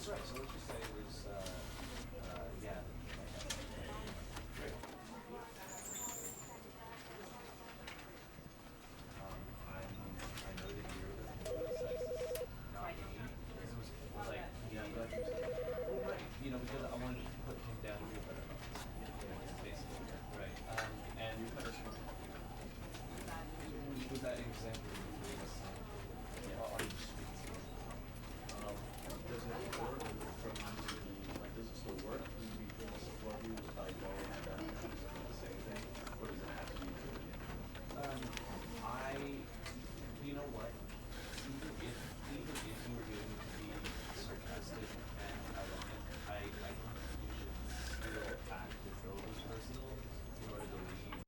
Right. So let's just say it was, yeah. Right. I know that you're the sexist, not me. Because it was like, yeah, I'm glad you said that. Well, right. Because I wanted to put him down to a better level. Basically. Right. And with that example, are you sweet? Does it work from like does it still work? Do we feel support you without going at that the same thing? Or does it have to be good again? You know what? Even if you were going to be sarcastic and ironic, I think you should still act as though it was personal in order to leave.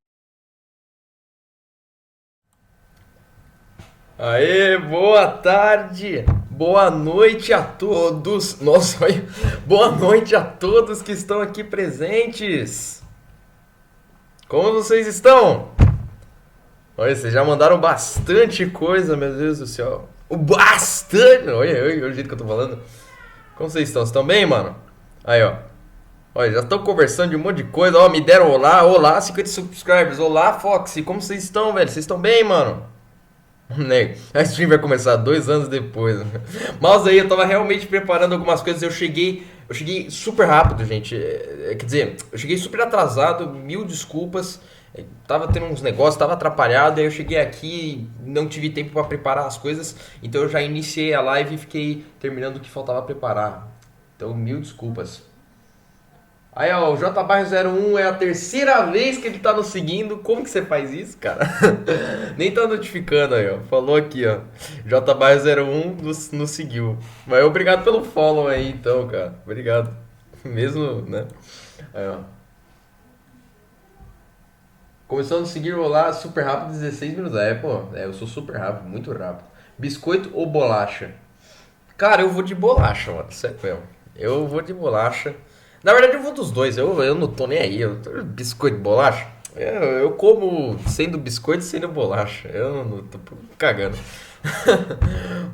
Aê, boa tarde, boa noite a todos. Nossa, olha, boa noite a todos que estão aqui presentes. Como vocês estão? Olha, vocês já mandaram bastante coisa, meu Deus do céu. Bastante! Olha o jeito que eu tô falando. Como vocês estão? Vocês estão bem, mano? Aí, ó. Olha, já estão conversando de um monte de coisa. Ó, me deram olá, 50 subscribers. Olá, Foxy, como vocês estão, velho? Vocês estão bem, mano? A stream vai começar 2 anos depois. Mas aí eu tava realmente preparando algumas coisas. Eu cheguei super rápido, gente. Quer dizer, eu cheguei super atrasado. Mil desculpas. Tava tendo uns negócios, tava atrapalhado. Aí eu cheguei aqui, não tive tempo pra preparar as coisas. Então eu já iniciei a live e fiquei terminando o que faltava preparar. Então, mil desculpas. Aí, ó, o JBarro01 é a terceira vez que ele tá nos seguindo. Como que você faz isso, cara? Nem tá notificando aí, ó. Falou aqui, ó. JBarro01 nos seguiu. Mas obrigado pelo follow aí, então, cara. Obrigado. Mesmo, né? Aí, ó. Começou a nos seguir lá super rápido, 16 minutos. Pô, eu sou super rápido, muito rápido. Biscoito ou bolacha? Cara, eu vou de bolacha, mano. Sério mesmo. Eu vou de bolacha. Na verdade, eu vou dos dois. Eu não tô nem aí. Biscoito de bolacha. Eu como sendo biscoito e sendo bolacha. Eu não tô cagando.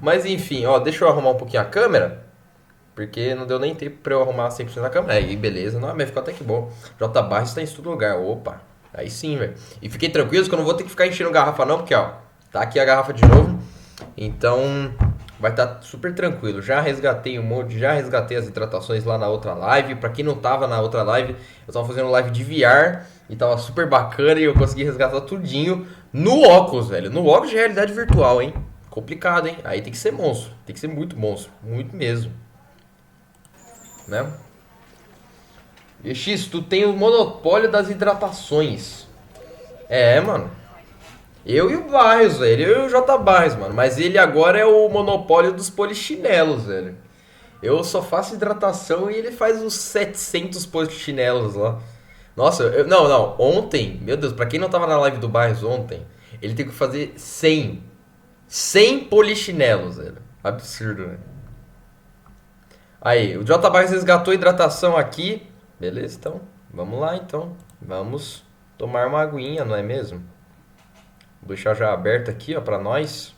Mas enfim, ó, deixa eu arrumar um pouquinho a câmera. Porque não deu nem tempo pra eu arrumar 100% a câmera. Aí, beleza. Não, mas ficou até que bom. J Barros tá em todo lugar. Opa. Aí sim, velho. E fiquei tranquilo que eu não vou ter que ficar enchendo garrafa não. Porque, ó, tá aqui a garrafa de novo. Então... vai estar super tranquilo. Já resgatei um monte, já resgatei as hidratações lá na outra live. Pra quem não tava na outra live, eu tava fazendo live de VR e tava super bacana e eu consegui resgatar tudinho no óculos, velho. No óculos de realidade virtual, hein? Complicado, hein? Aí tem que ser monstro. Tem que ser muito monstro. Muito mesmo. Né? E X, tu tem o monopólio das hidratações. Mano. Eu e o Barros, velho. Eu e o J Barros, mano. Mas ele agora é o monopólio dos polichinelos, velho. Eu só faço hidratação e ele faz uns 700 polichinelos lá. Nossa, não. Ontem, meu Deus, pra quem não tava na live do Barros ontem, ele tem que fazer 100. 100 polichinelos, velho. Absurdo, velho. Aí, o J Barros resgatou a hidratação aqui. Beleza, então. Vamos lá, então. Vamos tomar uma aguinha, não é mesmo? Vou deixar já aberto aqui, ó, pra nós.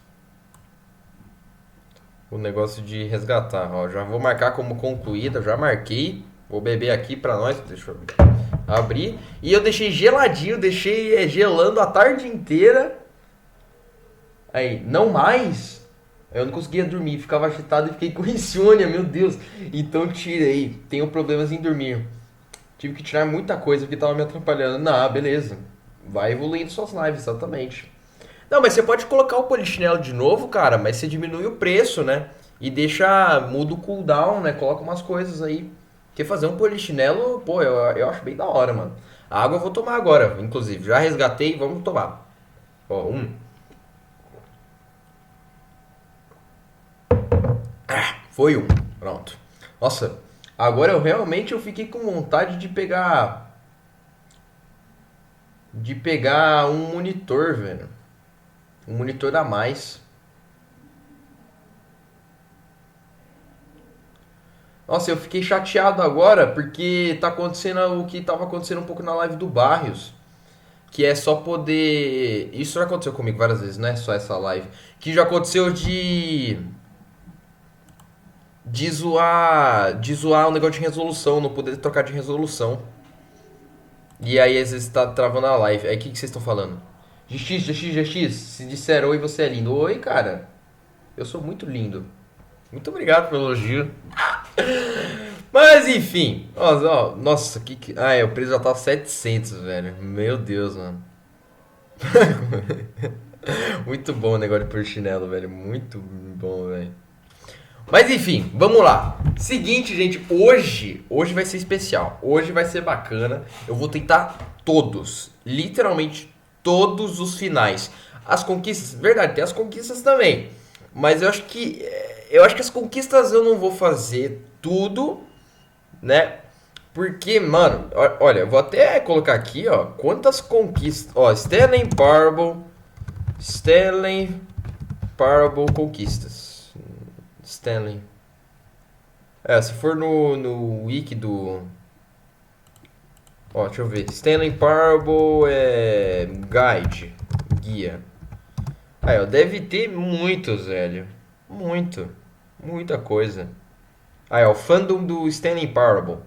O negócio de resgatar, ó. Já vou marcar como concluída, já marquei. Vou beber aqui pra nós. Deixa eu abrir. E eu deixei geladinho, deixei gelando a tarde inteira. Aí, não mais. Eu não conseguia dormir, ficava agitado e fiquei com insônia, meu Deus. Então tirei. Tenho problemas em dormir. Tive que tirar muita coisa porque tava me atrapalhando. Não, beleza. Vai evoluindo suas lives, exatamente. Não, mas você pode colocar o polichinelo de novo, cara, mas você diminui o preço, né? E muda o cooldown, né? Coloca umas coisas aí. Porque fazer um polichinelo, pô, eu acho bem da hora, mano. A água eu vou tomar agora, inclusive. Já resgatei, vamos tomar. Ó, foi um. Pronto. Nossa, agora eu fiquei com vontade de pegar... um monitor, velho. Um monitor a mais. Nossa, eu fiquei chateado agora porque tá acontecendo o que tava acontecendo um pouco na live do Barrios. Que é só poder... Isso já aconteceu comigo várias vezes, não é só essa live. Que já aconteceu de zoar o negócio de resolução, não poder trocar de resolução. E aí às vezes tá travando a live. Aí o que vocês estão falando? GX, se disser oi, você é lindo. Oi, cara. Eu sou muito lindo. Muito obrigado pelo elogio. Mas enfim. Nossa, que. Ah, o preço já tá 700, velho. Meu Deus, mano. Muito bom o negócio de porchinelo, velho. Muito bom, velho. Mas enfim, vamos lá. Seguinte, gente, hoje vai ser especial. Hoje vai ser bacana. Eu vou tentar todos, literalmente todos os finais. As conquistas, verdade, tem as conquistas também. Mas eu acho que as conquistas eu não vou fazer tudo, né? Porque, mano, olha, eu vou até colocar aqui, ó, quantas conquistas, ó, Stanley Parable conquistas. Stanley. Se for no wiki do. Ó, deixa eu ver. Stanley Parable Guide. Guia. Aí, ó, deve ter muitos, velho. Muito. Muita coisa. Aí, ó, o fandom do Stanley Parable.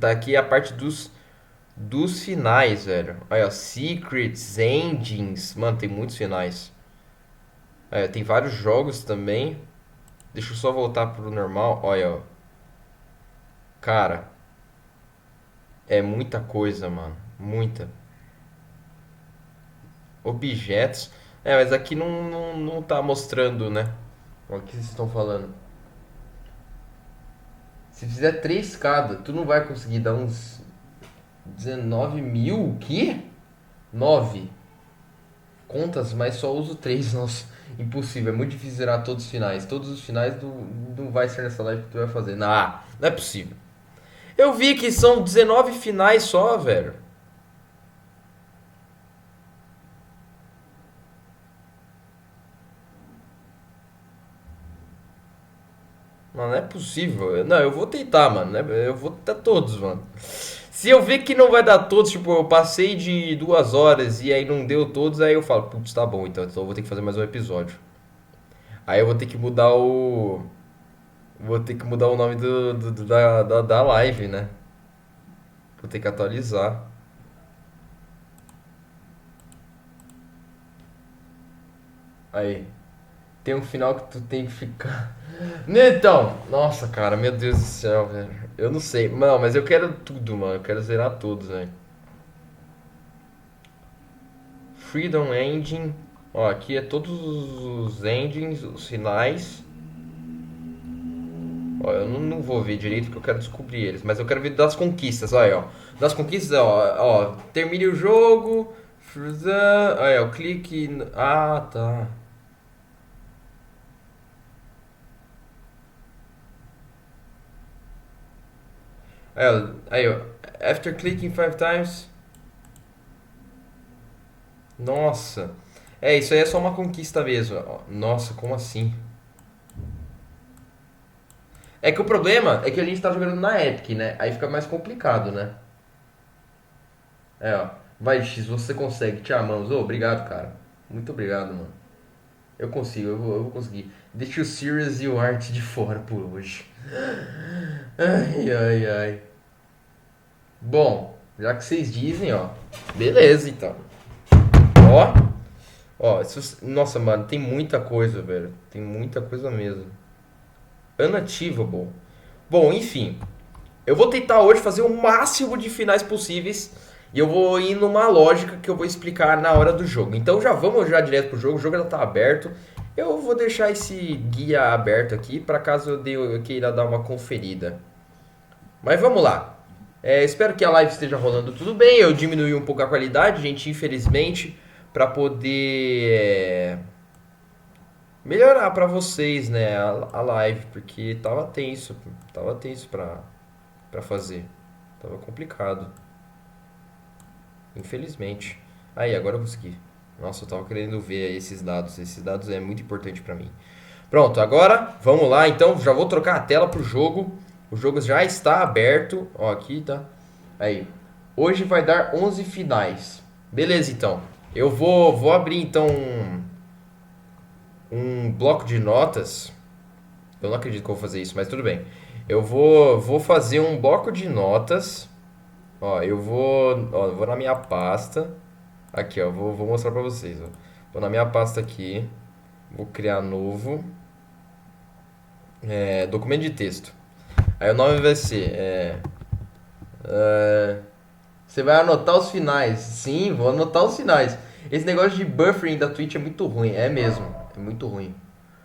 Tá aqui a parte dos finais, velho. Aí, ó, Secrets, Endings. Mano, tem muitos finais. Aí, ó, tem vários jogos também. Deixa eu só voltar pro normal. Olha, ó. Cara, é muita coisa, mano. Muita. Objetos. Mas aqui não tá mostrando, né? O que vocês estão falando? Se fizer 3 cada, tu não vai conseguir dar uns 19 mil? O quê? 9 contas, mas só uso 3. Nossa, impossível. É muito difícil zerar todos os finais. Todos os finais não vai ser nessa live que tu vai fazer. Não é possível. Eu vi que são 19 finais só, velho. Não é possível. Não, eu vou tentar, mano. Eu vou tentar todos, mano. Se eu ver que não vai dar todos, tipo, eu passei de 2 horas e aí não deu todos, aí eu falo, putz, tá bom, então eu vou ter que fazer mais um episódio. Aí eu vou ter que mudar o. Vou ter que mudar o nome da live, né? Vou ter que atualizar. Aí. Tem um final que tu tem que ficar. Então, nossa, cara, meu Deus do céu, velho. Eu não sei. Não, mas eu quero tudo, mano. Eu quero zerar todos, velho. Freedom Engine. Ó, aqui é todos os engines, os finais. Ó, eu não vou ver direito porque eu quero descobrir eles. Mas eu quero ver das conquistas, olha aí, ó. Das conquistas, ó. Termine o jogo. Aí, ó, clique. Ah, tá. Aí, ó. After clicking 5 times. Nossa. Isso aí é só uma conquista mesmo. Nossa, como assim? É que o problema é que a gente tá jogando na Epic, né? Aí fica mais complicado, né? Ó. Vai, X, você consegue. Te amamos. Ô, obrigado, cara. Muito obrigado, mano. Eu consigo, eu vou conseguir. Deixa o Sirius e o Art de fora por hoje. Ai, ai, ai. Bom, já que vocês dizem, ó. Beleza, então. Ó. Nossa, mano, tem muita coisa, velho. Tem muita coisa mesmo. Unachievable. Bom, enfim. Eu vou tentar hoje fazer o máximo de finais possíveis. E eu vou ir numa lógica que eu vou explicar na hora do jogo. Então já vamos já direto pro jogo. O jogo já tá aberto. Eu vou deixar esse guia aberto aqui para caso eu queira dar uma conferida. Mas vamos lá. Espero que a live esteja rolando tudo bem. Eu diminui um pouco a qualidade, gente, infelizmente, para poder melhorar para vocês, né, a live, porque tava tenso para fazer. Tava complicado. Infelizmente. Aí, agora eu consegui. Nossa, eu tava querendo ver esses dados. Esses dados é muito importante pra mim. Pronto, agora vamos lá. Então, já vou trocar a tela pro jogo. O jogo já está aberto. Ó, aqui tá. Aí. Hoje vai dar 11 finais. Beleza, então. Eu vou abrir, então, um bloco de notas. Eu não acredito que eu vou fazer isso, mas tudo bem. Eu vou fazer um bloco de notas. Ó, eu vou na minha pasta. Aqui, ó, vou mostrar pra vocês, ó. Vou na minha pasta aqui. Vou criar novo. Documento de texto. Aí o nome vai ser... você vai anotar os finais. Sim, vou anotar os finais. Esse negócio de buffering da Twitch é muito ruim. É mesmo. É muito ruim.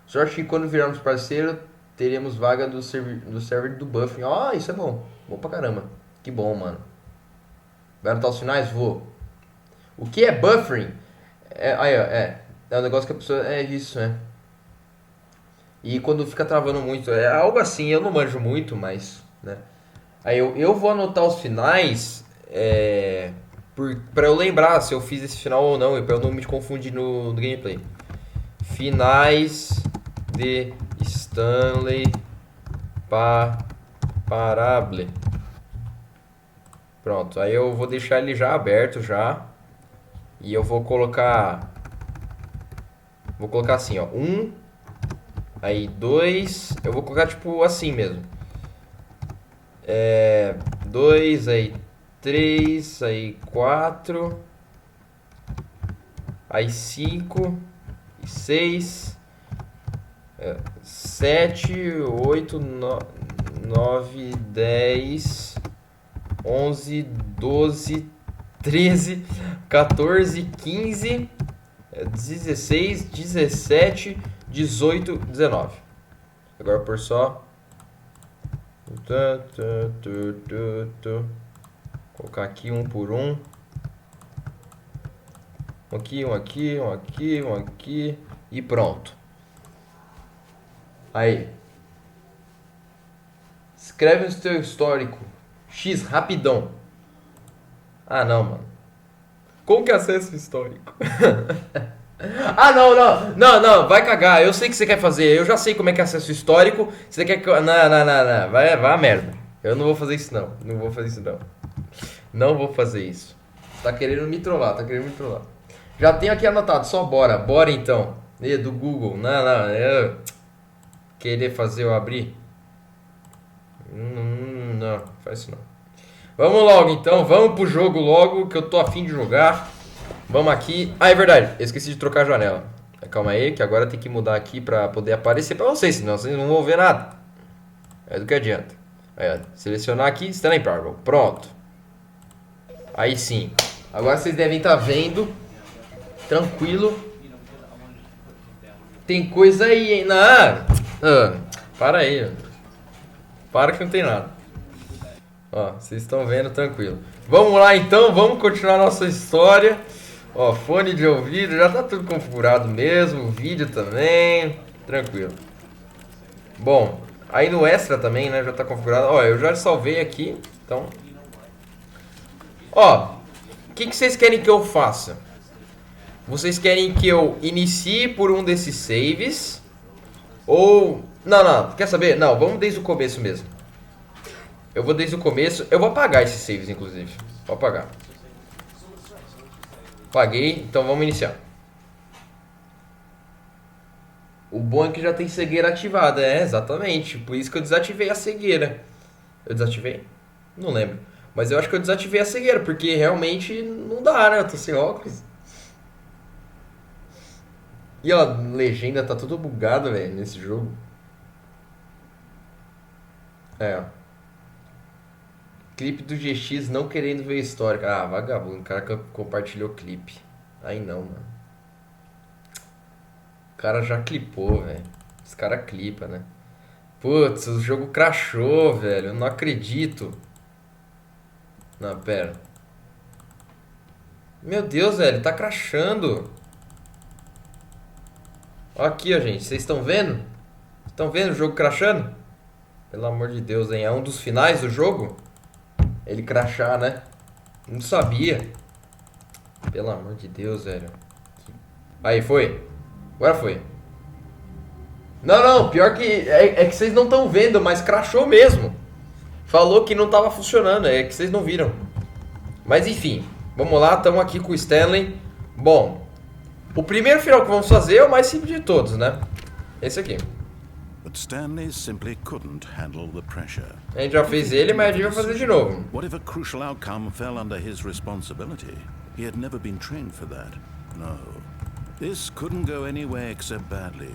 Sorte que quando virarmos parceiro, teremos vaga do server do buffering. Ó, isso é bom. Bom pra caramba. Que bom, mano. Vai anotar os finais? Vou. O que é buffering? Aí, ó, é um negócio que a pessoa... É isso, né? E quando fica travando muito... É algo assim, eu não manjo muito, mas... né? Aí eu vou anotar os finais... pra eu lembrar se eu fiz esse final ou não. E pra eu não me confundir no gameplay. Finais de Stanley Parábola. Pronto, aí eu vou deixar ele já aberto já. E eu vou colocar... Vou colocar assim, ó. 1. Aí 2. Eu vou colocar tipo assim mesmo. 2, aí 3, aí 4. Aí 5. 6, 7, 8, 9, 10, 11, 12, 13, 14, 15, 16, 17, 18, 19. Agora por só. Colocar aqui um por um. Um aqui, um aqui, um aqui, um aqui. E pronto. Aí. Escreve no seu histórico. X, rapidão. Ah, não, mano. Como que acessa o histórico? Ah, não. Vai cagar. Eu sei o que você quer fazer. Eu já sei como é que acessa o histórico. Você quer que... Não. Vai a merda. Eu não vou fazer isso, não. Não vou fazer isso, não. Não vou fazer isso. Tá querendo me trollar. Já tenho aqui anotado, só bora. Bora então. Do Google. Não. Querer fazer eu abrir? Não, faz isso não. Vamos logo então, vamos pro jogo logo, que eu tô afim de jogar. Vamos aqui. Ah, é verdade, eu esqueci de trocar a janela. Calma aí, que agora tem que mudar aqui pra poder aparecer pra vocês, senão vocês não vão ver nada. É do que adianta. Aí, ó, selecionar aqui, Stanley Parábola. Pronto. Aí sim. Agora vocês devem estar vendo. Tranquilo. Tem coisa aí, hein? Para aí. Para que não tem nada. Ó, vocês estão vendo, tranquilo. Vamos lá então, vamos continuar nossa história. Ó, fone de ouvido, já tá tudo configurado mesmo. Vídeo também. Tranquilo. Bom, aí no extra também, né? Já tá configurado. Ó, eu já salvei aqui. Então. Ó, o que vocês querem que eu faça? Vocês querem que eu inicie por um desses saves? Ou... Não. Quer saber? Não, vamos desde o começo mesmo. Eu vou desde o começo. Eu vou apagar esses saves, inclusive. Vou apagar. Apaguei. Então vamos iniciar. O bom é que já tem cegueira ativada. É, exatamente. Por isso que eu desativei a cegueira. Eu desativei? Não lembro. Mas eu acho que eu desativei a cegueira. Porque realmente não dá, né? Eu tô sem óculos. E ó, a legenda tá tudo bugado, velho, nesse jogo. Ó. Clipe do GX não querendo ver histórico. Ah, vagabundo, o cara que compartilhou o clipe. Aí não, mano. O cara já clipou, velho. Os cara clipa, né? Putz, o jogo crashou, velho. Eu não acredito. Não, pera. Meu Deus, velho, tá crashando. Aqui, ó, gente. Vocês estão vendo? Estão vendo o jogo crashando? Pelo amor de Deus, hein? É um dos finais do jogo? Ele crashar, né? Não sabia. Pelo amor de Deus, velho. Aí, foi. Agora foi. Não. Pior que... É que vocês não estão vendo, mas crashou mesmo. Falou que não tava funcionando. É que vocês não viram. Mas, enfim. Vamos lá. Estamos aqui com o Stanley. Bom... O primeiro final que vamos fazer é o mais simples de todos, né? Esse aqui. But Stanley simply couldn't handle the pressure. A gente já fez ele, mas a gente vai fazer de novo. What if a crucial outcome fell under his responsibility? He had never been trained for that. No. This couldn't go anywhere except badly.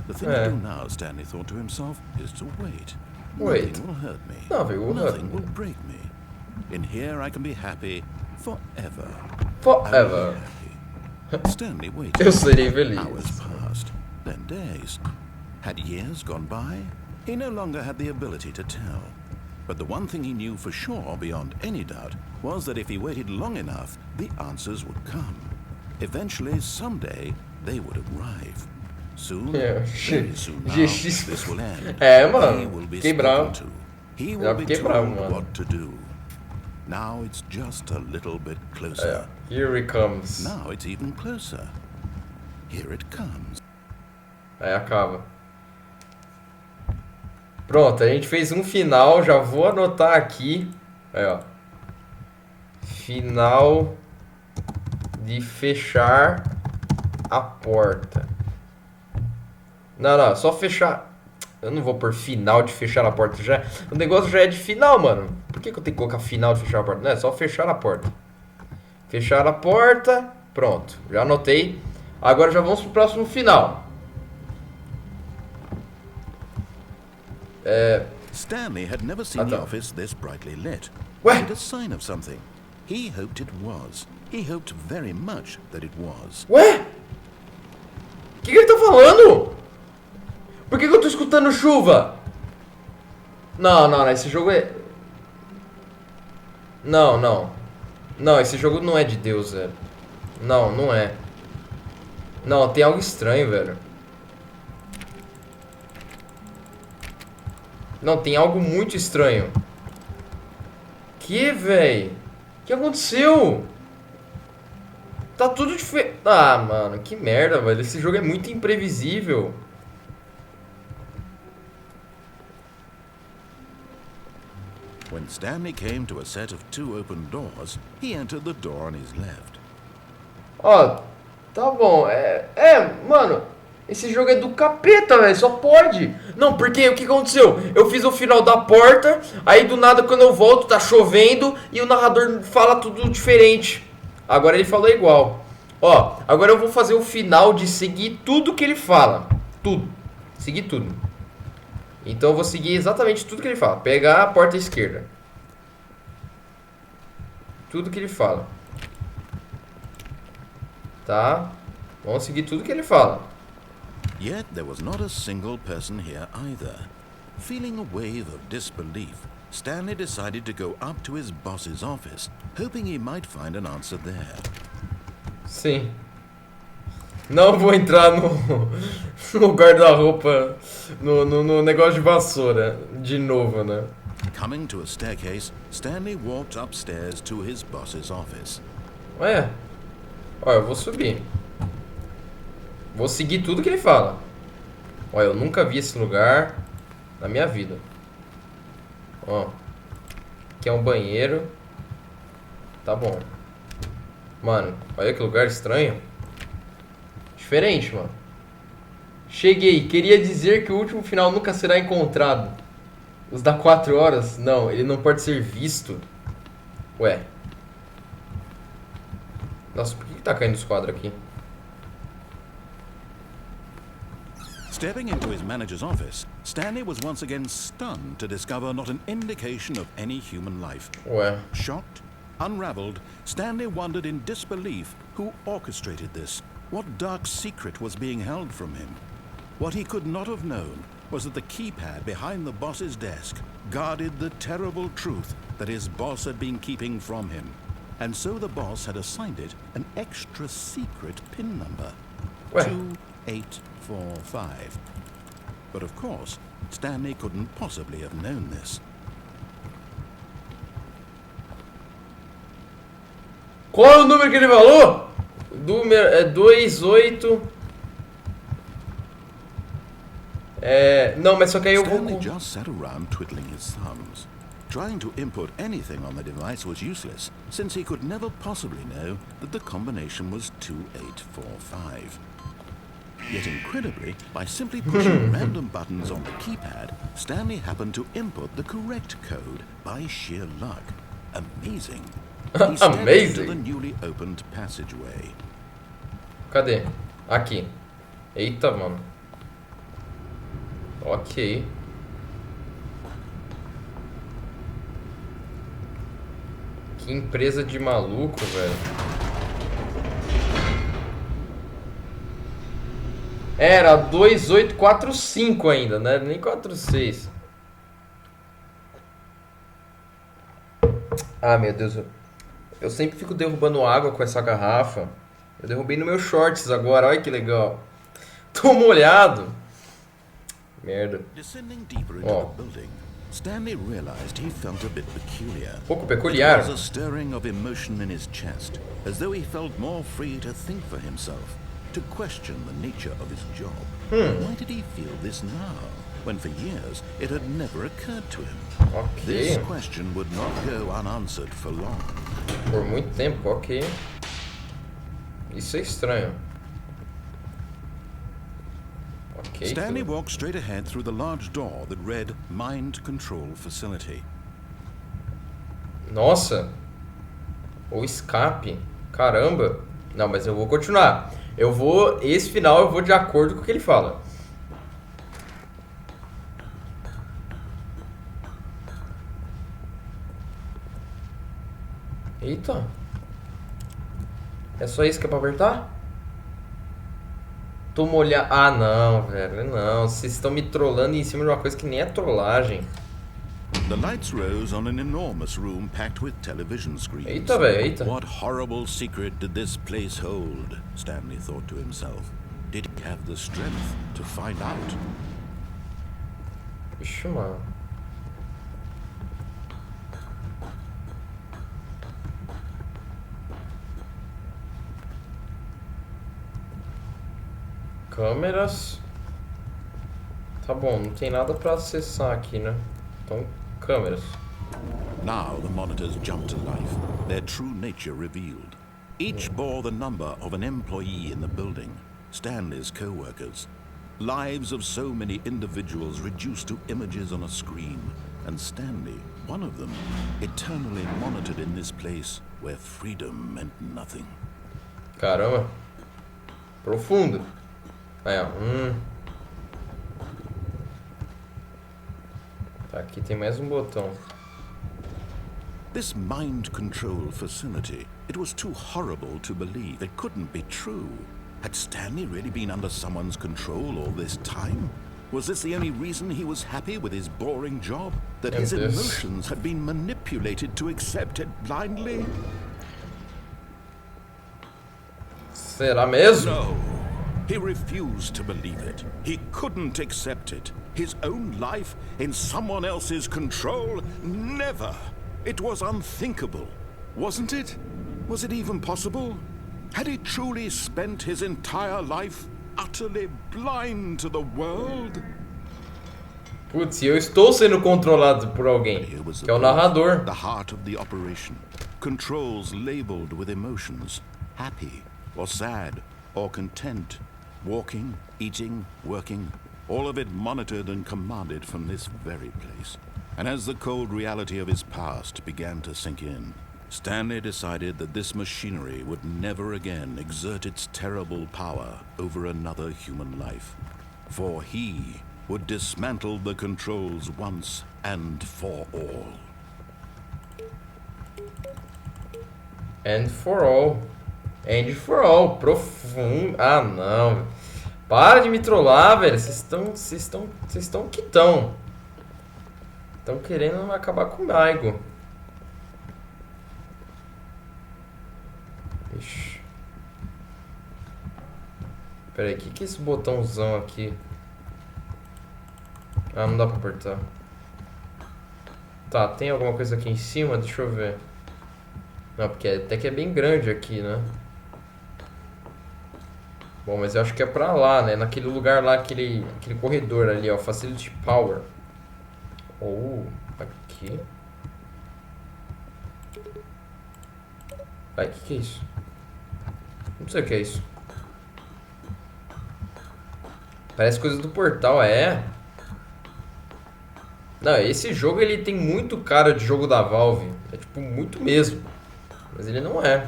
The thing to do now, Stanley thought to himself, is to wait. Wait. Nothing will hurt me. Nothing will break me. In here I can be happy forever. Forever. Happy. Stanley waited. Eu serei feliz. Hours passed, then days. Had years gone by? He no longer had the ability to tell. But the one thing he knew for sure, beyond any doubt, was that if he waited long enough, the answers would come. Eventually, someday, they would arrive. Soon, very soon now, this will end. Mano, He will be fiquei bravo. spoken to. He Já will be fiquei told bravo, mano. what to do. Now it's just a little bit closer. Here it comes. Now it's even closer. Here it comes. Aí acaba. Pronto, a gente fez um final, já vou anotar aqui. Aí, ó. Final de fechar a porta. Não, só fechar. Eu não vou pôr final de fechar a porta já. O negócio já é de final, mano. Por que eu tenho que colocar final de fechar a porta? Não, é só fechar a porta. Fechar a porta. Pronto, já anotei. Agora já vamos pro próximo final. Stanley had never seen the office this brightly lit. What? A sign of something. He hoped it was. He hoped very much that it was. Ué? O que ele tá falando? Por que eu tô escutando chuva? Não, esse jogo é... Não, esse jogo não é de Deus, velho. Não é. Não, tem algo estranho, velho. Não, tem algo muito estranho. Que, velho? O que aconteceu? Tá tudo diferente. Ah, mano, que merda, velho. Esse jogo é muito imprevisível. When Stanley came to a set of 2 open doors, he entered the door on his left. Ó, tá bom. Mano, esse jogo é do capeta, velho. Só pode. Não, porque o que aconteceu? Eu fiz o final da porta, aí do nada quando eu volto tá chovendo e o narrador fala tudo diferente. Agora ele falou igual. Ó, agora eu vou fazer o final de seguir tudo que ele fala. Tudo. Seguir tudo. Então eu vou seguir exatamente tudo que ele fala. Pegar a porta esquerda. Tudo que ele fala. Tá? Vamos seguir tudo que ele fala. Yet there was not a single person here either. Feeling a wave of disbelief, Stanley decided to go up to his boss's office, hoping he might find an answer there. Sim. Não vou entrar no guarda-roupa, no negócio de vassoura, de novo, né? Coming to a staircase, Stanley walked upstairs to his boss's office. Ué, ó, eu vou subir. Vou seguir tudo que ele fala. Ó, eu nunca vi esse lugar na minha vida. Ó, aqui é um banheiro. Tá bom. Mano, olha que lugar estranho. Diferente, mano. Cheguei. Queria dizer que o último final nunca será encontrado. Os da 4 horas? Não, ele não pode ser visto. Ué. Nossa, por que tá caindo os quadros aqui? Stepping into his manager's office, Stanley was once again stunned to discover not an indication of any human life. Ué. Shocked, unraveled, Stanley wondered in disbelief who orchestrated this. What dark secret was being held from him? What he could not have known was that the keypad behind the boss's desk guarded the terrible truth that his boss had been keeping from him. And so the boss had assigned it an extra secret PIN number. Well. 2845. But of course, Stanley couldn't possibly have known this. Qual é o número que ele falou? É 28. Não, mas só que aí eu vou... Stanley just sat around twiddling his thumbs. Trying to input anything on the device was useless, since he could never possibly know that the combination was 2845. Yet incredibly, by simply pushing random buttons on the keypad, Stanley happened to input the correct code by sheer luck. Amazing. He stepped into the Amazing. newly opened passageway. Cadê? Aqui. Eita, mano. Ok. Que empresa de maluco, velho. Era 2845 ainda, né? Nem 46. Ah, meu Deus. Eu sempre fico derrubando água com essa garrafa. Eu derrubei no meu shorts agora, olha que legal. Tô molhado. Merda. Descending deeper into Oh. the building, Stanley realized he felt a bit peculiar. Pouco There peculiar. was a stirring of emotion in his chest, as though he felt more free to think for himself, to question the nature of his job. Why did he feel this now, when for years it had never occurred to him? This Ok. question would not go unanswered for long. Por muito tempo, ok. Isso é estranho. Ok. Stanley walked straight ahead through the large door that read Mind Control Facility. Nossa. O escape. Caramba. Não, mas eu vou continuar. Esse final eu vou de acordo com o que ele fala. Eita. É só isso que é pra apertar? Tô molhando. Ah, não, velho. Não. Vocês estão me trollando em cima de uma coisa que nem é trollagem. The lights rose on an enormous room packed with television screens. Eita, velho. Eita. What horrible secret did this place hold? Stanley thought to himself. Did he have the strength to find out? Vixe, mano. Câmeras. Tá bom, não tem nada pra acessar aqui, né? Então, câmeras. Now the monitors jumped to life, their true nature revealed. Each bore the number of an employee in the building, Stanley's co-workers. Lives of so many individuals reduced to images on a screen, and Stanley, one of them, eternally monitored in this place where freedom meant nothing. Caramba. Profundo. Aí, ó. Tá, aqui tem mais um botão. This mind control facility, it was too horrible to believe. It couldn't be true. Had Stanley really been under someone's control all this time? Was this the only reason he was happy with his boring job? That his Yes. emotions had been manipulated to accept it blindly? Será mesmo? No. He refused to believe it. He couldn't accept it. His own life in someone else's control? Never. It was unthinkable. Wasn't it? Was it even possible? Had he truly spent his entire life utterly blind to the world? Putz, eu estou sendo controlado por alguém, Here was que é o proof, narrador. the heart of the operation. Controls labeled with emotions. Happy or sad or content. Walking, eating, working. All of it monitored and commanded from this very place. And as the cold reality of his past began to sink in, Stanley decided that this machinery would never again exert its terrible power over another human life. For he would dismantle the controls once and for all. And for all. And for all. Profundo. Ah, não. Para de me trollar, velho. Vocês estão que estão. Estão querendo acabar comigo. Ixi. Pera aí, o que é esse botãozão aqui? Ah, não dá pra apertar. Tá, tem alguma coisa aqui em cima? Deixa eu ver. Não, porque até que é bem grande aqui, né? Bom, mas eu acho que é pra lá, né? Naquele lugar lá, aquele corredor ali, ó. Facility Power. Ou aqui. Ai, que é isso? Não sei o que é isso. Parece coisa do portal, é. Não, esse jogo ele tem muito cara de jogo da Valve. É tipo, muito mesmo. Mas ele não é.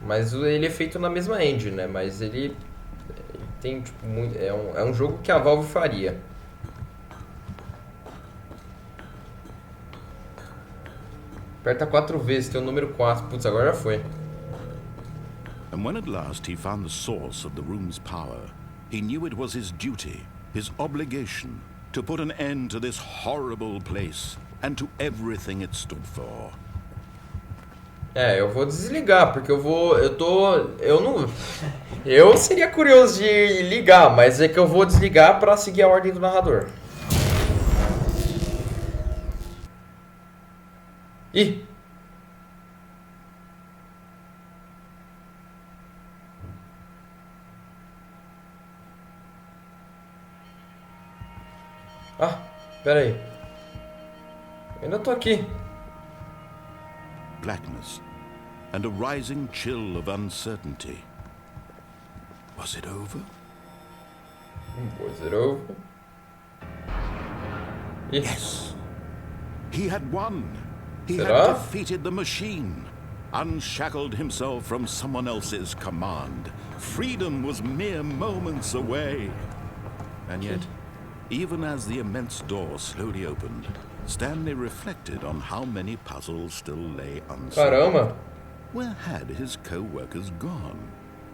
Mas ele é feito na mesma engine, né? Mas ele tem, tipo, muito... É um jogo que a Valve faria. Aperta 4 vezes, tem o número 4. Putz, agora já foi. And when at last he found the source of the room's power, he knew it was his duty, his obligation, to put an end to this horrible place and to everything it stood for. Eu vou desligar, porque eu seria curioso de ligar, mas é que eu vou desligar pra seguir a ordem do narrador. Ih! Ah, pera aí. Eu ainda tô aqui. Blackness and a rising chill of uncertainty. Was it over? Was it over? Yes. He had won. He Será? had defeated the machine, unshackled himself from someone else's command. Freedom was mere moments away. And yet, even as the immense door slowly opened, Stanley reflected on how many puzzles still lay unsolved. Caramba! Where had his co-workers gone?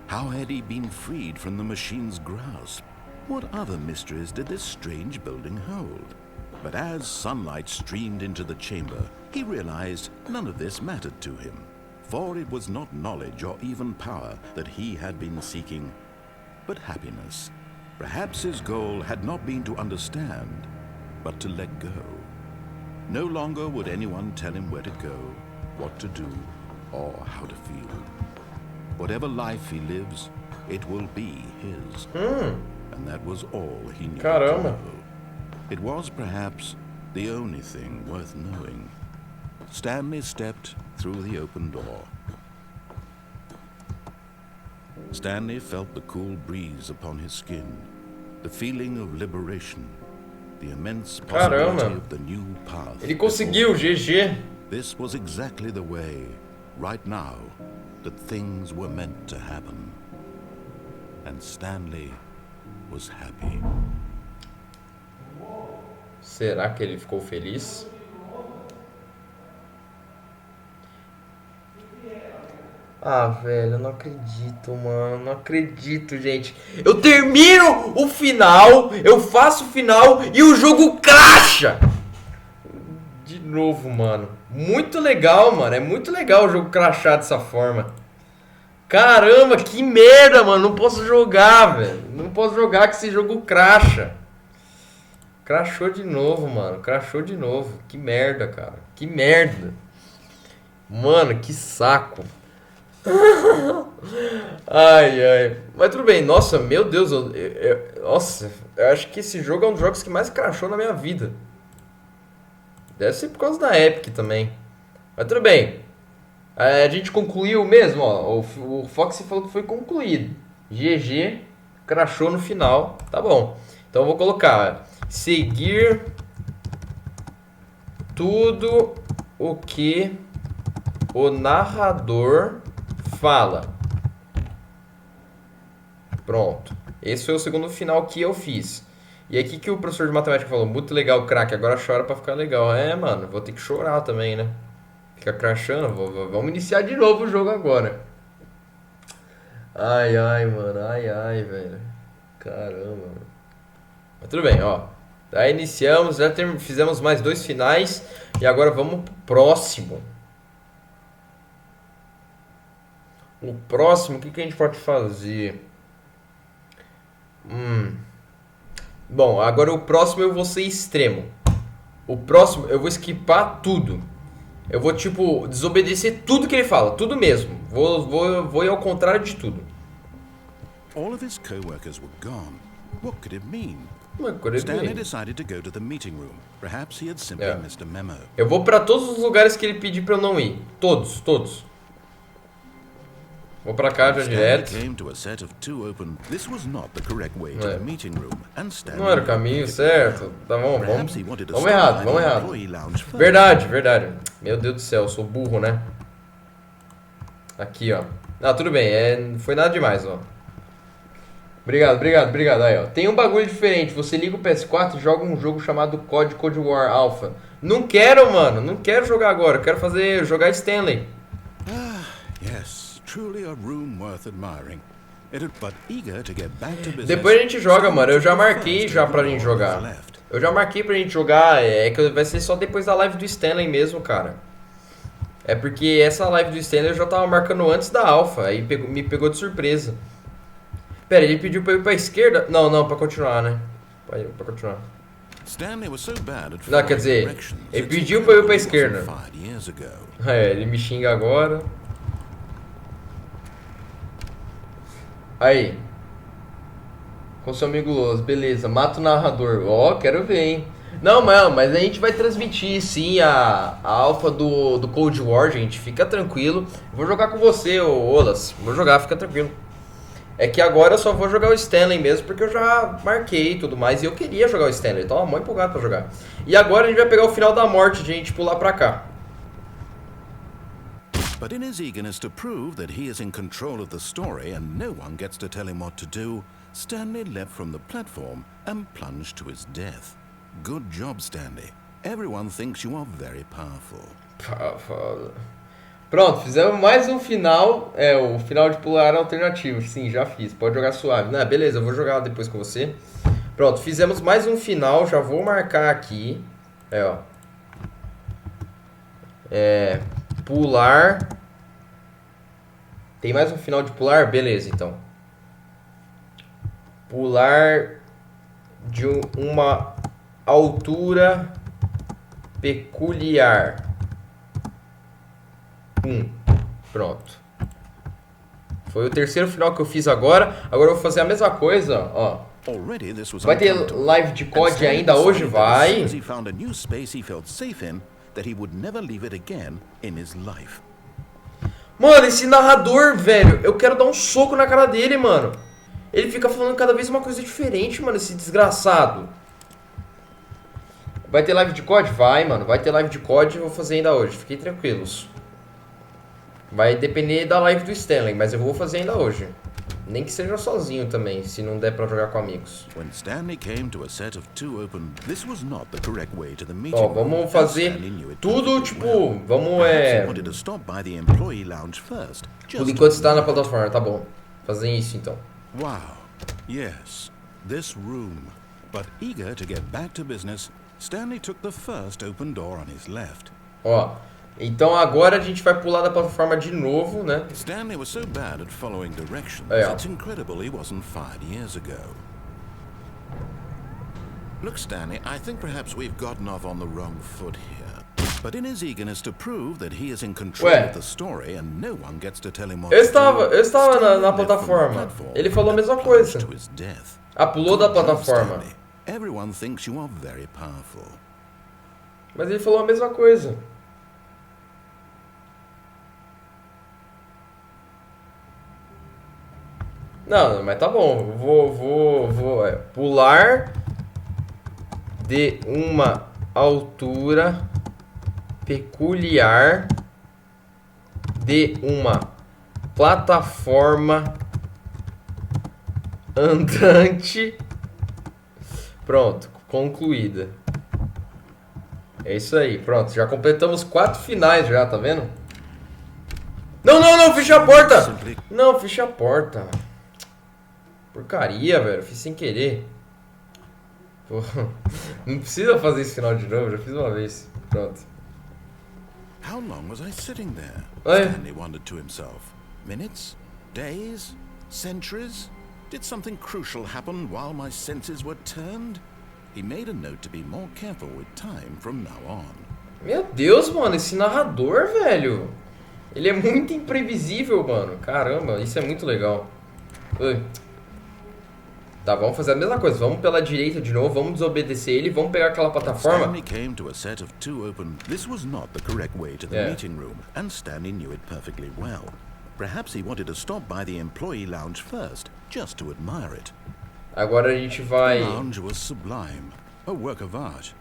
How had he been freed from the machine's grasp? What other mysteries did this strange building hold? But as sunlight streamed into the chamber, he realized none of this mattered to him, for it was not knowledge or even power that he had been seeking, but happiness. Perhaps his goal had not been to understand, but to let go. No longer would anyone tell him where to go, what to do, or how to feel. Whatever life he lives, it will be his. And that was all he needed to know. It was perhaps the only thing worth knowing. Stanley stepped through the open door. Stanley felt the cool breeze upon his skin, the feeling of liberation, the immense possibility of the new path. Ele conseguiu, GG. This was exactly the way, right now, that things were meant to happen. And Stanley was happy. Será que ele ficou feliz? Ah, velho, eu não acredito, mano. Não acredito, gente. Eu termino o final, eu faço o final e o jogo crasha! De novo, mano. Muito legal, mano. É muito legal o jogo crashar dessa forma. Caramba, que merda, mano. Não posso jogar, velho. Não posso jogar que esse jogo crasha. Crashou de novo, mano. Crashou de novo. Que merda, cara. Que merda. Mano, que saco. Ai, ai. Mas tudo bem. Nossa, meu Deus. Nossa, eu acho que esse jogo é um dos jogos que mais crashou na minha vida. Deve ser por causa da Epic também. Mas tudo bem. A gente concluiu mesmo, ó. O Foxy falou que foi concluído. GG. Crashou no final. Tá bom. Então eu vou colocar... Seguir tudo o que o narrador fala. Pronto. Esse foi o segundo final que eu fiz. E aqui que o professor de matemática falou, muito legal, craque, agora chora pra ficar legal. É, mano, vou ter que chorar também, né? Fica crashando, vamos iniciar de novo o jogo agora. Ai, ai, mano, ai, ai, velho. Caramba, mano. Mas tudo bem, ó. Aí iniciamos, já fizemos mais 2 finais. E agora vamos pro próximo. O próximo, o que a gente pode fazer? Bom, agora o próximo eu vou ser extremo. O próximo eu vou esquipar tudo. Eu vou, tipo, desobedecer tudo que ele fala. Tudo mesmo. Vou ir ao contrário de tudo. All of his co-workers were gone. What could it mean? Stanley decided to go to the meeting room. Perhaps he had simply missed a memo. Eu vou pra todos os lugares que ele pedir pra eu não ir. Todos. Vou pra cá já Stanley direto. came to a set of two open. This was not the correct way to the meeting room, and Stanley Não era o caminho certo. Tá bom, Perhaps vamos. he wanted to Vamos stop errado, by vamos the errado. employee lounge first. Verdade, verdade. Meu Deus do céu, eu sou burro, né? Aqui, ó. Ah, tudo bem, foi nada demais, ó. Obrigado, obrigado, obrigado. Aí, ó. Tem um bagulho diferente. Você liga o PS4 e joga um jogo chamado Cold War Alpha. Não quero, mano. Não quero jogar agora. Eu quero jogar Stanley. Yes, truly a room worth admiring. But eager to get back to business. Depois a gente joga, mano. Eu já marquei já pra gente jogar. Eu já marquei pra gente jogar. É que vai ser só depois da live do Stanley mesmo, cara. É porque essa live do Stanley eu já tava marcando antes da Alpha. Aí me pegou de surpresa. Pera, ele pediu pra eu ir pra esquerda? Não, não, pra continuar, né? Pra continuar. Não, quer dizer, ele pediu pra eu ir pra esquerda. É, ele me xinga agora. Aí. Com seu amigo Los, beleza, mata o narrador. Ó, quero ver, hein? Não, mano, mas a gente vai transmitir sim a alfa do Cold War, gente. Fica tranquilo. Vou jogar com você, Olas. Vou jogar, fica tranquilo. É que agora eu só vou jogar o Stanley mesmo, porque eu já marquei e tudo mais. E eu queria jogar o Stanley, eu tava muito empolgado pra jogar. E agora a gente vai pegar o final da morte de a gente pular pra cá. But in his eagerness to prove that he is in control of the story and no one gets to tell him what to do, Stanley leapt from the platform and plunged to his death. Good job, Stanley. Everyone thinks you are very powerful. Pronto, fizemos mais um final. É, o final de pular alternativo. Sim, já fiz. Pode jogar suave. Não, beleza, eu vou jogar depois com você. Pronto, fizemos mais um final. Já vou marcar aqui. É, ó. Pular. Tem mais um final de pular? Beleza, então. Pular de uma altura peculiar. Pronto. Foi o terceiro final que eu fiz agora. Agora eu vou fazer a mesma coisa, ó. Vai ter live de COD ainda hoje? Vai. Mano, esse narrador, velho, eu quero dar um soco na cara dele, mano. Ele fica falando cada vez uma coisa diferente, mano, esse desgraçado. Vai ter live de COD? Vai, mano, vai ter live de COD, eu vou fazer ainda hoje, fiquem tranquilos. Vai depender da live do Stanley, mas eu vou fazer ainda hoje. Nem que seja sozinho também, se não der pra jogar com amigos. Ó, vamos fazer tudo, tipo, vamos tudo enquanto está na plataforma, tá bom. Fazer isso então. Wow, yes, this room. But eager to get back to business, Stanley took the first open door on his left. Ó, então agora a gente vai pular da plataforma de novo, né? Stanley was so bad at following directions. It's incredible he wasn't fired years ago. Look, Stanley, I think perhaps we've gotten off on the wrong foot here. But in his eagerness to prove that he is in control of the story and no one gets to tell him what eu estava na plataforma. Ele falou a mesma coisa. Ah, pulou da plataforma. Everyone thinks you are very powerful. Mas ele falou a mesma coisa. Não, mas tá bom. Vou pular de uma altura peculiar de uma plataforma andante. Pronto, concluída. É isso aí, pronto. Já completamos 4 finais já, tá vendo? Não, fecha a porta! Não, fecha a porta. Porcaria, velho. Fiz sem querer. Pô, não precisa fazer esse final de novo. Já fiz uma vez. Pronto. How long was I sitting there? Stanley wondered to himself. Minutes? Days? Centuries? Did something crucial happen while my senses were turned? He made a note to be more careful with time from now on. Meu Deus, mano. Esse narrador, velho. Ele é muito imprevisível, mano. Caramba, isso é muito legal. Ui. Tá, vamos fazer a mesma coisa. Vamos pela direita de novo, vamos desobedecer ele, vamos pegar aquela plataforma. Stanley came to a set of two open. This was not the correct way to the meeting room, and Stanley knew it perfectly well. Perhaps he wanted to stop by the employee lounge first, just to admire it. Agora a gente The vai... lounge was sublime, a work of art.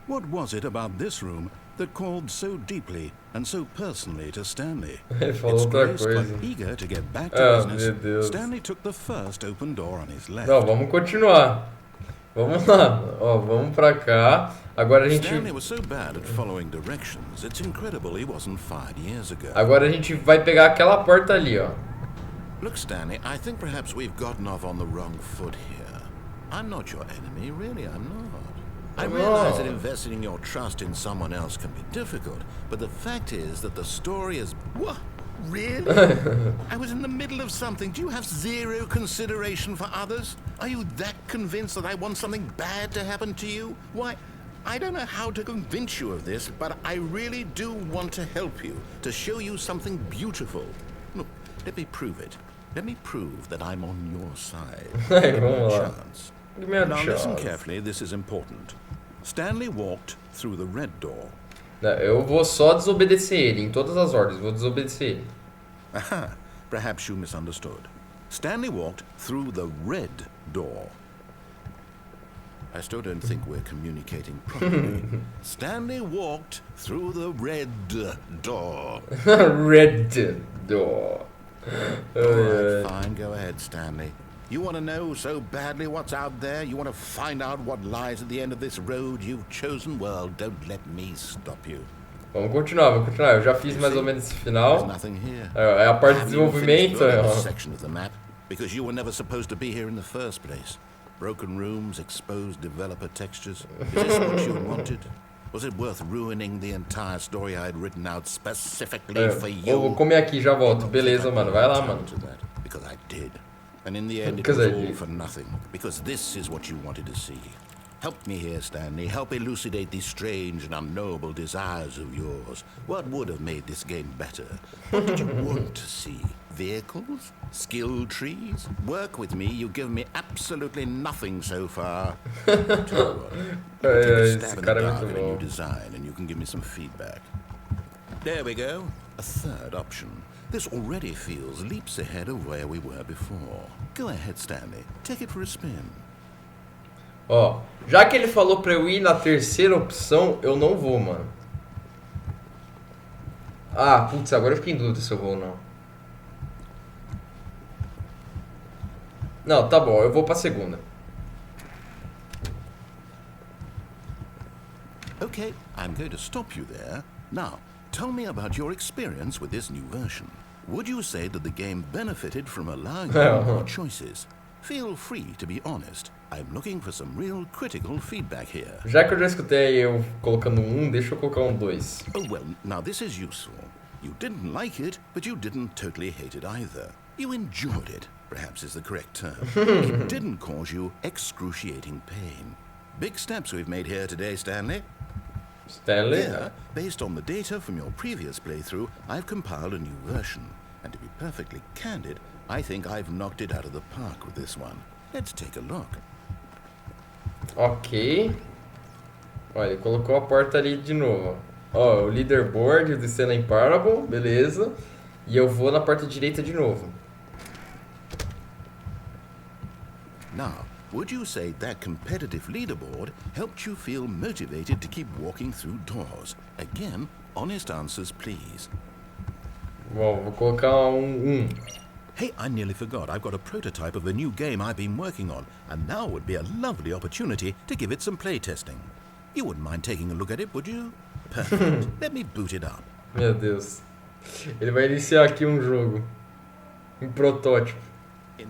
What was it about this room that called so deeply and so personally to Stanley? Ele falou Its outra grace, coisa. but eager to get back to Ah, meu business, Deus. Stanley took the first open door on his left. Não, vamos continuar. Vamos lá. Ó, vamos pra cá. Agora a gente... Stanley was so bad at following directions, it's incredible he wasn't fired years ago. Agora a gente vai pegar aquela porta ali, ó. Look, Stanley, I think perhaps we've gotten off on the wrong foot here. I'm not your enemy, really, I'm not. I realize that investing in your trust in someone else can be difficult, but the fact is that the story is... What? Really? I was in the middle of something. Do you have zero consideration for others? Are you that convinced that I want something bad to happen to you? Why, I don't know how to convince you of this, but I really do want to help you, to show you something beautiful. Look, let me prove it. Let me prove that I'm on your side. Give me a chance. Give me a Now chance. listen carefully, this is important. Stanley walked through the red door. Eu vou só desobedecer ele, em todas as ordens, vou desobedecer ele. Aha, perhaps you misunderstood. Stanley walked through the red door. I still don't think we're communicating properly. Stanley walked through the red door. Red door. All right, fine, go ahead, Stanley. You want to know so badly what's out there? You want to find out what lies at the end of this road you've chosen? Well, don't let me stop you. Vamos continuar, vamos continuar. Eu já fiz mais ou menos esse final. There's nothing here. É a parte de Have you finished desenvolvimento. building ó. this section of the map? Because you were never supposed to be here in the first place. Broken rooms, exposed developer textures. Is this what you wanted? Was it worth ruining the entire story I had written out specifically for you? Vou comer aqui, já volto. Beleza, mano. Vai lá, mano. Because I did. And in the end, it Because was I all did. for nothing. Because this is what you wanted to see. Help me here, Stanley. Help elucidate these strange and unknowable desires of yours. What would have made this game better? What did you want to see? Vehicles? Skill trees? Work with me. You've given me absolutely nothing so far. Tell you what, you can take a esse stab in the cara é dark muito at a new bom. design and you can give me some feedback. There we go. A third option. This already feels leaps ahead of where we were before. Go ahead, Stanley. Take it for a spin. Ó, já que ele falou pra eu ir na terceira opção, eu não vou, mano. Ah, putz, agora eu fiquei em dúvida se eu vou ou não. Não, tá bom, eu vou pra segunda. Okay, I'm going to stop you there. Now, tell me about your experience with this new version. Would you say that the game benefited from allowing you more choices? Feel free to be honest. I'm looking for some real critical feedback here. Já que eu já escutei eu colocando um, deixa eu colocar um 2. Oh, well, now this is useful. You didn't like it, but you didn't totally hate it either. You enjoyed it, perhaps is the correct term. It didn't cause you excruciating pain. Big steps we've made here today, Stanley. Stanley? Here, based on the data from your previous playthrough, I've compiled a new version. And to be perfectly candid, I think I've knocked it out of the park with this one. Let's take a look. Ok. Olha, ele colocou a porta ali de novo. Ó, o leaderboard do Stanley Parábola, beleza. E eu vou na porta direita de novo. Now, would you say that competitive leaderboard helped you feel motivated to keep walking through doors? Again, honest answers, please. Bom, vou colocar um. Hey, I nearly forgot. I've got a prototype of a new game I've been working on, and now would be a lovely opportunity to give it some playtesting. You wouldn't mind taking a look at it, would you? Perfect. Let me boot it up. Meu Deus. Ele vai iniciar aqui um jogo. Um protótipo.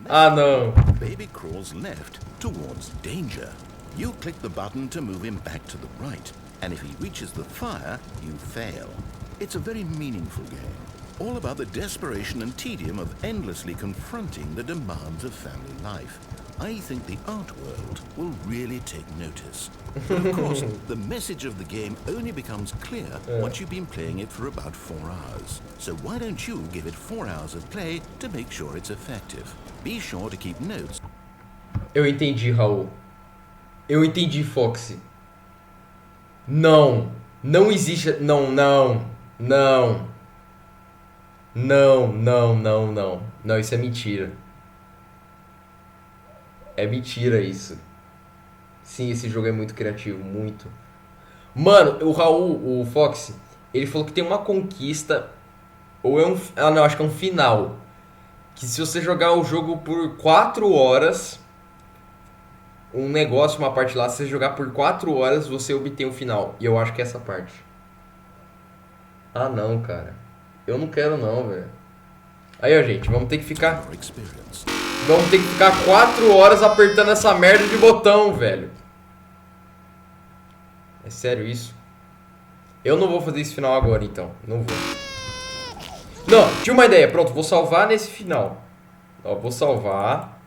Ah, não. Baby crawls left towards danger. You click the button to move him back to the right, and if he reaches the fire, you fail. It's a very meaningful game, all about the desperation and tedium of endlessly confronting the demands of family life. I think the art world will really take notice. But of course, the message of the game only becomes clear once you've been playing it for about 4 hours. So why don't you give it 4 hours of play to make sure it's effective? Be sure to keep notes. Eu entendi, Raul. Eu entendi, Foxy. Não. Não existe... Não. Não, não, não, não. Não, isso é mentira. É mentira isso. Sim, esse jogo é muito criativo, muito. Mano, o Raul, o Fox, ele falou que tem uma conquista, ou é um... Ah, não, acho que é um final. Que se você jogar o jogo por 4 horas, um negócio, uma parte lá, se você jogar por 4 horas, você obtém o final. E eu acho que é essa parte. Ah, não, cara. Eu não quero não, velho. Aí, ó, gente, vamos ter que ficar... Your experience. Vamos ter que ficar 4 horas apertando essa merda de botão, velho. É sério isso? Eu não vou fazer esse final agora, então. Não vou. Não, tinha uma ideia. Pronto, vou salvar nesse final. Ó, vou salvar.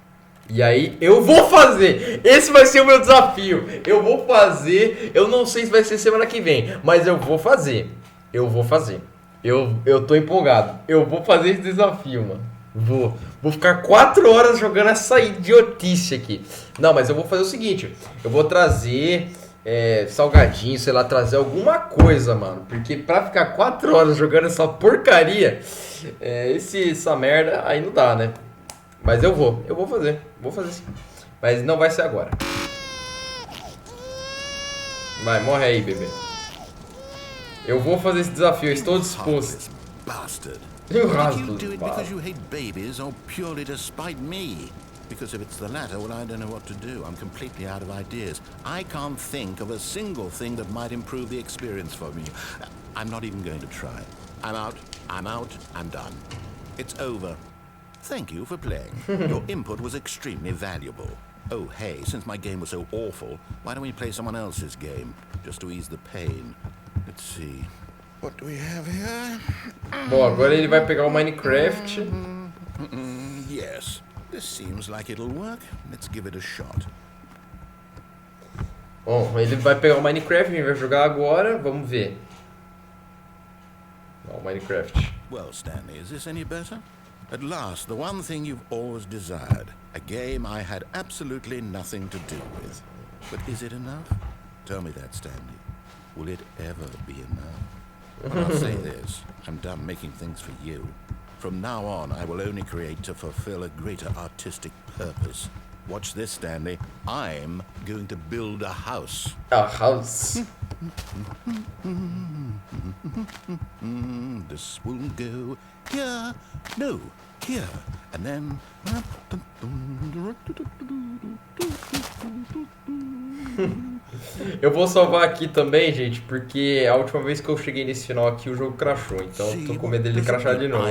E aí, eu vou fazer. Esse vai ser o meu desafio. Eu vou fazer. Eu não sei se vai ser semana que vem, mas eu vou fazer. Eu vou fazer. Eu tô empolgado. Eu vou fazer esse desafio, mano. Vou ficar 4 horas jogando essa idiotice aqui. Não, mas eu vou fazer o seguinte. Eu vou trazer salgadinho, sei lá, trazer alguma coisa, mano. Porque pra ficar 4 horas jogando essa porcaria, essa merda, aí não dá, né? Mas eu vou fazer. Vou fazer sim. Mas não vai ser agora. Vai, morre aí, bebê. Eu vou fazer esse desafio, eu estou disposto. Bastard. You Did you rascal do it bastard. because you hate babies or purely to spite me? Because if it's the latter, well, I don't know what to do. I'm completely out of ideas. I can't think of a single thing that might improve the experience for me. I'm not even going to try. I'm out, I'm done. It's over. Thank you for playing. Your input was extremely valuable. Oh, hey, since my game was so awful, why don't we play someone else's game? Just to ease the pain. Let's see. What do we have here? Bom, agora ele vai pegar o Minecraft. Yes, this seems like it'll work. Let's give it a shot. Bom, ele vai pegar o Minecraft, a gente vai jogar agora. Vamos ver. Ó, o Minecraft. Well, Stanley, is this any better? At last, the one thing you've always desired. A game I had absolutely nothing to do with. But is it enough? Tell me that, Stanley. Will it ever be enough? Well, I'll say this. I'm done making things for you. From now on, I will only create to fulfill a greater artistic purpose. Watch this, Stanley. I'm going to build a house. A house. This will go here. No, here. And then... Eu vou salvar aqui também, gente, porque a última vez que eu cheguei nesse final aqui, o jogo crashou. Então eu tô com medo dele crashar de novo.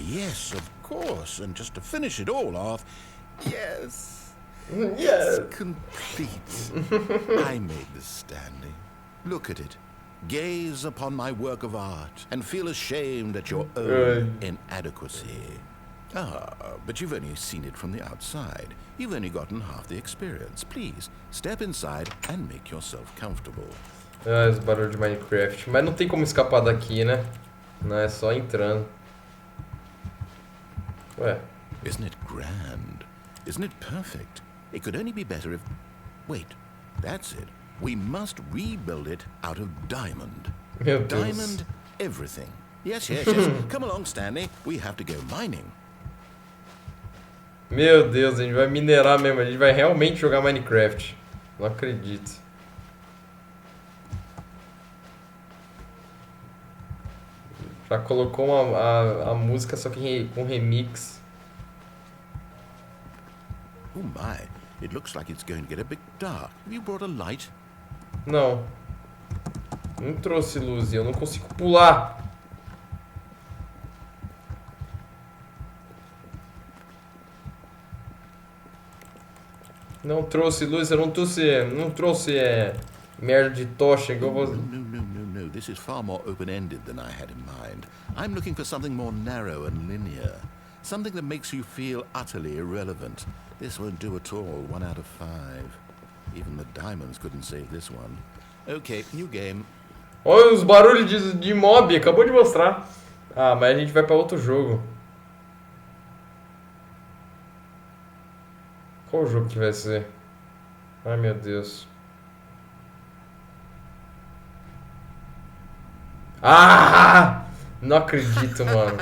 Yes, of course. And just to finish it all off, yes. Yes. It's complete. I made this, Stanley. Look at it. Gaze upon my work of art and feel ashamed at your own inadequacy. Ah, but you've only seen it from the outside. You've only gotten half the experience. Please, step inside and make yourself comfortable. Ah, esse barulho de Minecraft. Mas não tem como escapar daqui, né? Não, é só entrando. Ué. Isn't it grand? Isn't it perfect? It could only be better if... Wait, that's it. We must rebuild it out of diamond. Meu Deus. Diamond everything. Yes, yes, yes. Come along, Stanley. We have to go mining. Meu Deus, a gente vai minerar mesmo. A gente vai realmente jogar Minecraft. Não acredito. Já colocou a música, só que com remix. Oh my, it looks like it's going to get a bit dark. Have you brought a light? Não. Não trouxe luz e eu não consigo pular. Não trouxe luz, eu não trouxe merda de tocha que eu vou... No. This is far more open-ended than I had in mind. I'm looking for something more narrow and linear. Something that makes you feel utterly irrelevant. This won't do at all, 1 out of 5. Even the diamonds couldn't save this one. Okay, new game. Olha os barulhos de mob, acabou de mostrar. Ah, mas a gente vai pra outro jogo. Qual jogo que vai ser? Ai, meu Deus. Ah! Não acredito, mano.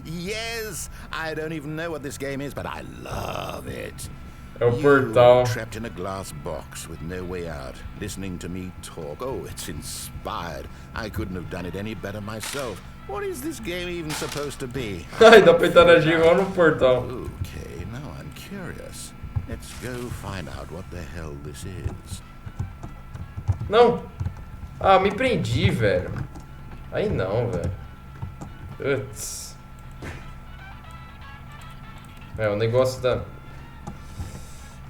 Yes, I don't even know what this game is, but I love it. É o portal. Trapped in a glass box with no way out, listening to me talk. Oh, it's inspired. I couldn't have done it any better myself. What is this game even supposed to be? Ai, dá pra interagir igual no portal. Okay, now I'm curious. Let's go find out what the hell this is. Não. Ah, me prendi, velho. Aí não, velho. Putz. É, o negócio da...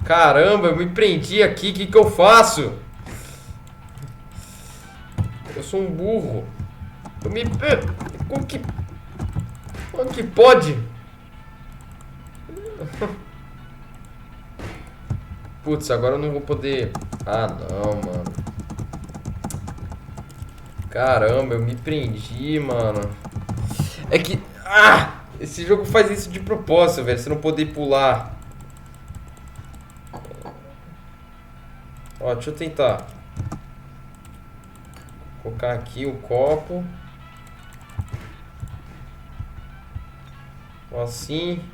Caramba, eu me prendi aqui. O que eu faço? Eu sou um burro. Eu me... Como que pode? Putz, agora eu não vou poder... Ah, não, mano. Caramba, eu me prendi, mano. É que... Ah! Esse jogo faz isso de propósito, velho. Você não poder pular. Ó, deixa eu tentar. Vou colocar aqui o copo. Ó, assim.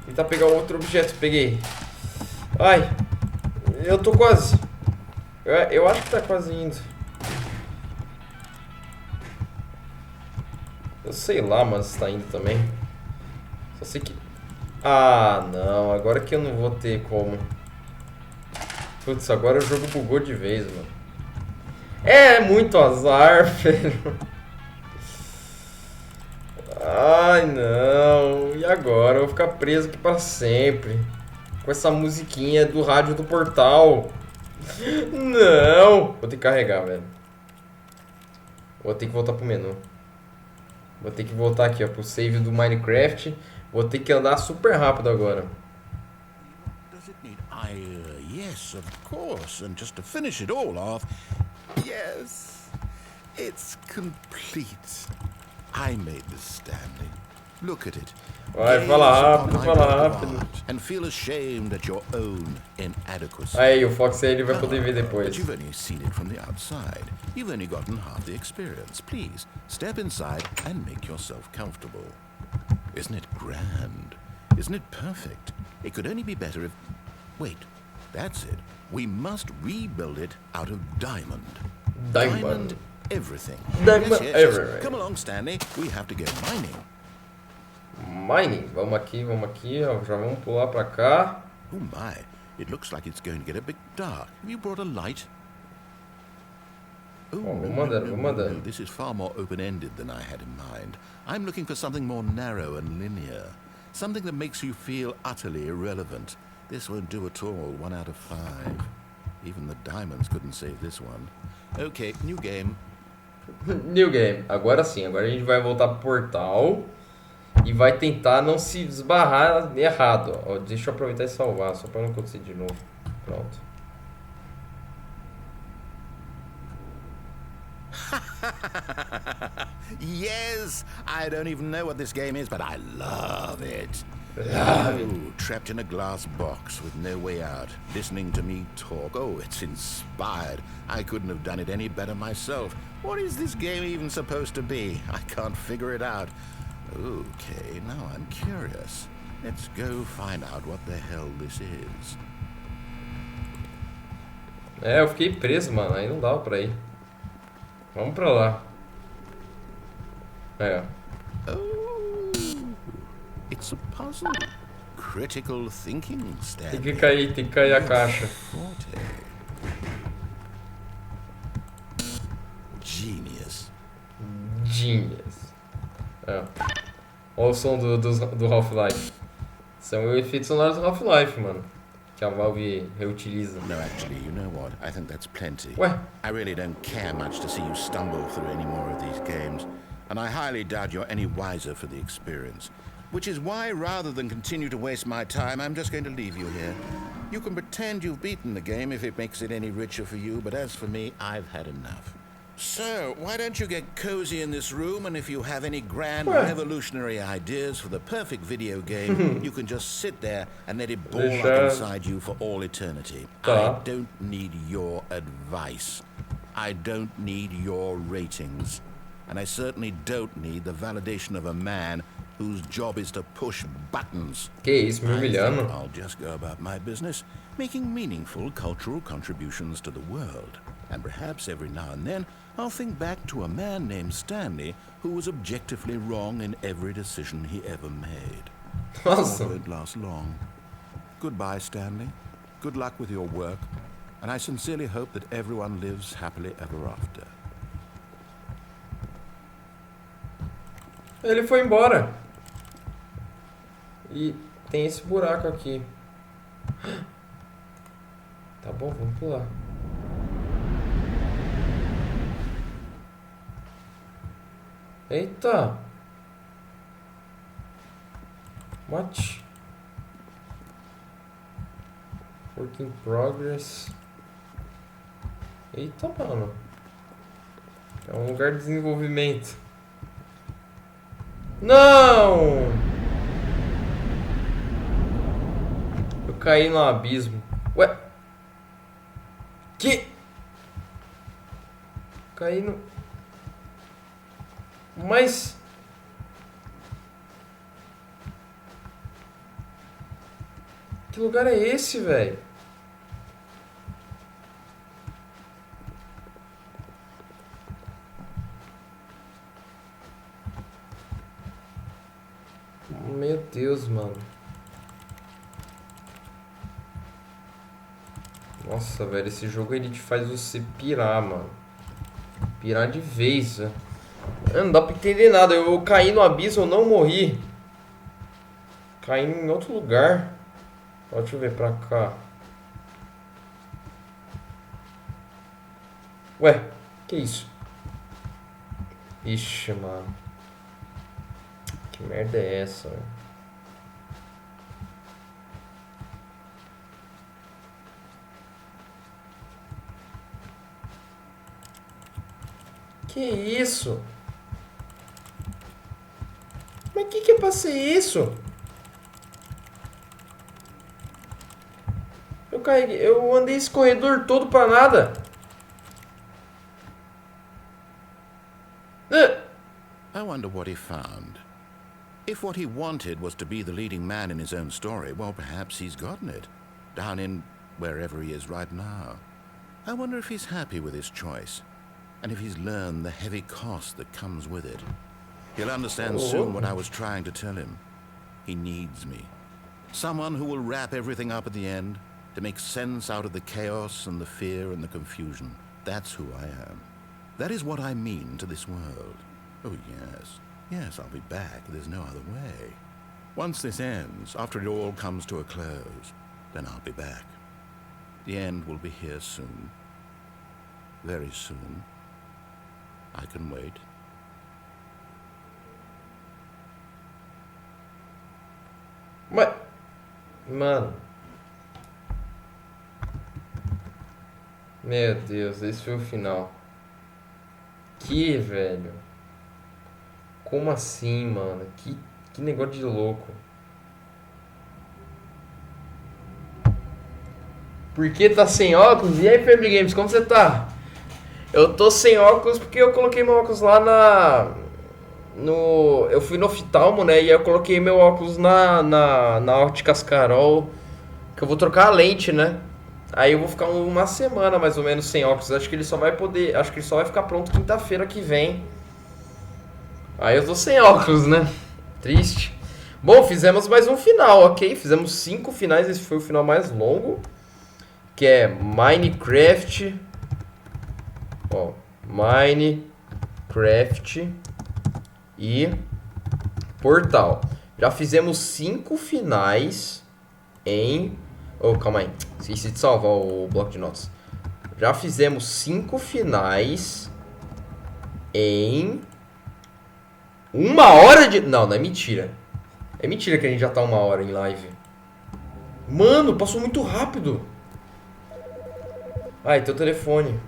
Tentar pegar outro objeto. Peguei. Ai. Eu tô quase. Eu acho que tá quase indo. Eu sei lá, mas se tá indo também. Só sei que... Ah, não. Agora que eu não vou ter como. Putz, agora o jogo bugou de vez, mano. É muito azar, velho. Ai, não. E agora? Eu vou ficar preso aqui pra sempre. Com essa musiquinha do rádio do portal. Não. Vou ter que carregar, velho. Vou ter que voltar pro menu. Vou ter que voltar aqui, ó, pro save do Minecraft. Vou ter que andar super rápido agora. Does it need yes, of course. And just to finish it all off, yes, it's complete. I made this, Stanley. Look at it. Vai, fala rápido. And feel ashamed at your own inadequacy. Aí, o Fox ele vai poder ver But depois. you've only seen it from the outside. You've only gotten half the experience. Please, step inside and make yourself comfortable. Isn't it grand? Isn't it perfect? It could only be better if... Wait, that's it. We must rebuild it out of diamond. Diamond. Everything. Diamond Yes. everything. Come along, Stanley. We have to go mining. Mining. Vamos aqui, ó. Já vamos pular pra cá. Oh my, it looks like it's going to get a bit dark. Have you brought a light? Oh, no, This is far more open-ended than I had in mind. I'm looking for something more narrow and linear. Something that makes you feel utterly irrelevant. This won't do at all, 1 out of 5. Even the diamonds couldn't save this one. Okay, new game. New game. Agora sim, agora a gente vai voltar pro portal. E vai tentar não se esbarrar errado. Ó, deixa eu aproveitar e salvar, só pra não acontecer de novo. Pronto. Yes, I don't even know what this game is, but I love it. Trapped in a glass box with no way out, listening to me talk. Oh, it's inspired. I couldn't have done it any better myself. What is this game even supposed to be? I can't figure it out. Okay, now I'm curious. Let's go find out what the hell this is. É, eu fiquei preso, mano. Aí não dava pra ir. Vamos pra lá. É. Oh, it's a puzzle. Critical thinking, Stanley. Tem que cair a caixa. Genius. Genius. É. Olha o som do Half-Life. São efeitos sonoros do Half-Life, mano. Que a Valve reutiliza. No, actually, you know what? I think that's plenty. Ué? I really don't care much to see you stumble through any more of these games, and I highly doubt you're any wiser for the experience. Which is why, rather than continue to waste my time, I'm just going to leave you here. You can pretend you've beaten the game if it makes it any richer for you, but as for me, I've had enough. So, why don't you get cozy in this room, and if you have any grand revolutionary ideas for the perfect video game, you can just sit there and let it ball up inside you for all eternity. I don't need your advice. I don't need your ratings. and I certainly don't need the validation of a man whose job is to push buttons. Que isso, me I think humilhando. I'll just go about my business, making meaningful cultural contributions to the world. And perhaps every now and then, I'll think back to a man named Stanley who was objectively wrong in every decision he ever made. Nossa. It won't last long. Goodbye, Stanley. Good luck with your work, and I sincerely hope that everyone lives happily ever after. Ele foi embora. E tem esse buraco aqui. Tá bom, vamos pular. Eita. What? Work in progress. Eita, mano. É um lugar de desenvolvimento. Não! Eu caí no abismo. Ué? Que? Caí no... Mas... Que lugar é esse, velho? Meu Deus, mano. Nossa, velho, esse jogo ele te faz você pirar, mano. Pirar de vez, né? Não dá pra entender nada. Eu caí no abismo, eu não morri. Caí em outro lugar. Deixa eu ver pra cá. Ué, que isso? Ixi, mano. Que merda é essa, velho? Que isso? Mas que é pra ser isso? Eu andei esse corredor todo pra nada. I wonder what he found. If what he wanted was to be the leading man in his own story, well, perhaps he's gotten it. Down in wherever he is right now. I wonder if he's happy with his choice. And if he's learned the heavy cost that comes with it. He'll understand soon what I was trying to tell him. He needs me. Someone who will wrap everything up at the end, to make sense out of the chaos and the fear and the confusion. That's who I am. That is what I mean to this world. Oh, yes. Yes, I'll be back. There's no other way. Once this ends, after it all comes to a close, then I'll be back. The end will be here soon. Very soon. I can wait. Mas... Mano... Meu Deus, esse foi o final. Que, velho? Como assim, mano? Que negócio de louco. Por que tá sem óculos? E aí, Family Games, como você tá? Eu tô sem óculos porque eu coloquei meu óculos lá eu fui no oftalmo, né? E aí eu coloquei meu óculos na Óticas Carol. Que eu vou trocar a lente, né? Aí eu vou ficar uma semana mais ou menos sem óculos. Acho que ele só vai ficar pronto quinta-feira que vem. Aí eu tô sem óculos, né? Triste. Bom, fizemos mais um final, ok? Fizemos 5 finais, esse foi o final mais longo. Que é Minecraft. Ó, Minecraft e Portal. Já fizemos 5 finais em... Oh, calma aí. Esqueci de salvar o bloco de notas. Já fizemos 5 finais em 1 hora de... Não, não é mentira. É mentira que a gente já tá 1 hora em live. Mano, passou muito rápido. Ai, teu telefone.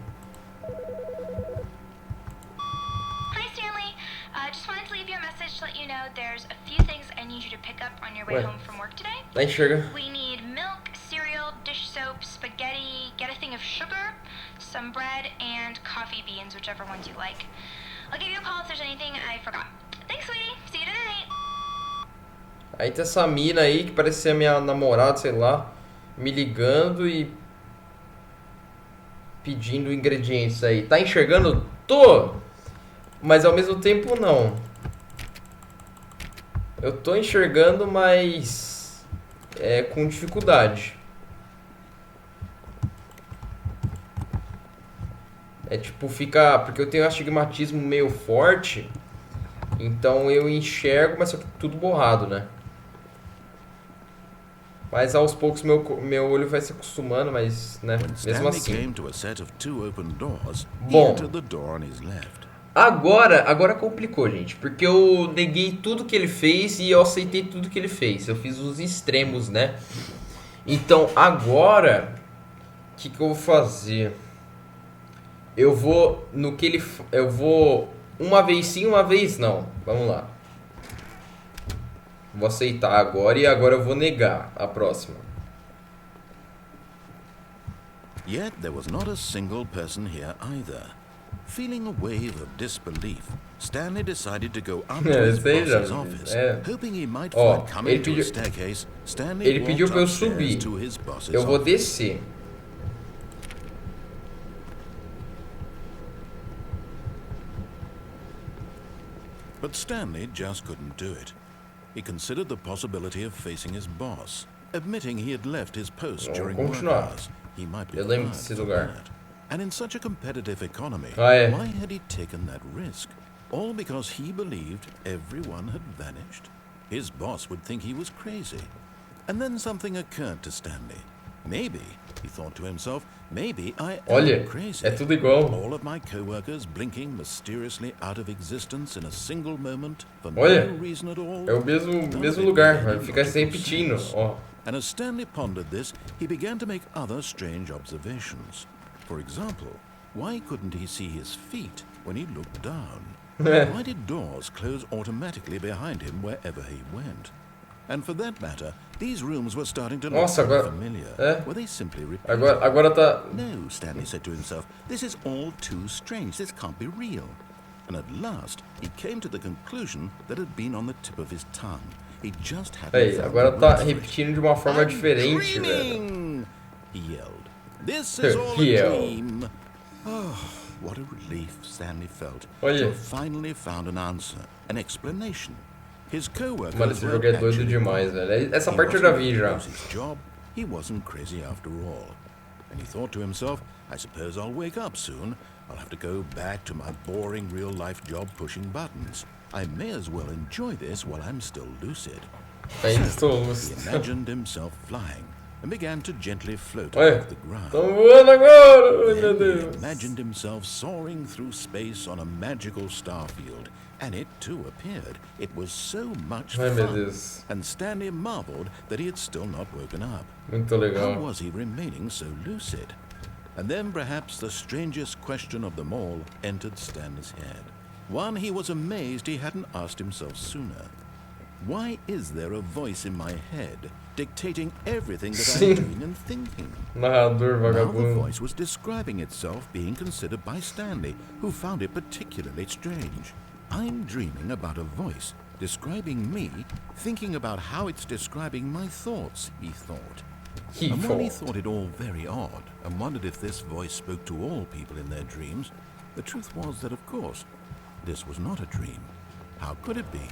Hi, Stanley. Just wanted to leave you a message to let you know there's a few things I need you to pick up on your way home from work today. Tá enxerga. We need milk, cereal, dish soap, spaghetti, get a thing of sugar, some bread, and coffee beans, whichever ones you like. I'll give you a call if there's anything I forgot. Thanks, sweetie. See you tonight. Aí tem essa mina aí que parece ser a minha namorada, sei lá, me ligando e pedindo ingredientes aí. Tá enxergando? Tô! Mas ao mesmo tempo não. Eu tô enxergando, mas com dificuldade. É tipo, fica... Porque eu tenho um astigmatismo meio forte. Então eu enxergo, mas só que tudo borrado, né? Mas aos poucos meu olho vai se acostumando, mas, né, mesmo assim. Bom, agora complicou, gente, porque eu neguei tudo que ele fez e eu aceitei tudo que ele fez. Eu fiz os extremos, né? Então, agora, o que eu vou fazer? Eu vou no que ele... Eu vou uma vez sim, uma vez não. Vamos lá. Vou aceitar agora e agora eu vou negar a próxima. Yet there was not a single person here either. Feeling a wave of disbelief, Stanley decided to go up to his boss's office, hoping he might find coming to a staircase. Stanley pediu walked pra eu upstairs subir. to his boss's Eu vou office. descer. But Stanley just couldn't do it. He considered the possibility of facing his boss, admitting he had left his post during work hours. He might be fired for that. And in such a competitive economy, why had he taken that risk? All because he believed everyone had vanished? His boss would think he was crazy. And then something occurred to Stanley. Maybe, he thought to himself, maybe I am crazy. É tudo igual. All of my co-workers blinking mysteriously out of existence in a single moment for no reason at all. É o mesmo lugar, vai ficar se repetindo. Ó. And as Stanley pondered this, he began to make other strange observations. For example, why couldn't he see his feet when he looked down? Why did doors close automatically behind him wherever he went? And for that matter, these rooms were starting to look familiar. Were they simply repeated? Agora tá... No, Stanley said to himself, this is all too strange. This can't be real. And at last, he came to the conclusion that had been on the tip of his tongue. He just hadn't found agora the tá words for it. repetindo de uma forma diferente, Dreaming! He yelled. This is all a dream. Oh, what a relief Stanley felt to have finally found an answer, an explanation. His co-workers Mano, esse jogo é doido demais, velho. Essa parte eu já vi já. His job, he wasn't crazy after all. And he thought to himself, I suppose I'll wake up soon. I'll have to go back to my boring real-life job pushing buttons. I may as well enjoy this while I'm still lucid. Ainda estou lúcido. He imagined himself flying and began to gently float off the ground. Tô voando agora, meu Deus. He imagined himself soaring through space on a magical starfield, and it too appeared. It was so much fun, and Stanley marveled that he had still not woken up. Muito legal. How was he remaining so lucid? And then perhaps the strangest question of them all entered Stanley's head. One he was amazed he hadn't asked himself sooner. Why is there a voice in my head dictating everything that I'm doing and thinking? Narrador Now vagabundo. the voice was describing itself being considered by Stanley, who found it particularly strange. I'm dreaming about a voice describing me, thinking about how it's describing my thoughts, he thought. And while he thought it all very odd, and wondered if this voice spoke to all people in their dreams, the truth was that, of course, this was not a dream. How could it be?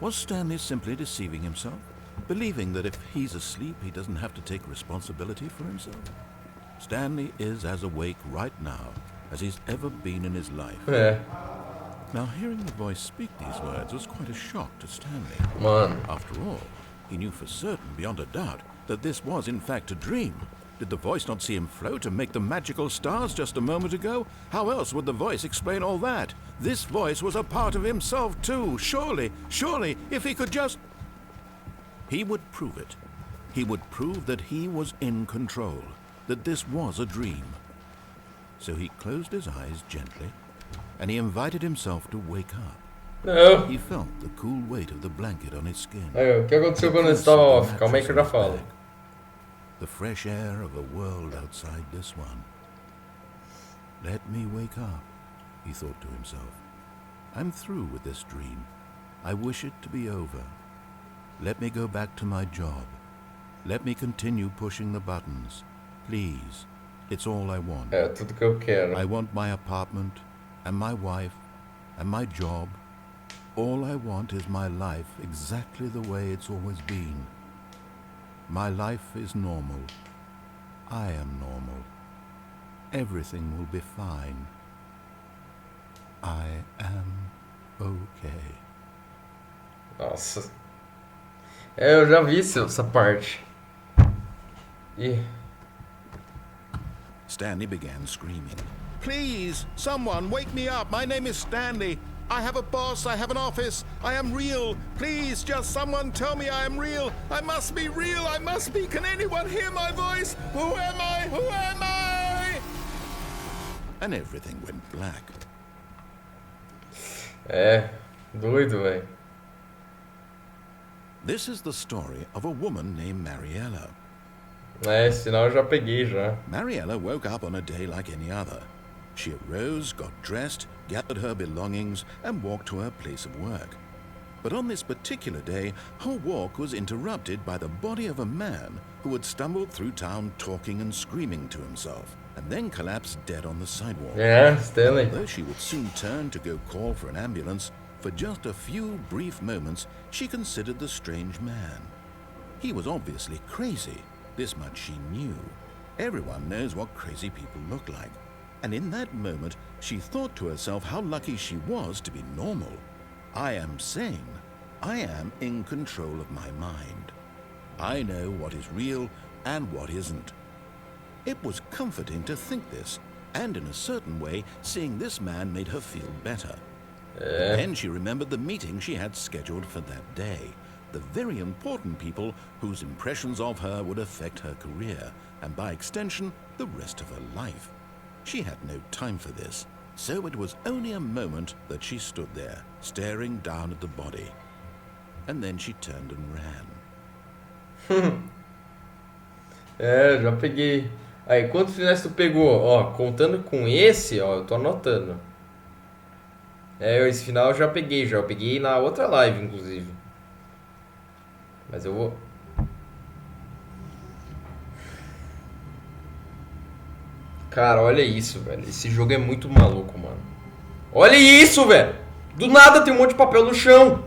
Was Stanley simply deceiving himself, believing that if he's asleep, he doesn't have to take responsibility for himself? Stanley is as awake right now as he's ever been in his life. Now, hearing the voice speak these words was quite a shock to Stanley. After all, he knew for certain, beyond a doubt, that this was in fact a dream. Did the voice not see him float and make the magical stars just a moment ago? How else would the voice explain all that? This voice was a part of himself too. Surely, if he could just... He would prove it. He would prove that he was in control, that this was a dream. So he closed his eyes gently, and he invited himself to wake up. Não. He felt the cool weight of the blanket on his skin. Aí, o que aconteceu quando eu estava off? Calma aí que eu já falo. The fresh air of a world outside this one. Let me wake up, he thought to himself. I'm through with this dream. I wish it to be over. Let me go back to my job. Let me continue pushing the buttons. Please. It's all I want. É tudo que eu quero. I want my apartment, and my wife, and my job. All I want is my life exactly the way it's always been. My life is normal. I am normal. Everything will be fine. I am okay. Nossa. É, eu já vi essa parte. Ih. Stanley began screaming. Please, someone, wake me up. My name is Stanley. I have a boss. I have an office. I am real. Please, just someone tell me I am real. I must be real. I must be. Can anyone hear my voice? Who am I? Who am I? And everything went black. É, doido, velho. This is the story of a woman named Maioria. É, esse sinal eu já peguei já. Maioria woke up on a day like any other. She arose, got dressed, gathered her belongings, and walked to her place of work. But on this particular day, her walk was interrupted by the body of a man who had stumbled through town talking and screaming to himself, and then collapsed dead on the sidewalk. É, Stanley. Though she would soon turn to go call for an ambulance, for just a few brief moments she considered the strange man. He was obviously crazy. This much she knew. Everyone knows what crazy people look like. And in that moment, she thought to herself how lucky she was to be normal. I am sane. I am in control of my mind. I know what is real and what isn't. It was comforting to think this, and in a certain way, seeing this man made her feel better. Then she remembered the meeting she had scheduled for that day. The very important people whose impressions of her would affect her career, and by extension, the rest of her life. She had no time for this, so it was only a moment that she stood there, staring down at the body. And then she turned and ran. É, já peguei. Aí, quantos finais tu pegou? Ó, contando com esse, ó, eu tô anotando. É, esse final eu já peguei, já. Eu peguei na outra live, inclusive. Mas eu vou... Cara, olha isso, velho. Esse jogo é muito maluco, mano. Olha isso, velho. Do nada tem um monte de papel no chão.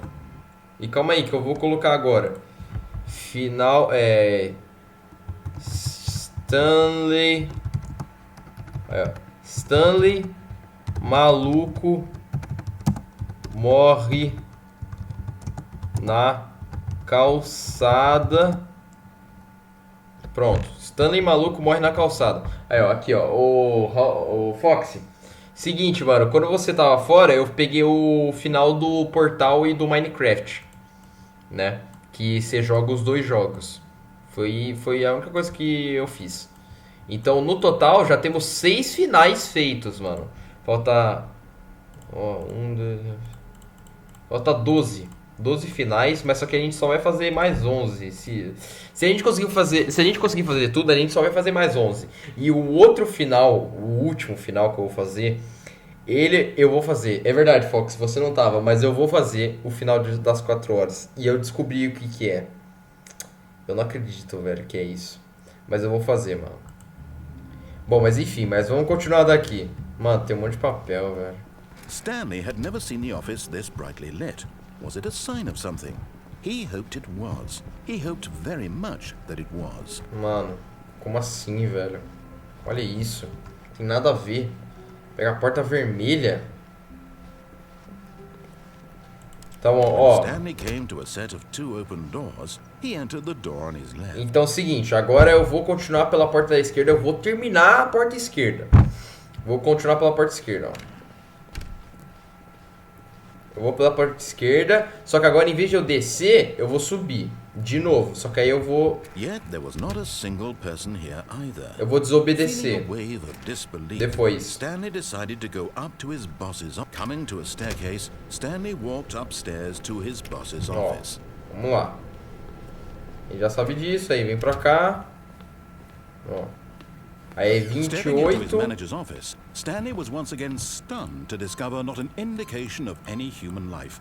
E calma aí, que eu vou colocar agora. Final, Stanley... Stanley maluco morre na calçada. Pronto. Stanley maluco morre na calçada. Aí, ó, aqui, ó. O Foxy. Seguinte, mano. Quando você tava fora, eu peguei o final do Portal e do Minecraft, né? Que você joga os dois jogos. Foi a única coisa que eu fiz. Então, no total, já temos 6 finais feitos, mano. Falta... Ó, falta 12. 12 finais, mas só que a gente só vai fazer mais 11. Se a gente conseguir fazer tudo, a gente só vai fazer mais 11. E o outro final, o último final que eu vou fazer, eu vou fazer. É verdade, Fox, você não tava, mas eu vou fazer o final das 4 horas. E eu descobri o que é. Eu não acredito, velho, que é isso. Mas eu vou fazer, mano. Bom, mas enfim, mas vamos continuar daqui. Mano, tem um monte de papel, velho. Stanley had never seen the office this brightly lit. Was it a sign of something? He hoped it was. He hoped very much that it was. Mano, como assim, velho? Olha isso. Tem nada a ver. Pega a porta vermelha. Então, ó. Stanley came to a set of 2 open doors. He entered the door on his left. Então é o seguinte, agora eu vou continuar pela porta da esquerda, eu vou terminar a porta esquerda. Vou continuar pela porta esquerda, ó. Eu vou pela porta esquerda, só que agora em vez de eu descer, eu vou subir de novo. Só que aí eu vou... Yet there was not a single person here either. Eu vou desobedecer. Feeling a wave of disbelief, Depois. Stanley decided to go up to his boss's office. Coming to a staircase, Stanley walked upstairs to his boss's office. Vamos lá. Ele já sabe disso aí, vem pra cá. Ó. Aí Stepping into his 28. manager's office, Stanley was once again stunned to discover not an indication of any human life.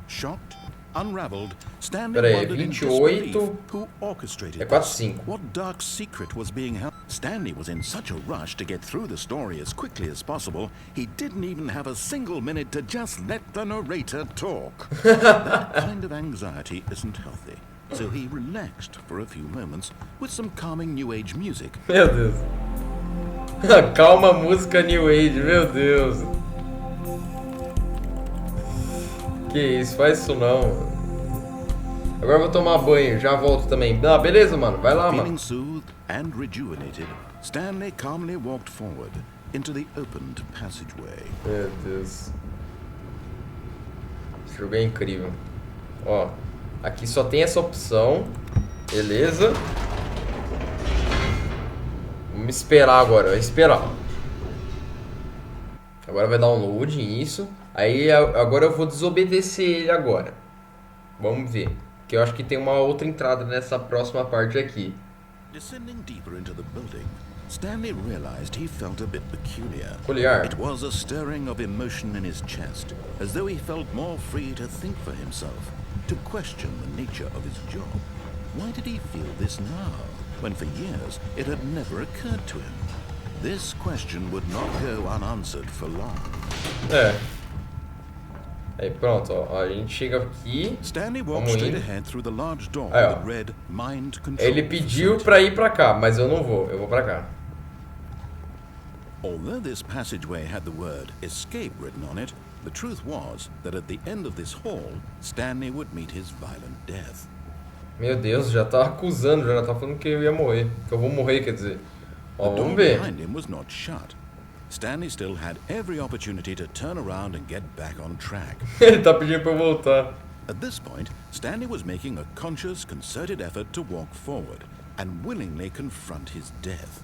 Shocked, unraveled, Stanley Peraí, wondered in 28. disbelief who orchestrated É this. 45. What dark secret was being held? Stanley was in such a rush to get through the story as quickly as possible, he didn't even have a single minute to just let the narrator talk. That kind of anxiety isn't healthy, so he relaxed for a few moments with some calming New Age music. Meu Deus. Calma, música New Age, meu Deus. Que isso, faz isso não. Agora eu vou tomar banho, já volto também. Ah, beleza, mano, vai lá, Feeling mano. soothed and rejuvenated, Stanley calmly walked forward into the opened passageway. Meu Deus. Esse jogo é incrível. Ó, aqui só tem essa opção. Beleza. Vamos esperar agora, vai esperar. Agora vai dar um load nisso. Aí agora eu vou desobedecer ele agora. Vamos ver. Que eu acho que tem uma outra entrada nessa próxima parte aqui. Descending deeper into the building, Stanley realized he felt a bit peculiar. Peculiar. It was a stirring of emotion in his chest, as though he felt more free to think for himself, to question the nature of his job. Why did he feel this now, when for years it had never occurred to him? This question would not go unanswered for long. É. Aí pronto, ó. A gente chega aqui. Stanley walked Vamos straight indo. ahead through the large door Aí, ó. that read Mind Control. Ele pediu Facility. pra ir pra cá, mas eu não vou. Eu vou pra cá. Although this passageway had the word escape written on it, the truth was that at the end of this hall, Stanley would meet his violent death. Meu Deus, já tá acusando, já tá falando que eu ia morrer. Que eu vou morrer, quer dizer. Ó, The door vamos ver. behind him was not shut. Stanley still had every opportunity to turn around and get back on track. Ele tá pedindo pra eu voltar. At this point, Stanley was making a conscious, concerted effort to walk forward and willingly confront his death.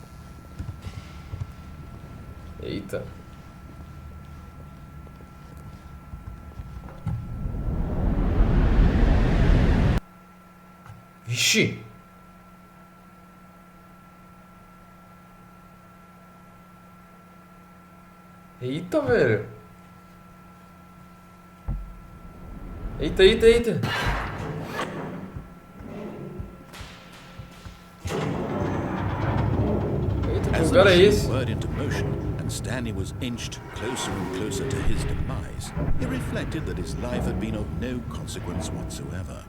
Eita. Vixe. Eita, velho. Eita, eita, eita. Eita, que As the lugar é machine esse? whirred into motion and Stanley was inched closer and closer to his demise, he reflected that his life had been of no consequence whatsoever.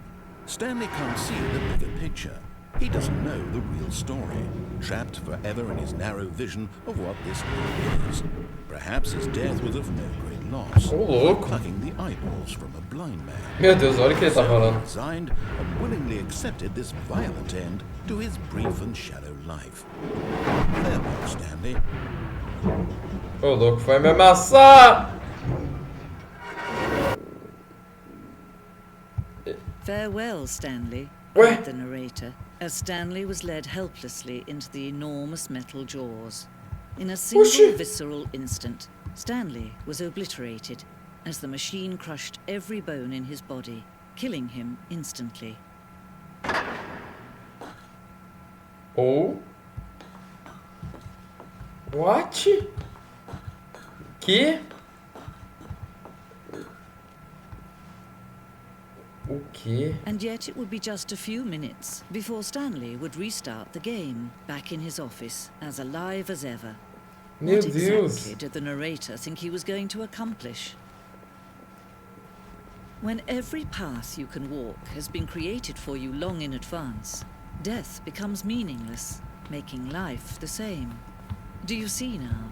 Stanley can't see the bigger picture. He doesn't know the real story, trapped forever in his narrow vision of what this world is. Perhaps his death was of no great loss, Ô, louco. plucking the eyeballs from a blind man. Meu Deus, olha o que ele tá So he falando. resigned and willingly accepted this violent end to his brief and shallow life. Farewell, Stanley. Ô, louco, foi me amassar! Farewell, Stanley, Ué? cried the narrator, as Stanley was led helplessly into the enormous metal jaws. In a single Oxi. visceral instant, Stanley was obliterated as the machine crushed every bone in his body, killing him instantly. Ou... What? Que? O quê? And yet it would be just a few minutes before Stanley would restart the game, back in his office, as alive as ever. Meu What Deus. exactly did the narrator think he was going to accomplish? When every path you can walk has been created for you long in advance, death becomes meaningless, making life the same. Do you see now?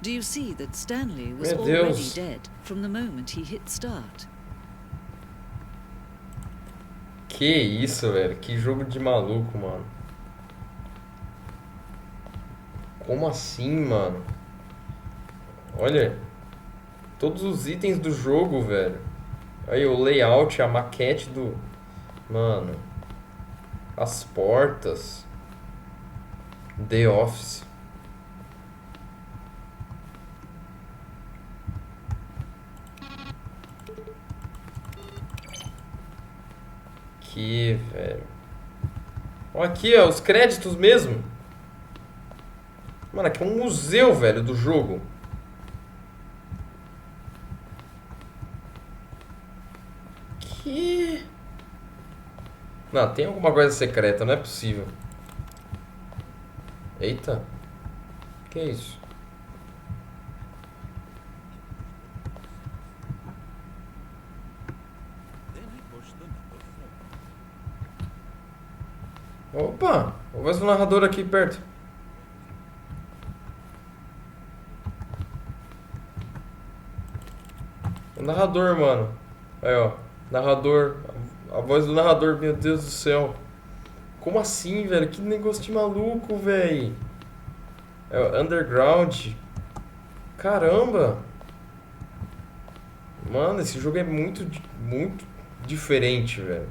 Do you see that Stanley was Meu already Deus. dead from the moment he hit start? Que isso, velho? Que jogo de maluco, mano. Como assim, mano? Olha. Todos os itens do jogo, velho. Aí o layout, a maquete do... Mano. As portas. The Office. Aqui, velho. Ó, aqui, ó, os créditos mesmo. Mano, aqui é um museu, velho, do jogo. Que... Não, tem alguma coisa secreta, não é possível. Eita. Que é isso? Then he pushed the number 4. Opa! Vou ver o narrador aqui perto. O narrador, mano. Aí, ó. Narrador. A voz do narrador, meu Deus do céu. Como assim, velho? Que negócio de maluco, velho. É o Underground. Caramba. Mano, esse jogo é muito diferente, velho.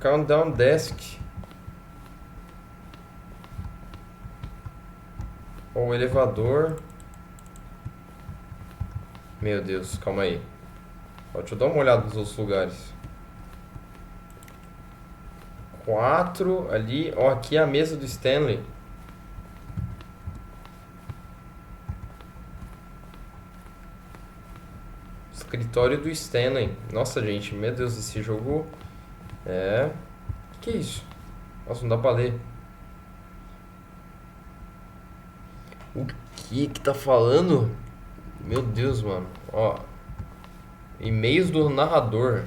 Countdown Desk. O elevador. Meu Deus, calma aí. Ó, deixa eu dar uma olhada nos outros lugares. 4 ali. Ó, aqui é a mesa do Stanley. Escritório do Stanley. Nossa, gente, meu Deus, esse jogo é... Que é isso? Nossa, não dá pra ler. O que tá falando? Meu Deus, mano. Ó. E-mails do narrador.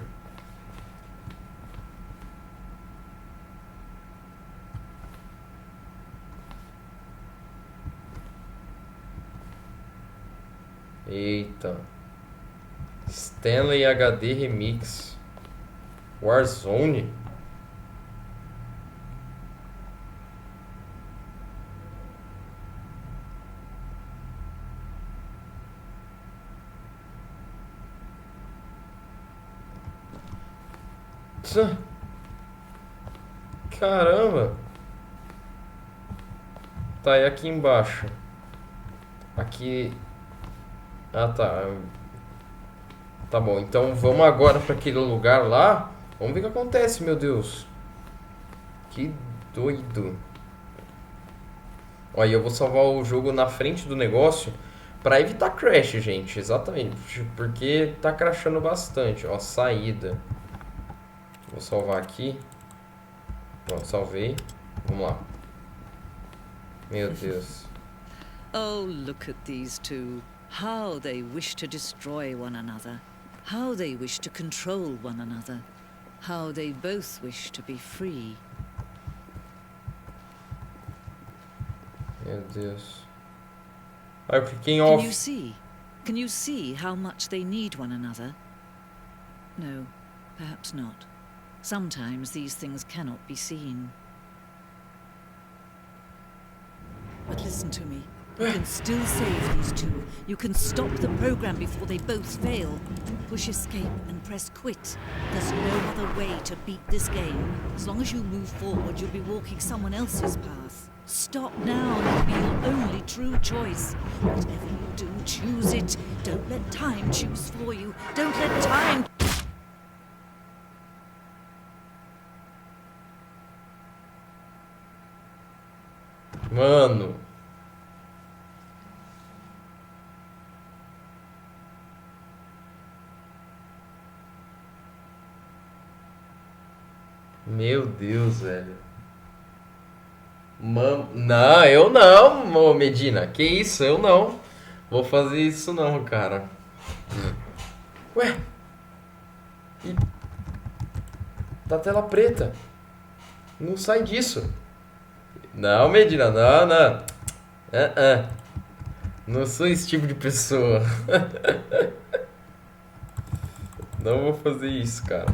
Eita. Stanley HD Remix. Warzone. Caramba. Tá, e aqui embaixo? Aqui... Ah, tá. Tá bom, então vamos agora pra aquele lugar lá. Vamos ver o que acontece, meu Deus. Que doido. Olha, eu vou salvar o jogo na frente do negócio pra evitar crash, gente. Exatamente, porque tá crashando bastante. Ó, saída. Vou salvar aqui. Pronto, salvei. Vamos lá. Meu Deus. Oh, look at these two. How they wish to destroy one another. How they wish to control one another. How they both wish to be free. Meu Deus. Ah, eu cliquei em Can off. you see? Can you see how much they need one another? No, perhaps not. Sometimes these things cannot be seen. But listen to me. You can still save these two. You can stop the program before they both fail. Push escape and press quit. There's no other way to beat this game. As long as you move forward, you'll be walking someone else's path. Stop now, it'll be your only true choice. Whatever you do, choose it. Don't let time choose for you. Don't let time... Mano. Meu Deus, velho. Não, eu não, ô Medina. Que isso? Eu não. Vou fazer isso não, cara. Ué? E... Tá tela preta. Não sai disso. Não, Medina, não. Não sou esse tipo de pessoa. Não vou fazer isso, cara.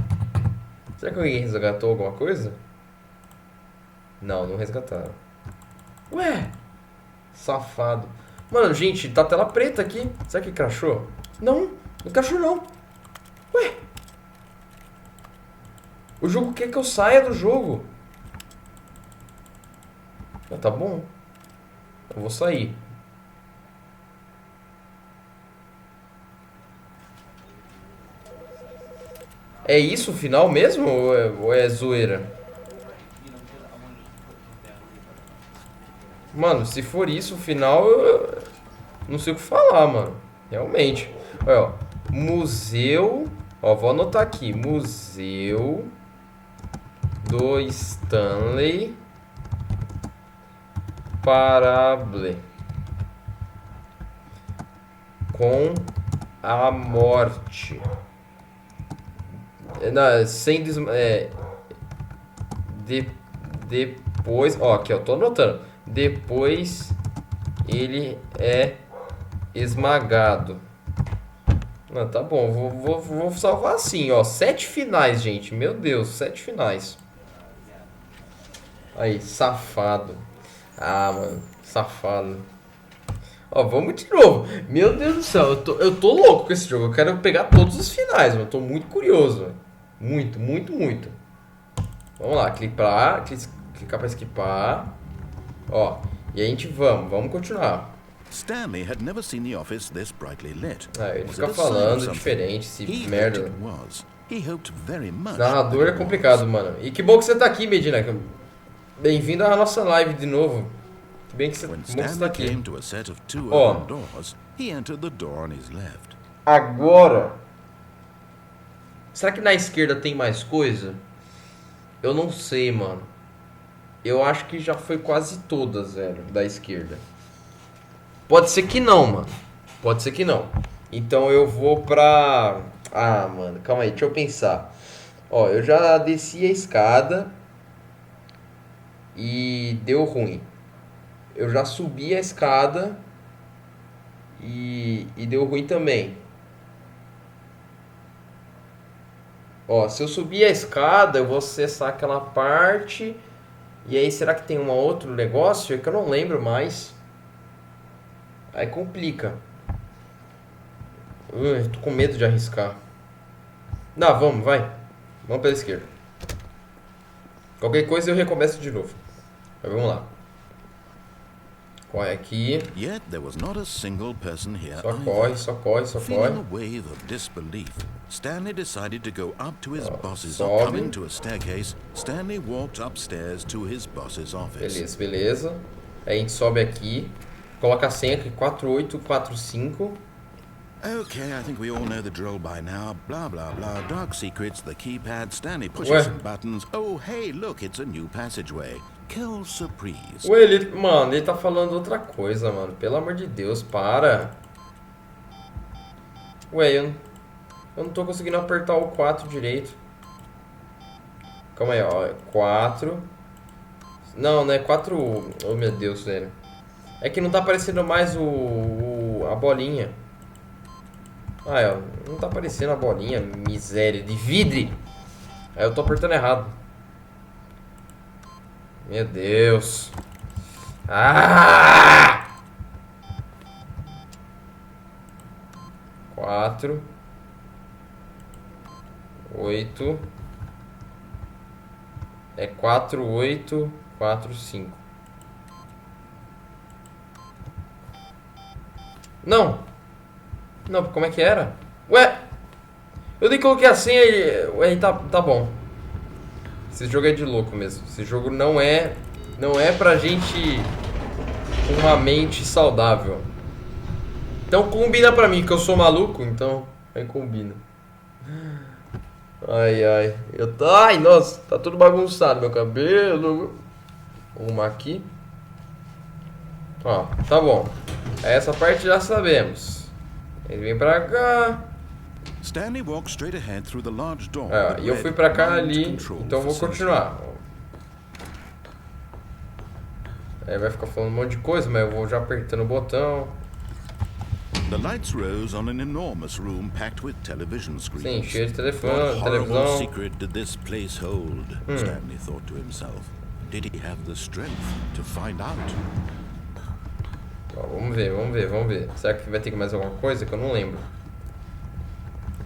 Será que alguém resgatou alguma coisa? Não, não resgataram. Ué? Safado. Mano, gente, tá tela preta aqui. Será que crashou? Não crashou não. Ué? O jogo quer que eu saia do jogo. Ah, tá bom. Eu vou sair. É isso o final mesmo ou é zoeira? You know, because I wanted to put him down here, but Mano, se for isso o final, eu não sei o que falar, mano. Realmente. Olha, ó. Museu. Ó, vou anotar aqui. Museu do Stanley Parábola com a morte. Não, sem depois, ó, aqui eu tô anotando. Depois ele é esmagado. Ah, tá bom, vou salvar assim, ó. 7 finais, gente. Meu Deus, 7 finais. Aí, safado. Ah, mano, safado. Ó, vamos de novo. Meu Deus do céu, eu tô louco com esse jogo. Eu quero pegar todos os finais, mano. Eu tô muito curioso. Muito, muito, muito. Vamos lá, clicar pra esquipar. Ó, e a gente vamos continuar. Stanley had never seen the office this brightly lit. Ah, ele Was fica it a sign of falando something? diferente, esse He merda. hoped it was. He hoped very much Narrador that é it complicado, was. mano. E que bom que você tá aqui, Medina. Bem-vindo à nossa live de novo. Que bem que você, When bom que você tá Stanley aqui. came to a set of 2 Ó. open doors, he entered the door on his left. Agora, será que na esquerda tem mais coisa? Eu não sei, mano. Eu acho que já foi quase todas, velho, da esquerda. Pode ser que não, mano. Pode ser que não. Então eu vou pra... Ah, mano, calma aí, deixa eu pensar. Ó, eu já desci a escada e deu ruim. Eu já subi a escada e deu ruim também. Ó, se eu subir a escada, eu vou acessar aquela parte. E aí, será que tem um outro negócio? É que eu não lembro mais. Aí complica. Tô com medo de arriscar. Não, vamos, vai. Vamos pela esquerda. Qualquer coisa eu recomeço de novo. Mas vamos lá. Corre aqui. Yet there was not a single person here Só either. corre, só corre, só Feeling corre. a wave of disbelief, Stanley decided to go up to his boss's sobe. office. Coming to a staircase, Stanley walked upstairs to his boss's office. Beleza, beleza. Aí a gente sobe aqui. Coloca a senha aqui, 4845. Okay, I think we all know the drill by now. Blah, blah, blah. Dark secrets, the keypad. Stanley pushes Ué. some buttons. Oh, hey, look, it's a new passageway. Kill surprise. Ué, ele tá falando outra coisa, mano. Pelo amor de Deus, para. Ué, eu não tô conseguindo apertar o 4 direito. Calma aí, ó. 4. Não é 4. Oh, meu Deus, velho. É que não tá aparecendo mais a bolinha. Ah, ó. Não tá aparecendo a bolinha. Miséria de vidre. Aí eu tô apertando errado. Meu Deus. Ah! 4 8 é 4 8 4 5. Não, como é que era? Ué, eu nem coloquei a senha e... Ué, tá bom. Esse jogo é de louco mesmo. Esse jogo não é pra gente com uma mente saudável. Então combina pra mim, que eu sou maluco, então aí combina. Ai, ai, nossa, tá tudo bagunçado, meu cabelo. Vou arrumar aqui. Ó, tá bom. Essa parte já sabemos. Ele vem pra cá. Stanley walked straight ahead through the large door. E eu fui pra cá ali, então vou continuar. Aí vai ficar falando um monte de coisa, mas eu vou já apertando o botão. The lights rose on an enormous room packed with television screens. Sim, cheio de What telefone, horrible televisão. secret did this place hold? Stanley thought to himself. Did he have the strength to find out? Ó, vamos ver. Será que vai ter mais alguma coisa que eu não lembro?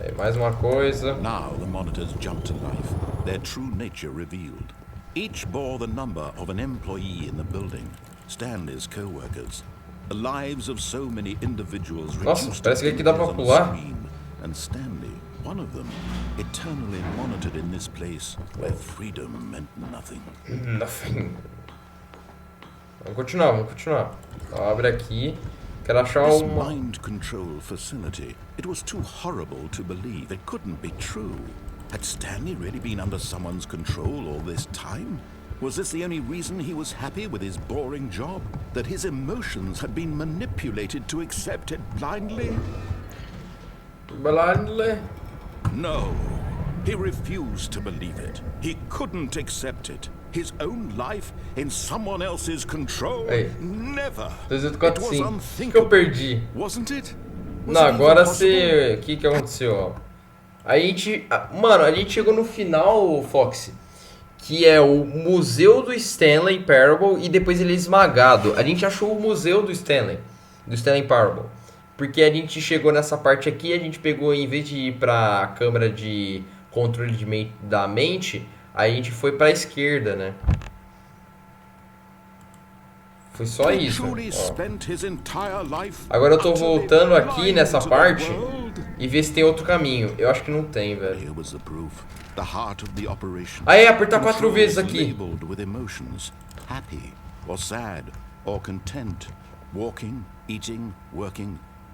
Aí, mais uma coisa. Now the monitors jumped to life, their true nature revealed. Each bore the number of an employee in the building, Stanley's co-workers. The lives of so many individuals Nossa, reduced parece que to aqui dá pra images on pular. a screen, and Stanley one of them, eternally monitored in this place where freedom meant nothing. Nothing. Vamos continuar. Então, abre aqui. Quero achar This uma... mind control facility, it was too horrible to believe. It couldn't be true. Had Stanley really been under someone's control all this time? Was this the only reason he was happy with his boring job? That his emotions had been manipulated to accept it blindly? Blindly? No. He refused to believe it. He couldn't accept it. His own life in someone else's control? Ei. Never. It 204, was sim. O que eu unthinkable, perdi? wasn't it? Was Não, it even agora possible? você... O que aconteceu, ó? A gente... Mano, a gente chegou no final, Fox, que é o museu do Stanley Parable e depois ele é esmagado. A gente achou o museu do Stanley Parable. Porque a gente chegou nessa parte aqui, a gente pegou, em vez de ir pra câmera de controle da mente, a gente foi pra esquerda, né? Foi só isso. Ó. Agora eu tô voltando aqui nessa parte e ver se tem outro caminho. Eu acho que não tem, velho. Aí, apertar 4 vezes aqui.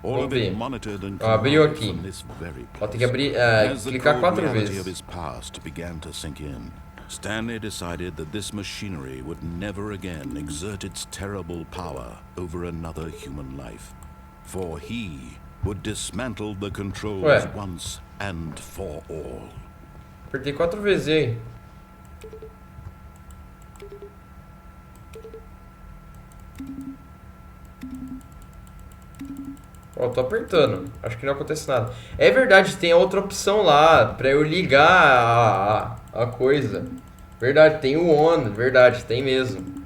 Vamos ver. Ó, abriu aqui. Ó, tem que abrir, clicar 4 vezes. Stanley decided that this machinery would never again exert its terrible power over another human life, for he would dismantle the controls once and for all. Apertei 4 vezes aí. Ó, tô apertando. Acho que não acontece nada. É verdade, tem a outra opção lá pra eu ligar a coisa. Verdade, tem o on. Verdade, tem mesmo.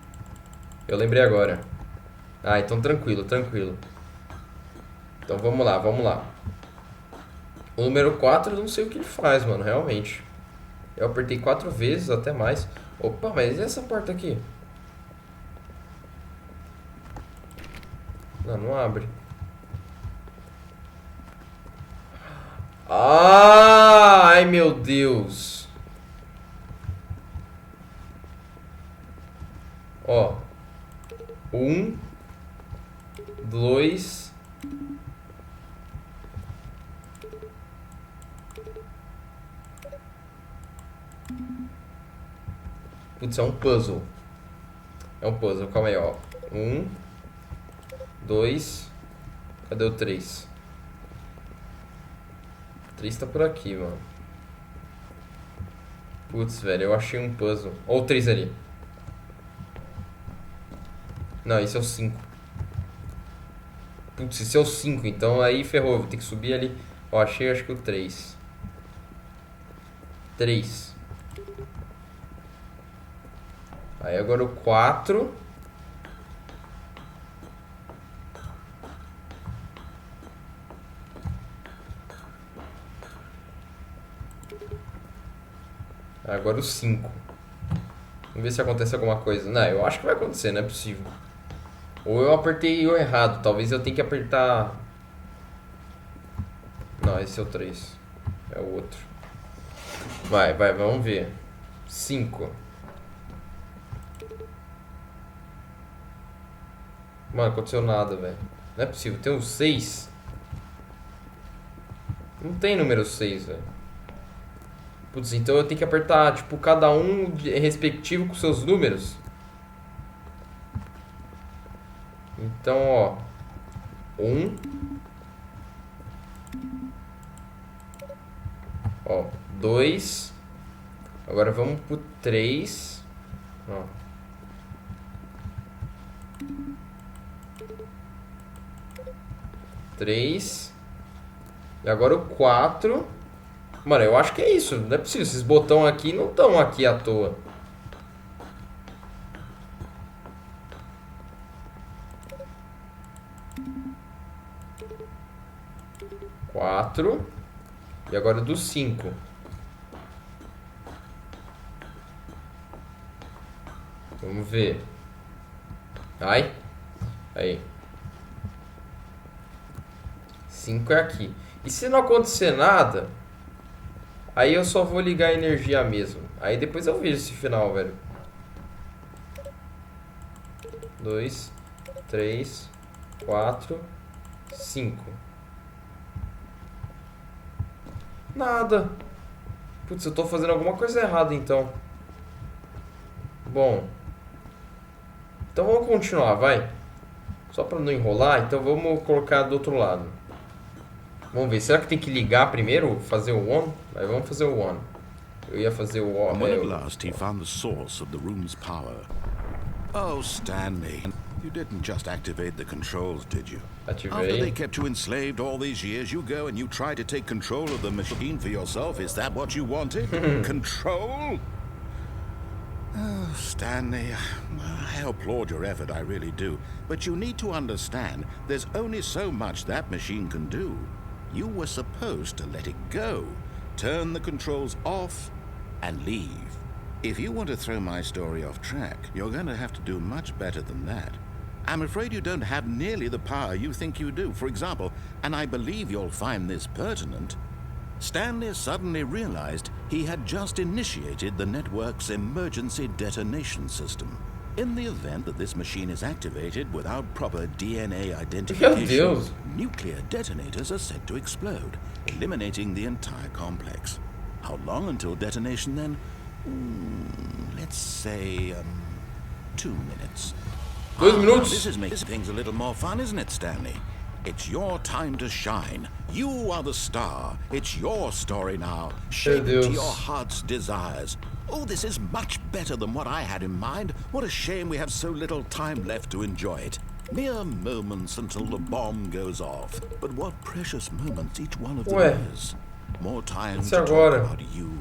Eu lembrei agora. Ah, então tranquilo. Então vamos lá. O número 4 eu não sei o que ele faz, mano, realmente. Eu apertei 4 vezes, até mais. Opa, mas e essa porta aqui? Não abre. Ah, ai meu Deus. Ó. 1, 2. Putz, é um puzzle. Calma aí, ó. 1, 2. Cadê o 3? 3 tá por aqui, mano. Putz, velho, eu achei um puzzle. Ó, o 3 ali. Não, esse é o 5. Putz, esse é o 5, então aí ferrou. Vou ter que subir ali. Ó, achei, acho que o 3. 3. Aí agora o 4. Agora o 5. Vamos ver se acontece alguma coisa. Não, eu acho que vai acontecer, não é possível. Ou eu apertei o errado. Talvez eu tenha que apertar... Não, esse é o 3. É o outro. Vai, vamos ver. 5. Mano, aconteceu nada, velho. Não é possível. Tem um 6. Não tem número 6, velho. Putz, então eu tenho que apertar, tipo, cada um respectivo com seus números. Então, ó. 1. Ó, 2. Agora vamos pro 3. Ó. 3. E agora o 4. Mano, eu acho que é isso. Não é possível. Esses botões aqui não estão aqui à toa. Quatro. E agora do 5. Vamos ver. Ai. Aí. 5 é aqui. E se não acontecer nada, Aí eu só vou ligar a energia mesmo. Aí depois eu vejo esse final, velho. 2, 3, 4, 5. Nada. Putz, eu tô fazendo alguma coisa errada então. Bom. Então vamos continuar, vai. Só pra não enrolar, então vamos colocar do outro lado. Vamos ver, será que tem que ligar primeiro? Fazer o on? Aí vamos fazer o on. Eu ia fazer o on. And when at last he found the source of the room's power. Oh, Stanley, you didn't just activate the controls, did you? After they kept you enslaved all these years, you go and you try to take control of the machine for yourself. Is that what you wanted? Control? Oh, Stanley, I applaud your effort, I really do. But you need to understand, there's only so much that machine can do. You were supposed to let it go, turn the controls off, and leave. If you want to throw my story off track, you're going to have to do much better than that. I'm afraid you don't have nearly the power you think you do. For example, and I believe you'll find this pertinent, Stanley suddenly realized he had just initiated the network's emergency detonation system. In the event that this machine is activated without proper DNA identification, nuclear detonators are set to explode, eliminating the entire complex. How long until detonation then? Let's say, 2 minutes. 2 minutes? This is making things a little more fun, isn't it, Stanley? It's your time to shine. You are the star. It's your story now. Shape it to your heart's desires. Oh, this is much better than what I had in mind. What a shame we have so little time left to enjoy it. Mere moments until the bomb goes off. But what precious moments each one of them is. More time to talk about you,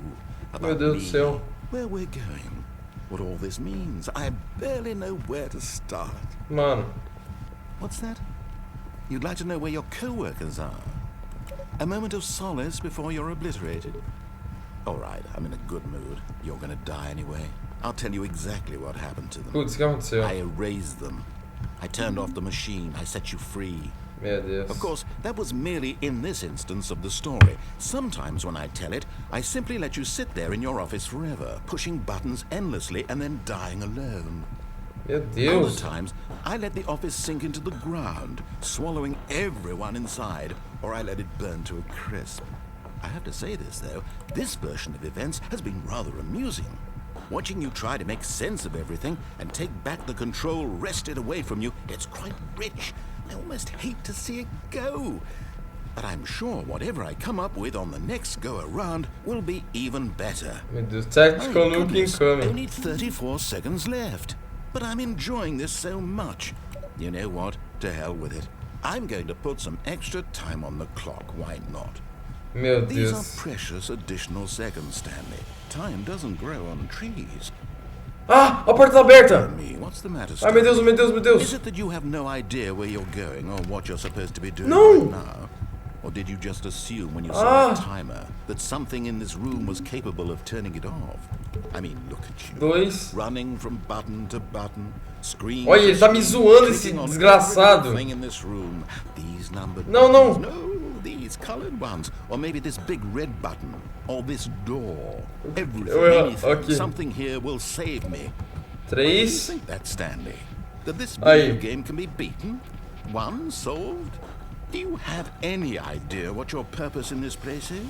about me, where we're going, what all this means. I barely know where to start. Mano. What's that? You'd like to know where your co-workers are? A moment of solace before you're obliterated? All right, I'm in a good mood. You're gonna die anyway. I'll tell you exactly what happened to them. Putz, o que aconteceu? I erased them. I turned off the machine. I set you free. Meu Deus. Of course, that was merely in this instance of the story. Sometimes when I tell it, I simply let you sit there in your office forever, pushing buttons endlessly and then dying alone. Meu Deus. Other times, I let the office sink into the ground, swallowing everyone inside, or I let it burn to a crisp. I have to say this, though, this version of events has been rather amusing. Watching you try to make sense of everything and take back the control wrested away from you, it's quite rich. I almost hate to see it go. But I'm sure whatever I come up with on the next go-around will be even better. Meu Deus, tactical nuke incoming. Only 34 seconds left. But I'm enjoying this so much. You know what? To hell with it. I'm going to put some extra time on the clock. Why not? Meu Deus. These are precious additional seconds, Stanley. Time doesn't grow on trees. Ah, a porta tá aberta. What's the matter, Ai, meu Deus, meu Deus, meu Deus. Is it that you have no idea where you're going or what you're supposed to be doing right now? Or did you just assume when you saw a timer that something in this room was capable of turning it off? I mean, look at you. 2. Running from button to button, screen. Olha, ele tá me zoando, esse desgraçado. In this room. These numbered não. No, these colored ones. Or maybe this big red button. Or this door. Everything, anything. Okay. Something here will save me. 3. Do you think that, Stanley? That this video game can be beaten? Won? Solved? Do you have any idea what your purpose in this place is?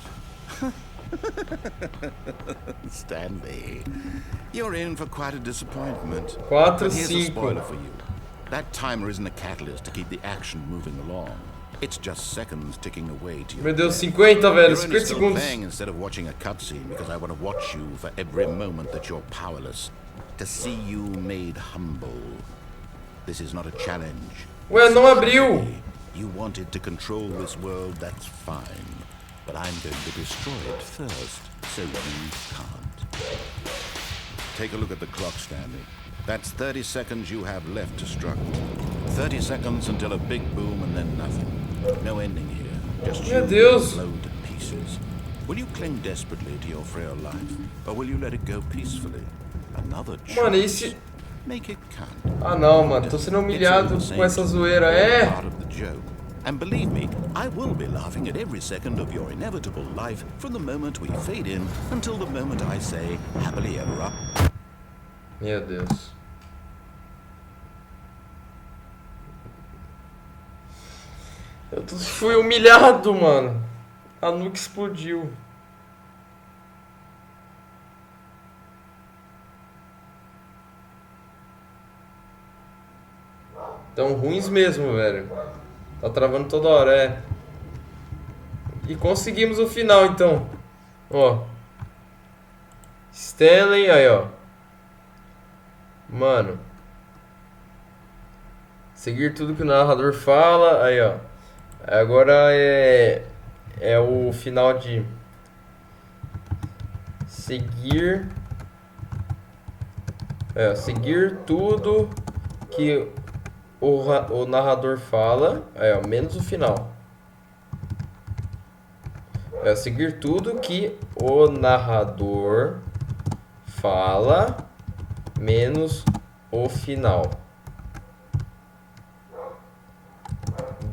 Stanley, you're in for quite a disappointment. 4, But here's a 5. spoiler for you. That timer isn't a catalyst to keep the action moving along. It's just seconds ticking away to your Meu Deus, death. 50, velho. You're 50 only still segundos. playing instead of watching a cutscene because I want to watch you for every moment that you're powerless. To see you made humble. This is not a challenge. Ué, não abriu. You wanted to control this world, that's fine. But I'm going to destroy it first, so you can't. Take a look at the clock, Stanley. That's 30 seconds you have left to struggle. 30 seconds until a big boom and then nothing. No ending here. Just you blown to pieces. Will you cling desperately to your frail life, or will you let it go peacefully? Another choice. Mano, esse... Make it count. Ah não, mano, tô sendo humilhado com essa zoeira. É. And believe me, I will be laughing at every second of your inevitable life from the moment we fade in until the moment I say happily ever after. Meu Deus. Fui humilhado, mano. A nuca explodiu. Tão ruins mesmo, velho. Tá travando toda hora, é. E conseguimos o final, então. Ó. Stanley, aí, ó. Mano. Seguir tudo que o narrador fala, aí, ó. Agora é o final de seguir seguir tudo que o narrador fala, menos o final. Seguir tudo que o narrador fala, menos o final.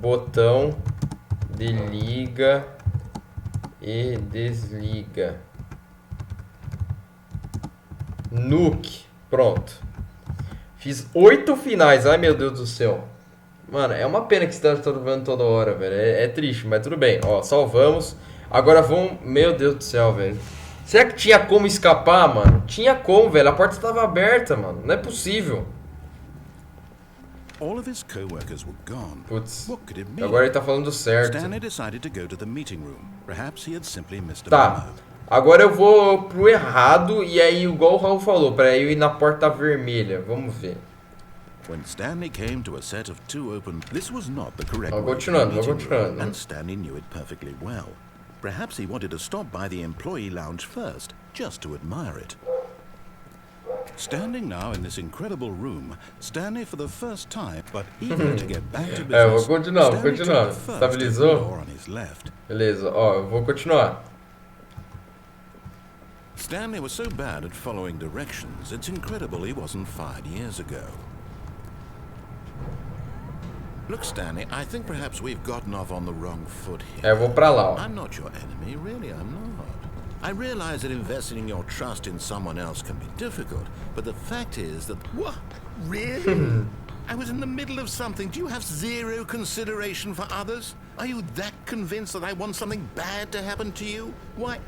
Botão de liga e desliga. Nuke. Pronto. Fiz 8 finais. Ai, meu Deus do céu. Mano, é uma pena que você tá vendo toda hora, velho. É triste, mas tudo bem. Ó, salvamos. Agora vamos... Meu Deus do céu, velho. Será que tinha como escapar, mano? Tinha como, velho. A porta estava aberta, mano. Não é possível. All of his co-workers were gone. Putz. What could it mean? Agora ele tá falando certo. Stanley decided to go to the meeting room. Perhaps he had simply missed a Tá. memo. Agora eu vou pro errado e aí, igual o Raul falou, pra eu ir na porta vermelha. Vamos ver. When Stanley came to a set of 2 open, this was not the correct Vamos way to continuando, the vamos meeting room, continuando. and Stanley knew it perfectly well. Perhaps he wanted to stop by the employee lounge first, just to admire it. Standing now in this incredible room, Stanley for the first time, but eager to get back to business. Vou continuar, vou Stanley continuar. took the first Estabilizou? door on his left. Beleza, ó, eu vou continuar. Stanley was so bad at following directions, it's incredible he wasn't fired years ago. Look, Stanley, I think perhaps we've gotten off on the wrong foot here. Eu vou pra lá, ó. I'm not your enemy, really, I'm not. I realize that investing your trust in someone else can be difficult, but the fact is that... What? Really? I was in the middle of something. Do you have zero consideration for others? Are you that convinced that I want something bad to happen to you? Why,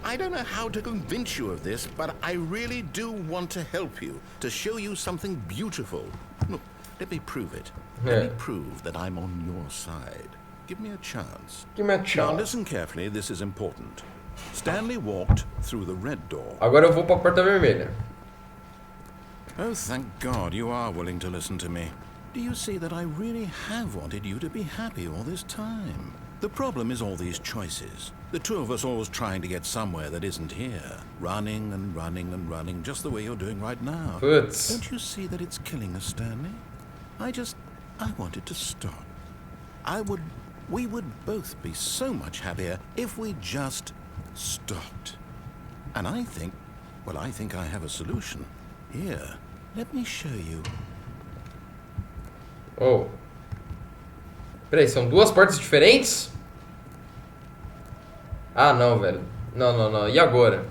I don't know how to convince you of this, but I really do want to help you, to show you something beautiful. Look, let me prove it. Let me prove that I'm on your side. Give me a chance. Give me a Now chance. listen carefully, this is important. Stanley walked through the red door. Agora eu vou pra porta vermelha. Oh, thank God you are willing to listen to me. Do you see that I really have wanted you to be happy all this time? The problem is all these choices. The two of us always trying to get somewhere that isn't here. Running and running and running, just the way you're doing right now. Putz. Don't you see that it's killing us, Stanley? I wanted to stop. We would both be so much happier if we just stopped. And I think I have a solution. Here, let me show you. Oh. Peraí, são duas portas diferentes? Ah, não, velho. Não. E agora?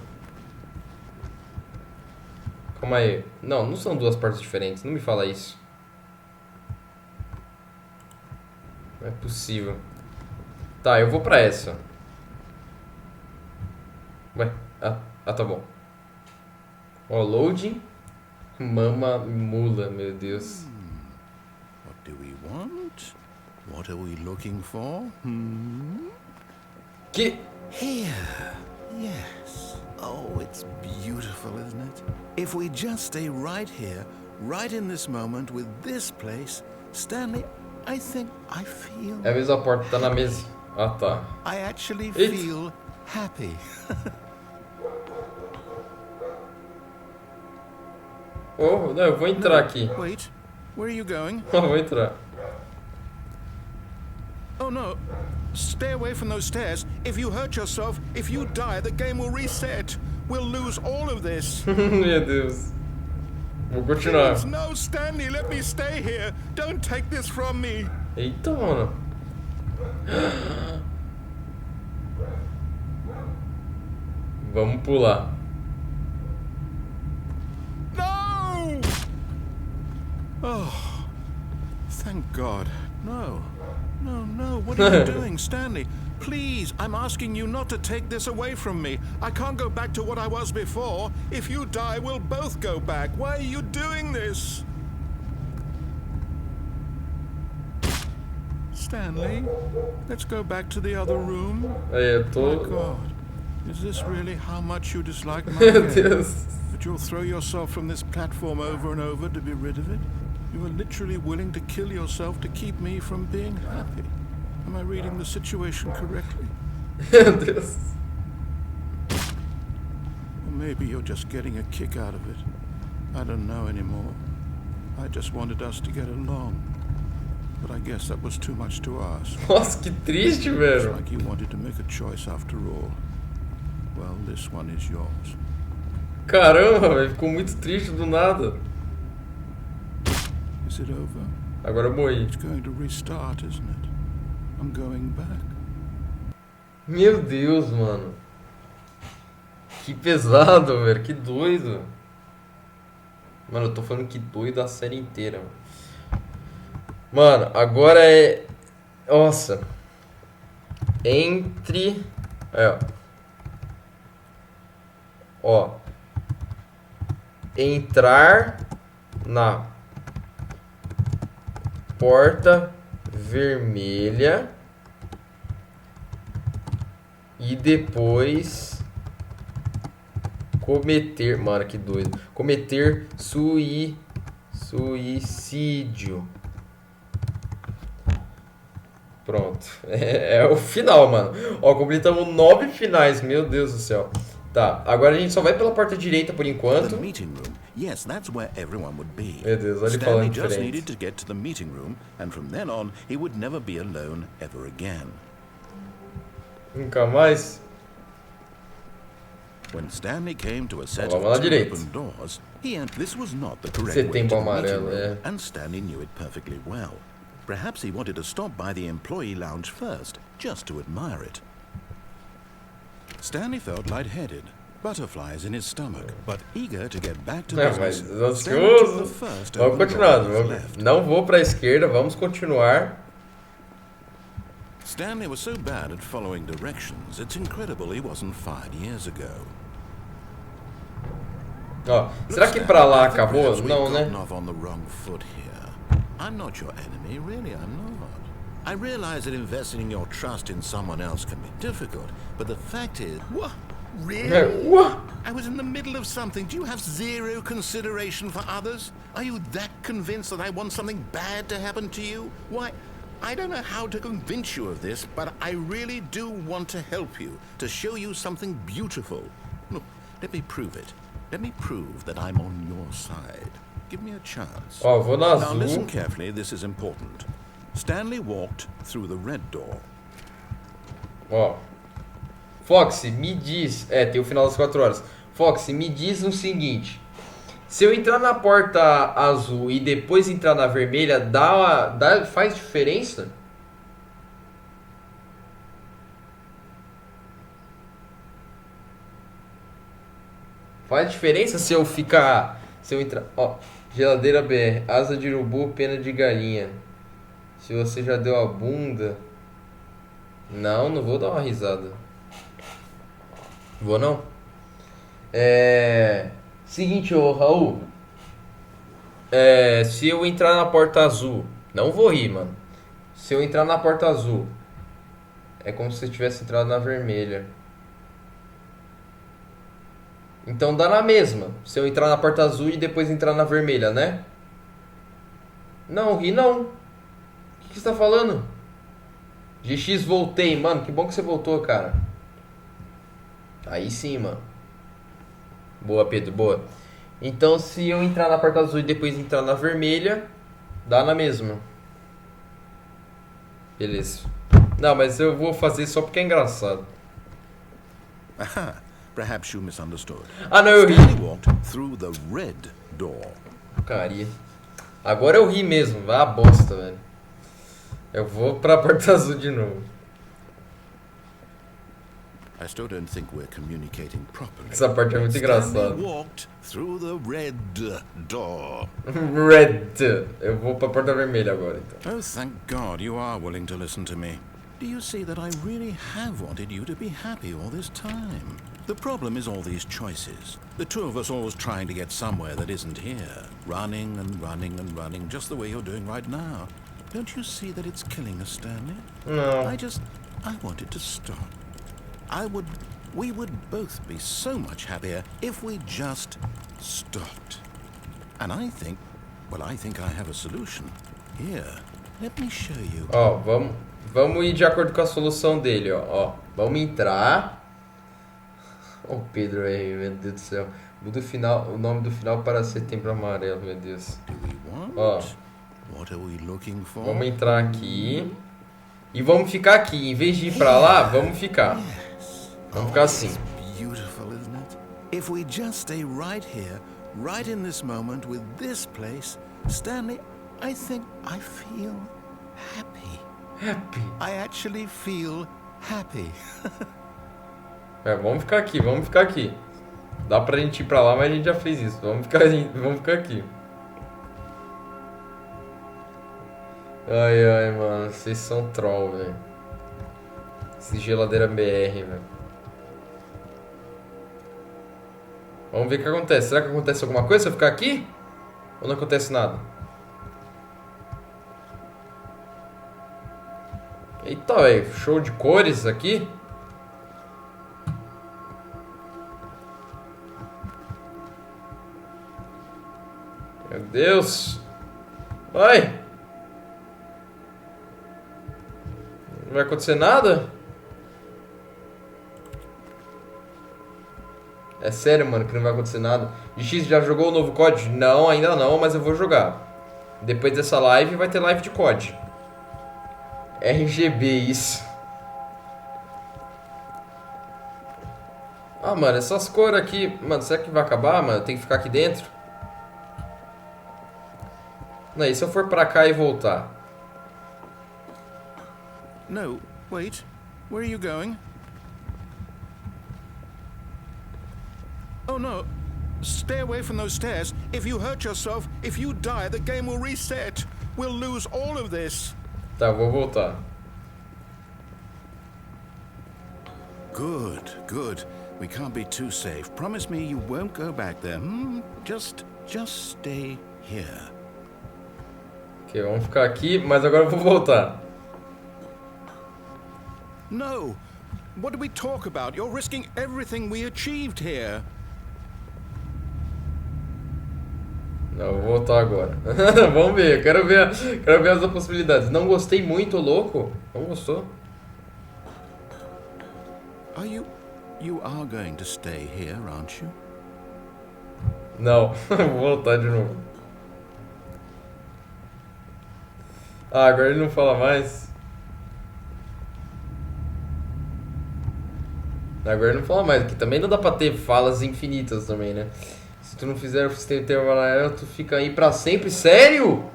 Calma aí. Não são duas portas diferentes. Não me fala isso. Não é possível. Tá, eu vou pra essa. Ué? Ah, tá bom. Ó, loading. Mama mula, meu Deus. What do we want? What are we looking for? Que... Here. Yes. Oh, it's beautiful, isn't it? If we just stay right here, right in this moment with this place, Stanley, I feel... É a mesma porta, tá na mesa. Ah, tá. I actually It- feel happy. Oh, não, eu vou entrar aqui. Wait, where are you going? Eu vou entrar. Oh no, stay away from those stairs. If you hurt yourself, if you die, the game will reset. We'll lose all of this. Meu Deus. Vou continuar. Please, no, Stanley, let me stay here. Don't take this from me. Eita, mano. Vamos pular. No! Oh, thank God. No. No, no. What are you doing, Stanley? Please, I'm asking you not to take this away from me. I can't go back to what I was before. If you die, we'll both go back. Why are you doing this? Stanley, let's go back to the other room. Aí, eu My tô... God, is this really how much you dislike my Meu game? Deus. That you'll throw yourself from this platform over and over to be rid of it? You are literally willing to kill yourself to keep me from being happy. Am I reading the situation correctly? Meu Deus. Or maybe you're just getting a kick out of it. I don't know anymore. I just wanted us to get along. But I guess that was too much to ask. Nossa, que triste, It's velho. like you wanted to make a choice after all. Well, this one is yours. Caramba, velho. Ficou muito triste do nada. Is it over? Agora eu morri. It's going to restart, isn't it? I'm going back. Meu Deus, mano. Que pesado, velho. Que doido. Mano, eu tô falando que doido a série inteira, mano. Mano, agora é... Nossa. Entre... É, ó. Entrar na porta vermelha e depois cometer... Mano, que doido. Cometer suicídio. Pronto. É o final, mano. Ó, completamos 9 finais. Meu Deus do céu. Tá, agora a gente só vai pela porta direita por The enquanto. meeting room. Yes, that's where everyone would be. Meu Deus, olha ele Stanley falando just diferente. needed to get to the meeting room, and from then on, he would never be alone ever again. Nunca mais. When Stanley came to a set Vamos lá of two direito. open doors, this was not the correct way Setembro to the meeting amarelo, room, é. and Stanley knew it perfectly well. Perhaps he wanted to stop by the employee lounge first, just to admire it. Stanley felt lightheaded, butterflies in his stomach, but eager to get back to Não, mas business. Stanley took the ansioso. first Vamos open continuar. door on his left. Não vou pra esquerda, vamos continuar. Stanley was so bad at following directions, it's incredible he wasn't fired years ago. Ó, será Look, que Stanley, pra lá I think acabou? perhaps we've Não, né? gotten off on the wrong foot here. I'm not your enemy, really, I'm not. I realize that investing your trust in someone else can be difficult, but the fact is... What? Really? What? I was in the middle of something. Do you have zero consideration for others? Are you that convinced that I want something bad to happen to you? Why, I don't know how to convince you of this, but I really do want to help you, to show you something beautiful. Look, let me prove it. Let me prove that I'm on your side. Give me a chance. Ó, vou na Now listen azul. carefully, this is important. Stanley walked through the red door. Ó. Foxy, me diz... É, tem o final das 4 horas. Foxy, me diz o seguinte. Se eu entrar na porta azul e depois entrar na vermelha, faz diferença? Faz diferença se eu ficar... Se eu entrar... Ó, geladeira BR, asa de urubu, pena de galinha. Se você já deu a bunda... Não, não vou dar uma risada. Vou não. Seguinte, ô Raul. Se eu entrar na porta azul... Não vou rir, mano. Se eu entrar na porta azul... É como se eu tivesse entrado na vermelha. Então dá na mesma. Se eu entrar na porta azul e depois entrar na vermelha, né? Não, ri não. O que você tá falando? GX, voltei. Mano, que bom que você voltou, cara. Aí sim, mano. Boa, Pedro, boa. Então, se eu entrar na porta azul e depois entrar na vermelha, dá na mesma. Beleza. Não, mas eu vou fazer só porque é engraçado. Aha, perhaps you misunderstood. Ah, não, eu ri. Stanley walked through the red door. Porcaria. Agora eu ri mesmo. Vai a bosta, velho. Eu vou pra porta azul de novo. I still don't think we're communicating properly. Essa parte é muito engraçada. Stanley walked through the red door. Red. Eu vou pra porta vermelha agora, então. Oh, thank God you are willing to listen to me. Do you see that I really have wanted you to be happy all this time? The problem is all these choices. The two of us always trying to get somewhere that isn't here. Running and running and running, just the way you're doing right now. Don't you see that it's killing us, Stanley? No. I wanted to stop. We would both be so much happier if we just stopped. And I think I have a solution. Here, let me show you. Ó, vamos ir de acordo com a solução dele, ó. Vamos entrar. Ó, Pedro aí, meu Deus do céu. Muda o nome do final para Setembro Amarelo, meu Deus. Do we want? Ó. What are we looking for? Vamos entrar aqui. E vamos ficar aqui. Em vez de ir pra lá, vamos ficar. Vamos ficar assim. Beautiful, isn't it? If we just stay right here, right in this moment with this place, Stanley, I think I feel happy. Happy. I actually feel happy. Vamos ficar aqui, vamos ficar aqui. Dá pra gente ir pra lá, mas a gente já fez isso. Vamos ficar aqui. Ai, mano. Vocês são troll, velho. Esse geladeira BR, velho. Vamos ver o que acontece. Será que acontece alguma coisa se eu ficar aqui? Ou não acontece nada? Eita, velho. Show de cores aqui. Meu Deus. Vai. Não vai acontecer nada? É sério, mano, que não vai acontecer nada. GX, já jogou o novo COD? Não, ainda não, mas eu vou jogar. Depois dessa live, vai ter live de COD. RGB, isso. Ah, mano, essas cores aqui... Mano, será que vai acabar, mano? Tem que ficar aqui dentro? Não, e se eu for pra cá e voltar? No, wait. Where are you going? Oh no. Stay away from those stairs. If you hurt yourself, if you die, the game will reset. We'll lose all of this. Tá, vou voltar. Good, good. We can't be too safe. Promise me you won't go back there. Just stay here. Ok, vamos ficar aqui, mas agora eu vou voltar. No. What did we talk about? You're risking everything we achieved here. Não, eu vou voltar agora. Vamos ver, quero ver as possibilidades. Não gostei muito, louco. Não gostou? You are going to stay here, aren't you? Não, vou voltar de novo. Ah, agora ele não fala mais. Agora ele não fala mais, que também não dá pra ter falas infinitas também, né? Se tu não fizer o sistema intervalar, tu fica aí pra sempre. Sério?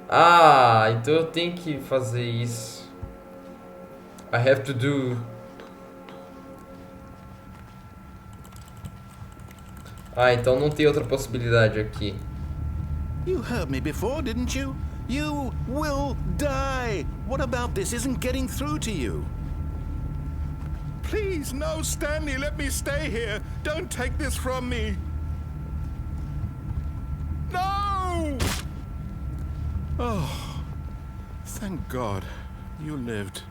Ah, então eu tenho que fazer isso. I have to do. Ah, então não tem outra possibilidade aqui. You heard me before, didn't you? You will die. What about this isn't getting through to you? Please, no, Stanley, let me stay here. Don't take this from me. No! Oh, thank God you lived.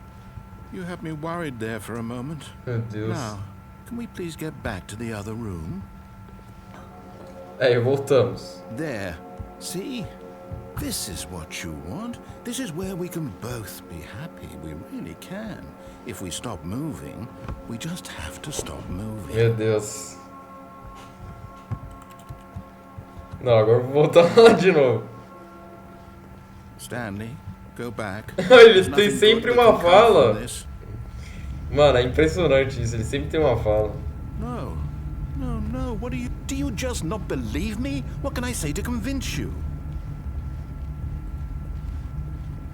You had me worried there for a moment. Meu Deus. Now, can we please get back to the other room? Aí, voltamos. There. See? This is what you want. This is where we can both be happy. We really can. If we stop moving, we just have to stop moving. Meu Deus. Não, agora eu vou voltar lá de novo. Stanley, go back. Eles têm sempre uma fala. Mano, é impressionante isso. Eles sempre têm uma fala. No. What do you just not believe me? What can I say to convince you?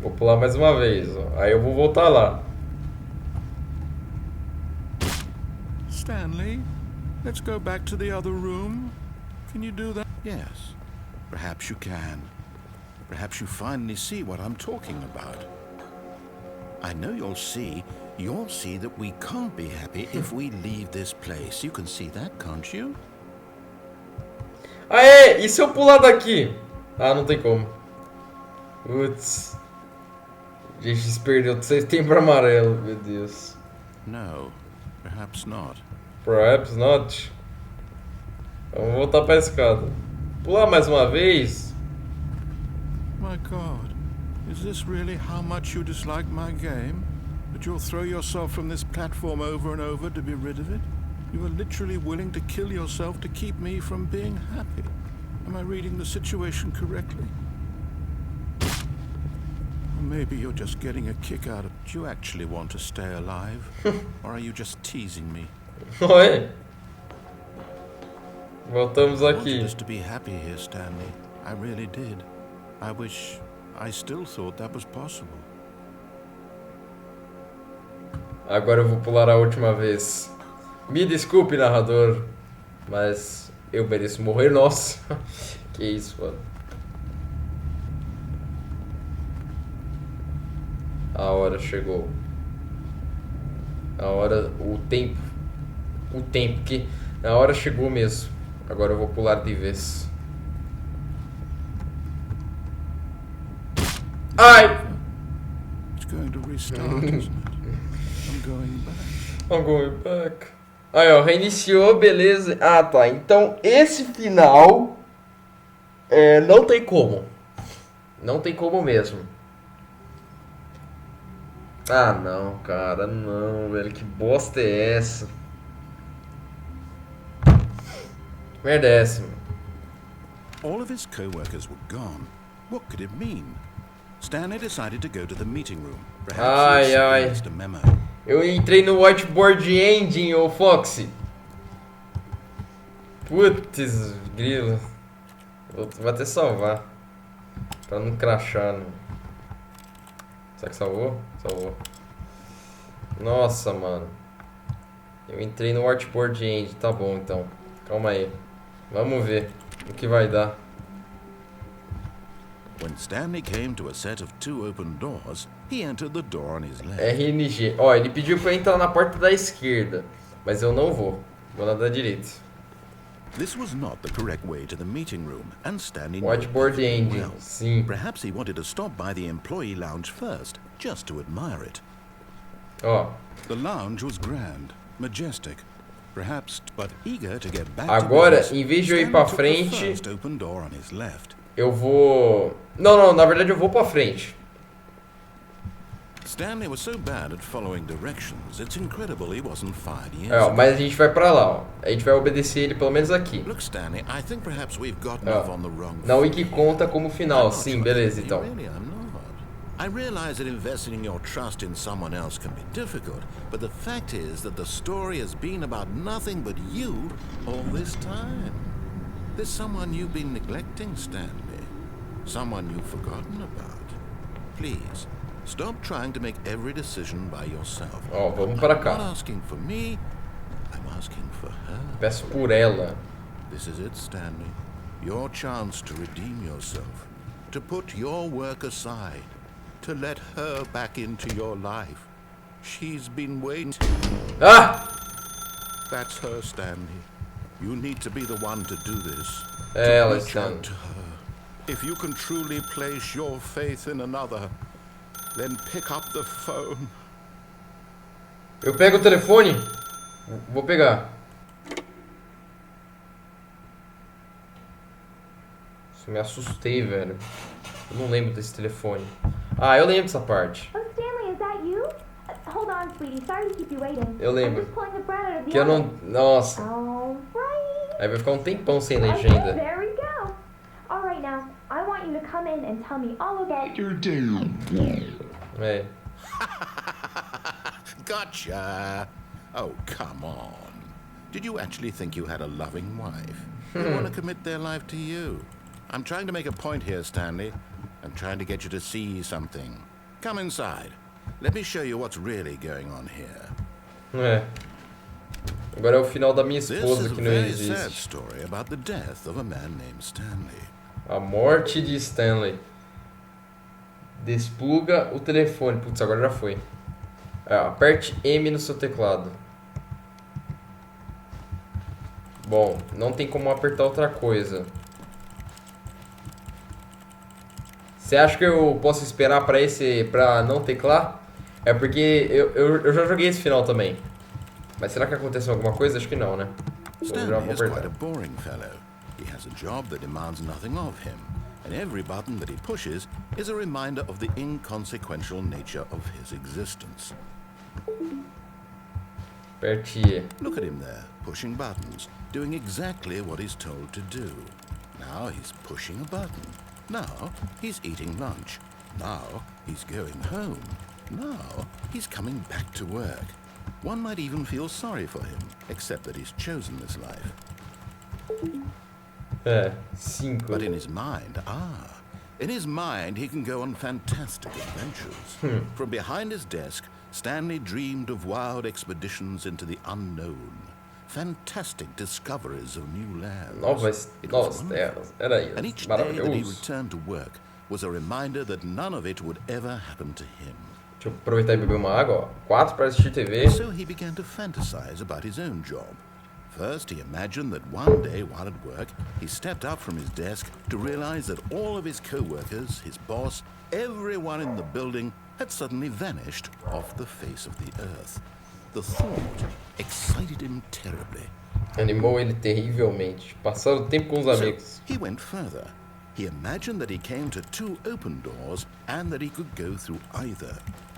Vou pular mais uma vez, ó. Aí eu vou voltar lá. Stanley, let's go back to the other room. Can you do that? Yes, perhaps you can. Perhaps you finally see what I'm talking about. I know you'll see that we can't be happy if we leave this place. You can see that, can't you? Aê, e se eu pular daqui? Ah, não tem como. Putz. Gente, se perdeu setembro amarelo, meu Deus. No, perhaps not. Perhaps not. Vamos voltar pra escada. Pular mais uma vez. My God, is this really how much you dislike my game? That you'll throw yourself from this platform over and over to be rid of it? You are literally willing to kill yourself to keep me from being happy. Am I reading the situation correctly? Or maybe you're just getting a kick out of it. Do you actually want to stay alive? Or are you just teasing me? Oi. Voltamos I wanted aqui. us to be happy here, Stanley. I really did. I wish I still thought that was possible. Agora eu vou pular a última vez. Me desculpe, narrador, mas eu mereço morrer. Nossa, que isso, mano. A hora chegou. A hora, o tempo, que a hora chegou mesmo. Agora eu vou pular de vez. Ai! It's going to restart, isn't it? I'm going back. I'm going back. Aí, ó, reiniciou, beleza. Ah, tá. Então, esse final não tem como. Não tem como mesmo. Ah, não, cara, não, velho. Que bosta é essa? Merda é essa, mano? All of his co-workers were gone. What could it mean? Stanley decided to go to the meeting room. Perhaps he experienced a memo. Eu entrei no Whiteboard Engine, ô Foxy. Putz, grilo. Vou até salvar. Pra não crashar. Não. Será que salvou? Salvou. Nossa, mano. Eu entrei no Whiteboard Engine. Tá bom, então. Calma aí. Vamos ver o que vai dar. When Stanley came to a set of 2 open doors, he entered the door on his left. RNG. Ó, ele pediu pra eu entrar na porta da esquerda. Mas eu não vou. Vou na da direita. This was not the correct way to the meeting room, and Stanley knew Whiteboard it Engine. well. Sim. Perhaps he wanted to stop by the employee lounge first, just to admire it. Ó. The lounge was grand, majestic, perhaps, but eager to get back Agora, to business, em vez de eu ir pra Stanley took the frente, first open door on his left. eu vou... Não, na verdade eu vou pra frente. Stanley was so bad at following directions, it's incredible he wasn't fired years Ó, ago. mas a gente vai pra lá, ó. A gente vai obedecer ele pelo menos aqui. Look, Stanley, I think perhaps we've gotten off on the wrong Na foot. Wiki conta como final. Sim, beleza, então. Really, I'm not. I realize that investing your trust in someone else can be difficult, but the fact is that the story has been about nothing but you all this time. There's someone you've been neglecting, Stanley. Someone you've forgotten about. Please, stop trying to make every decision by yourself. Ó, vamos pra I'm cá. not asking for me, I'm asking for her. Peço por ela. This is it, Stanley. Your chance to redeem yourself. To put your work aside. To let her back into your life. She's been waiting. Ah! That's her, Stanley. You need to be the one to do this. É ela, Reach Stanley. out to her. If you can truly place your faith in another, then pick up the phone. Eu pego o telefone? Vou pegar. Isso, me assustei, velho. Eu não lembro desse telefone. Ah, eu lembro dessa parte. Oh, Stanley, is that you? Hold on, sweetie. Sorry to keep you waiting. Eu lembro. I'm just pulling the bread out of the Que eu não... oven. Nossa. All right. Aí vai ficar um tempão sem Okay, legenda. there we go. All right, now, I want you to come in and tell me all about your É. Gotcha. Oh, come on. Did you actually think you had a loving wife? They want to commit their life to you. I'm trying to make a point here, Stanley. I'm trying to get you to see something. Come inside. Let me show you what's really going on here. É. Agora é o final da minha This esposa is a que não very sad existe. story about the death of a man named Stanley. A morte de Stanley. Despluga o telefone. Putz, agora já foi. Aperte M no seu teclado. Bom, não tem como apertar outra coisa. Você acha que eu posso esperar pra não teclar? É porque eu já joguei esse final também. Mas será que aconteceu alguma coisa? Acho que não, né? Eu já Stanley vou is quite apertar. a boring fellow. He has a job that demands nothing of him, and every button that he pushes is a reminder of the inconsequential nature of his existence. Aperte E. Look at him there, pushing buttons, doing exactly what he's told to do. Now he's pushing a button. Now he's eating lunch. Now he's going home. Now he's coming back to work. One might even feel sorry for him, except that he's chosen this life. 5. But in his mind, he can go on fantastic adventures. From behind his desk, Stanley dreamed of wild expeditions into the unknown, fantastic discoveries of new lands. Novas terras. Era isso. And each day that he Maravilhoso. returned to work was a reminder that none of it would ever happen to him. Deixa eu aproveitar e beber uma água. 4 para assistir TV. So he began to fantasize about his own job. First, he imagined that one day while at work, he stepped up from his desk to realize that all of his co-workers, his boss, everyone in the building had suddenly vanished off the face of the earth. The thought excited him terribly. Animou ele terrivelmente. Passando tempo com os So amigos. he went further. He imagined that he came to 2 open doors and that he could go through either.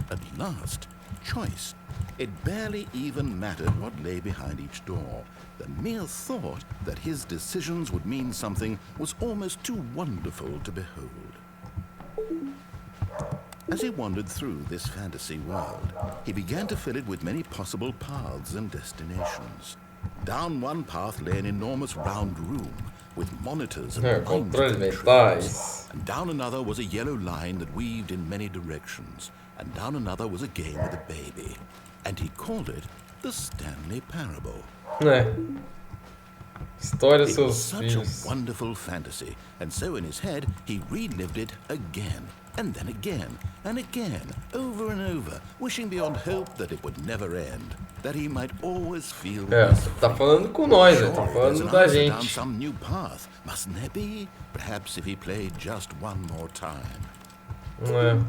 At last, choice. It barely even mattered what lay behind each door. The mere thought that his decisions would mean something was almost too wonderful to behold. As he wandered through this fantasy world, he began to fill it with many possible paths and destinations. Down one path lay an enormous round room with monitors and lines of Controles controls. mentais. And down another was a yellow line that weaved in many directions. And down another was a game with a baby. And he called it the Stanley Parable. História dos It was seus such filhos. a wonderful fantasy, and so in his head he relived it again, and then again, and again, over and over, wishing beyond hope that it would never end, that he might always feel this Tá falando com nós, né? Tá Surely there's falando an da answer down gente. some new path, mustn't there be? Perhaps if he played just one more time. É.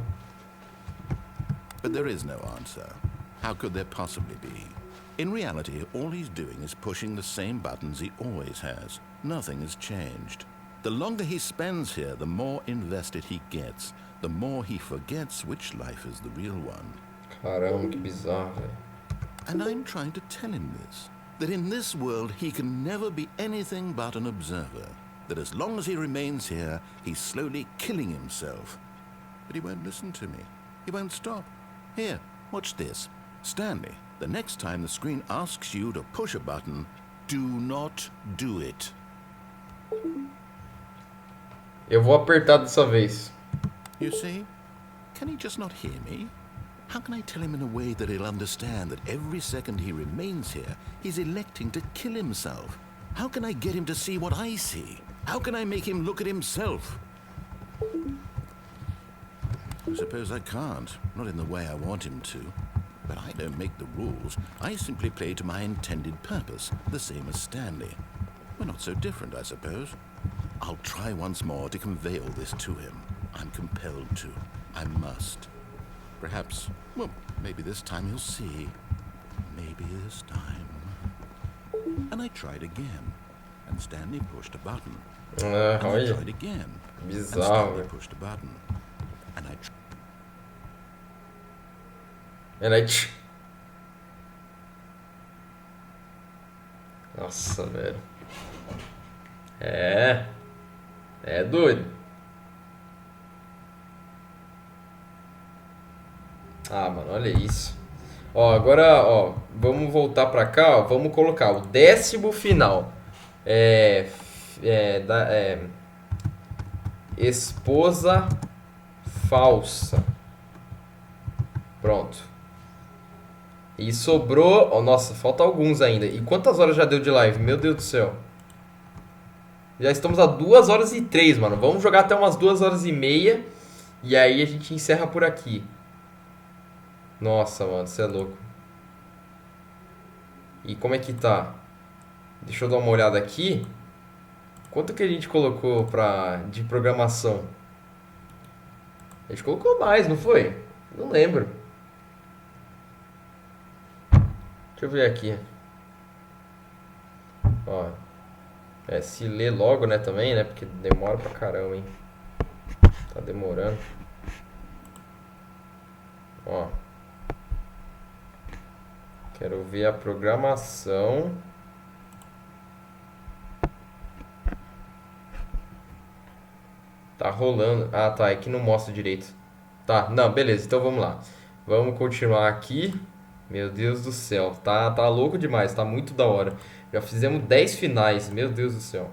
But there is no answer. How could there possibly be? In reality, all he's doing is pushing the same buttons he always has. Nothing has changed. The longer he spends here, the more invested he gets, the more he forgets which life is the real one. Caramba, que bizarro, velho. And I'm trying to tell him this, that in this world he can never be anything but an observer, that as long as he remains here, he's slowly killing himself. But he won't listen to me. He won't stop. Here, watch this. Stanley, the next time the screen asks you to push a button, do not do it. Eu vou apertar dessa vez. You see? Can he just not hear me? How can I tell him in a way that he'll understand that every second he remains here, he's electing to kill himself? How can I get him to see what I see? How can I make him look at himself? I suppose I can't, not in the way I want him to. But I don't make the rules. I simply play to my intended purpose, the same as Stanley. We're not so different, I suppose. I'll try once more to convey all this to him. I'm compelled to. I must. Perhaps, well, maybe this time he'll see. Maybe this time. And I tried again. And Stanley pushed a button. And I Olha, tried again. And bizarro, Stanley velho. pushed a button. And I tried. Nossa, velho. É doido. Ah, mano, olha isso. Ó, agora, ó, vamos voltar pra cá, ó, vamos colocar o 10º final. Esposa falsa. Pronto. E sobrou... Oh, nossa, falta alguns ainda. E quantas horas já deu de live? Meu Deus do céu. Já estamos a 2 horas e 3, mano. Vamos jogar até umas 2 horas e meia. E aí a gente encerra por aqui. Nossa, mano, você é louco. E como é que tá? Deixa eu dar uma olhada aqui. Quanto que a gente colocou de programação? A gente colocou mais, não foi? Não lembro. Deixa eu ver aqui. Ó. Se ler logo, né, também, né? Porque demora pra caramba, hein? Tá demorando. Ó. Quero ver a programação. Tá rolando. Ah, tá. É que não mostra direito. Tá, não, beleza. Então vamos lá. Vamos continuar aqui. Meu Deus do céu. Tá louco demais. Tá muito da hora. Já fizemos 10 finais. Meu Deus do céu.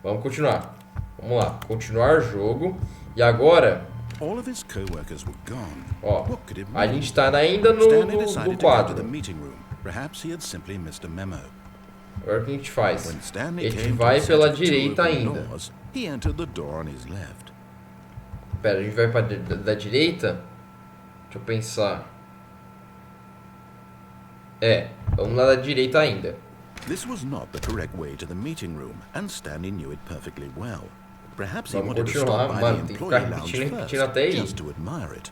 Vamos continuar. Vamos lá. Continuar jogo. E agora... All of his co-workers were gone. Ó, What could it a mean? gente tá ainda Stanley no decided to go to quadro. the meeting room. Perhaps he had simply missed a memo. Agora o que a gente faz? When Stanley A gente came to vai the pela set of two direita open ainda. doors, he entered the door on his left. Pera, a gente vai da direita? Deixa eu pensar. Vamos lá da direita ainda. This was not the correct way to the meeting room, and Stanley knew it perfectly well. Perhaps he Vamos wanted to continuar, stop by mano, the tem que ficar employee lounge repetindo até first, aí. just to admire it.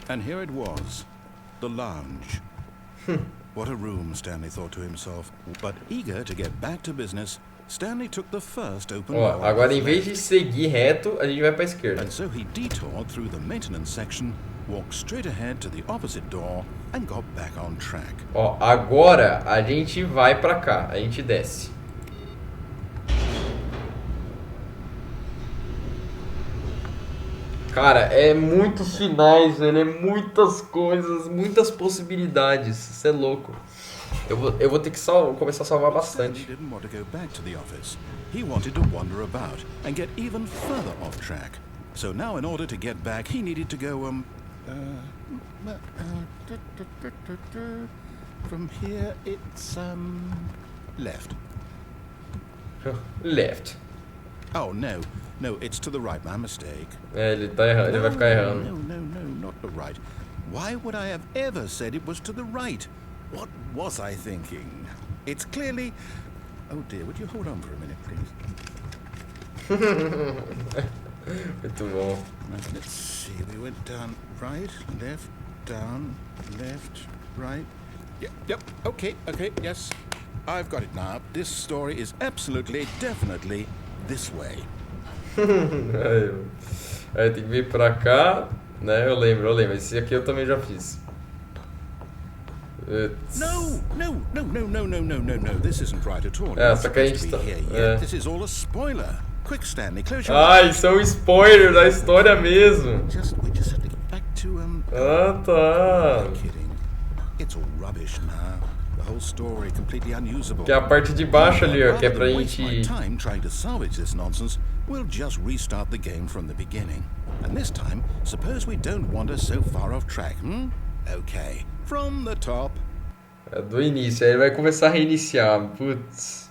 And here it was, the lounge. What a room, Stanley thought to himself. But eager to get back to business, Stanley took the first open Ó, door. agora em vez de seguir reto, a gente vai pra esquerda. And so he detoured through the maintenance section, walked straight ahead to the opposite door, and got back on track. Ó, agora a gente vai pra cá, a gente desce. Cara, é muitos finais, velho, é muitas coisas, muitas possibilidades. Isso é louco. Eu vou ter que começar a salvar Stanley bastante. didn't want to go back to the office. He wanted to wander about and get even further off track. So now, in order to get back, he needed to go from here it's left. Left. Oh no, it's to the right. My mistake. Ele tá errando, ele vai ficar errando. No, not the right. Why would I have ever said it was to the right? What was I thinking? It's clearly... Oh dear, would you hold on for a minute, please? Muito bom. Let's see, we went down right, left, right. Yep, okay, yes. I've got it now. This story is absolutely, definitely this way. Aí tem que vir pra cá, né? Eu lembro. Esse aqui eu também já fiz. No. This isn't right at all. É, You're só que a gente supposed to be tá... here yet. This is all a spoiler. Quick, Stanley, close your Ah, eyes. isso é um spoiler da história mesmo. We just have to get back to Ah, tá. I'm kidding. It's all rubbish now. The whole story completely unusable. Que é a parte de baixo ali, ó, que é pra Rather than waste my gente... time trying to salvage this nonsense, we'll just restart the game from the beginning. And this time, suppose we don't wander so far off track, Okay, from the top. É do início, aí ele vai começar a reiniciar. Putz.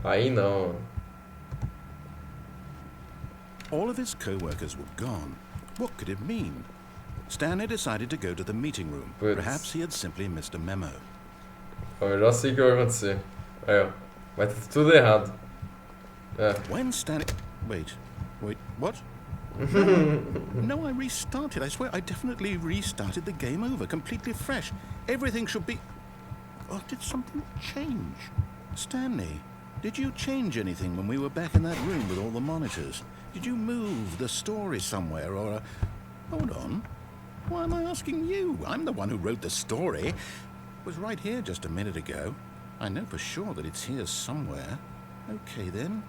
Aí não. All of his co-workers were gone. What could it mean? Stanley decided to go to the meeting room. Putz. Perhaps he had simply missed a memo. Ó, eu já sei o que vai acontecer. Aí, ó. Vai ter tudo errado. É. When Stanley... Wait, what? No, I restarted. I swear, I definitely restarted the game over, completely fresh. Everything should be... Oh, did something change? Stanley, did you change anything when we were back in that room with all the monitors? Did you move the story somewhere, or... Hold on. Why am I asking you? I'm the one who wrote the story. It was right here just a minute ago. I know for sure that it's here somewhere. Okay, then.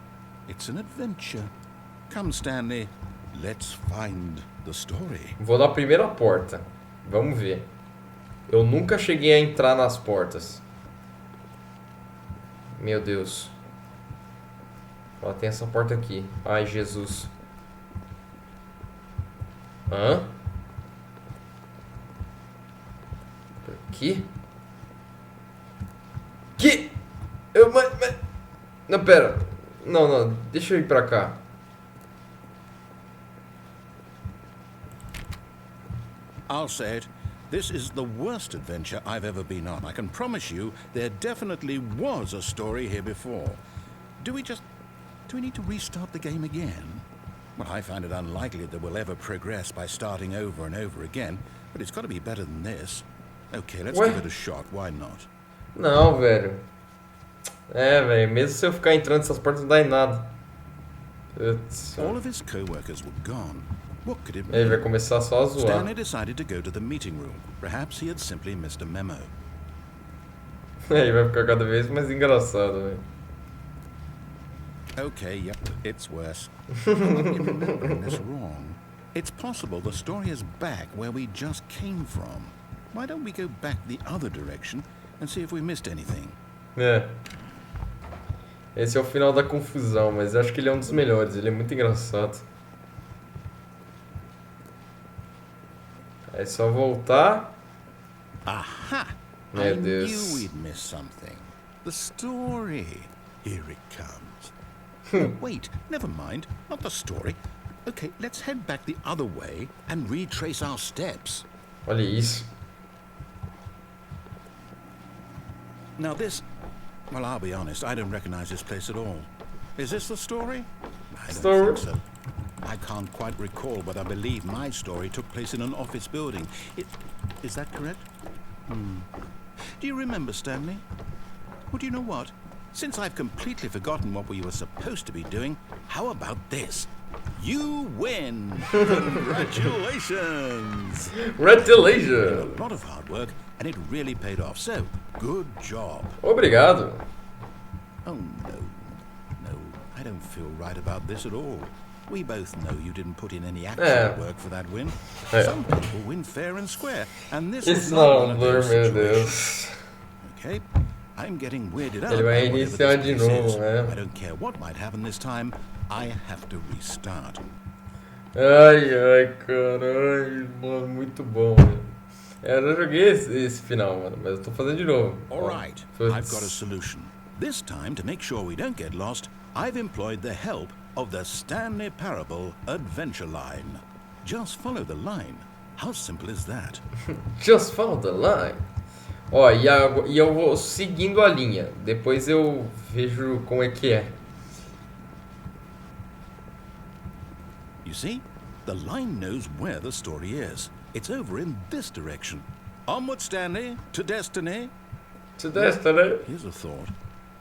It's an adventure. Come, Stanley. Let's find the story. Vou na primeira porta. Vamos ver. Eu nunca cheguei a entrar nas portas. Meu Deus. Ó, tem essa porta aqui. Ai, Jesus. Hã? Que? Que? Mas... Não, pera. Não. Deixa eu ir pra cá. I'll say it. This is the worst adventure I've ever been on. I can promise you there definitely was a story here before. Do we need to restart the game again? Well, I find it unlikely that we'll ever progress by starting over and over again, but it's got to be better than this. Okay, let's give it a shot. Why not? Não, velho. Velho, mesmo se eu ficar entrando nessas portas não dá em nada. Putz. All of his co-workers were gone. What could it Ele vai mean? começar só a zoar. Stanley decided to go to the meeting room. Perhaps he had simply missed a memo. Aí vai ficar cada vez mais engraçado, velho. Okay, yep, it's worse. I might be remembering this wrong. It's possible the story is back where we just came from. Why don't we go back the other direction and see if we missed anything? Esse é o final da confusão, mas eu acho que ele é um dos melhores. Ele é muito engraçado. É só voltar. Aha! Meu I Deus. knew we'd missed something. The story. Here it comes. Wait, never mind. Not the story. Okay, let's head back the other way and retrace our steps. Olha isso. Now this... Well, I'll be honest, I don't recognize this place at all. Is this the story? I don't think so. I can't quite recall, but I believe my story took place in an office building. Is that correct? Do you remember, Stanley? Well, do you know what? Since I've completely forgotten what we were supposed to be doing, how about this? You win! Congratulations! Congratulations! A lot of hard work, and it really paid off, so good job. Obrigado. Oh, no, I don't feel right about this at all. We both know you didn't put in any actual work for that win. Some people win fair and square, and this is not one of those situations. Okay, I'm getting weirded out Ele vai by whatever iniciar this de place novo, is. né? I don't care what might happen this time, I have to restart. Ai, caralho, mano, muito bom, velho. Eu já joguei esse final, mano, mas eu tô fazendo de novo. All right, I've got a solution. This time, to make sure we don't get lost, I've employed the help of the Stanley Parable Adventure Line. Just follow the line. How simple is that? Just follow the line. Ó, e eu vou seguindo a linha. Depois eu vejo como é que é. You see, the line knows where the story is. It's over in this direction. Onward, Stanley, to destiny. To destiny. Here's a thought.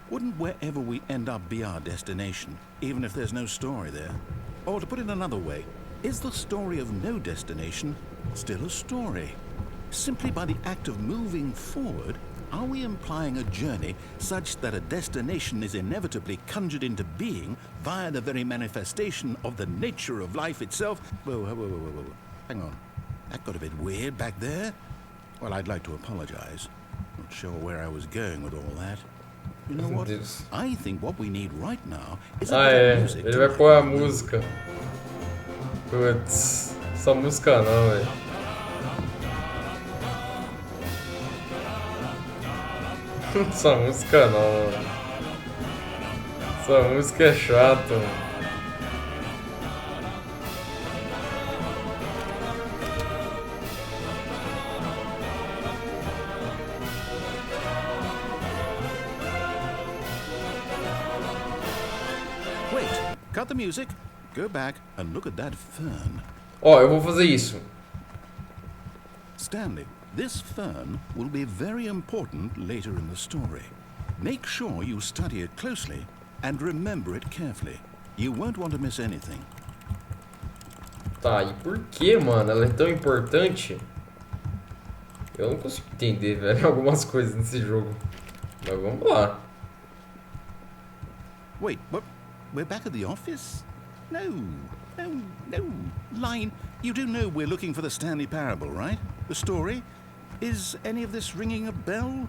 Wouldn't wherever we end up be our destination, even if there's no story there? Or to put it another way, is the story of no destination still a story? Simply by the act of moving forward, are we implying a journey such that a destination is inevitably conjured into being via the very manifestation of the nature of life itself? Whoa. Hang on. That got a bit weird back there. Well, I'd like to apologize. Not sure where I was going with all that. You know what? I think what we need right now is a bit of music. Ele vai pôr a música. Putz, essa música não, velho. Essa música não. Essa música é chata, mano. Cut the music, go back and look at that fern. Ó, eu vou fazer isso. Stanley, this fern will be very important later in the story. Make sure you study it closely and remember it carefully. You won't want to miss anything. Tá, e por que, mano? Ela é tão importante? Eu não consigo entender, velho, algumas coisas nesse jogo. Mas vamos lá. Wait, what? We're back at the office? No. Line, you do know we're looking for the Stanley Parable, right? The story? Is any of this ringing a bell?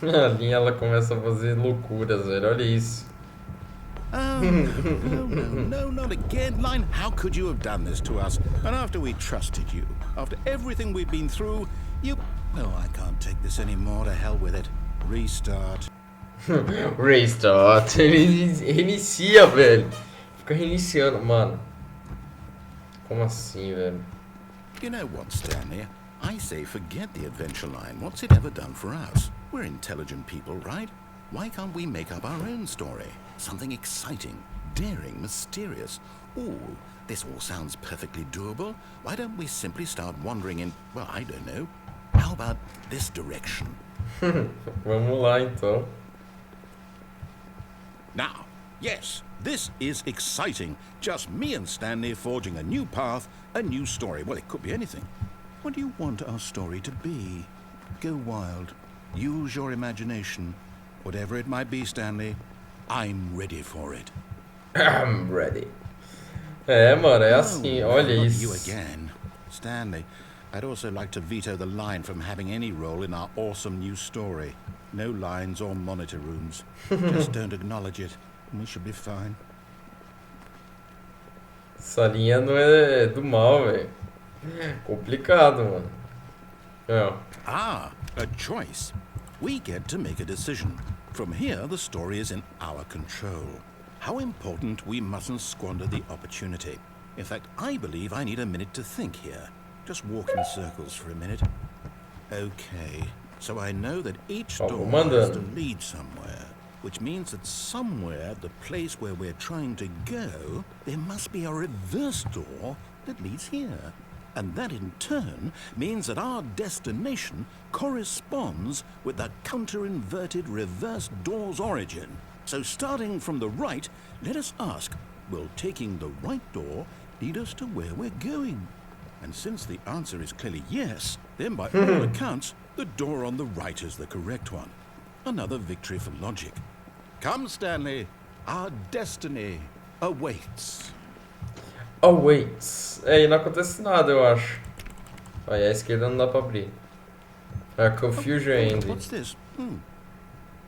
A linha ela começa a fazer loucuras, velho. Olha isso. Oh, No, not again, Line. How could you have done this to us? And after we trusted you, after everything we've been through, you... Oh, I can't take this anymore. To hell with it. Restart. Restart. Ele reinicia, velho. Fica reiniciando, mano. Como assim, velho? You know what, Stanley? I say forget the adventure line. What's it ever done for us? We're intelligent people, right? Why can't we make up our own story? Something exciting, daring, mysterious. Ooh, this all sounds perfectly doable. Why don't we simply start wandering in, well, I don't know. How about this direction? Vamos lá, então. Now, yes, this is exciting. Just me and Stanley forging a new path, a new story. Well, it could be anything. What do you want our story to be? Go wild. Use your imagination. Whatever it might be, Stanley, I'm ready for it. I'm ready. É, mano, é assim, olha not isso. You again. Stanley, I'd also like to veto the line from having any role in our awesome new story. No lines or monitor rooms. Just don't acknowledge it, and we should be fine. Essa linha não é do mal, velho. Complicado, mano. É. Ah, a choice. We get to make a decision. From here, the story is in our control. How important we mustn't squander the opportunity. In fact, I believe I need a minute to think here. Just walk in circles for a minute. Okay, so I know that each door has to lead somewhere, which means that somewhere at the place where we're trying to go, there must be a reverse door that leads here. And that in turn means that our destination corresponds with the counter-inverted reverse door's origin. So starting from the right, let us ask, will taking the right door lead us to where we're going? And since the answer is clearly yes, then by all accounts, the door on the right is the correct one. Another victory for logic. Come, Stanley, our destiny awaits. Awaits. É, e não acontece nada, eu acho. Aí a esquerda não dá pra abrir. A confusion ending. What's this?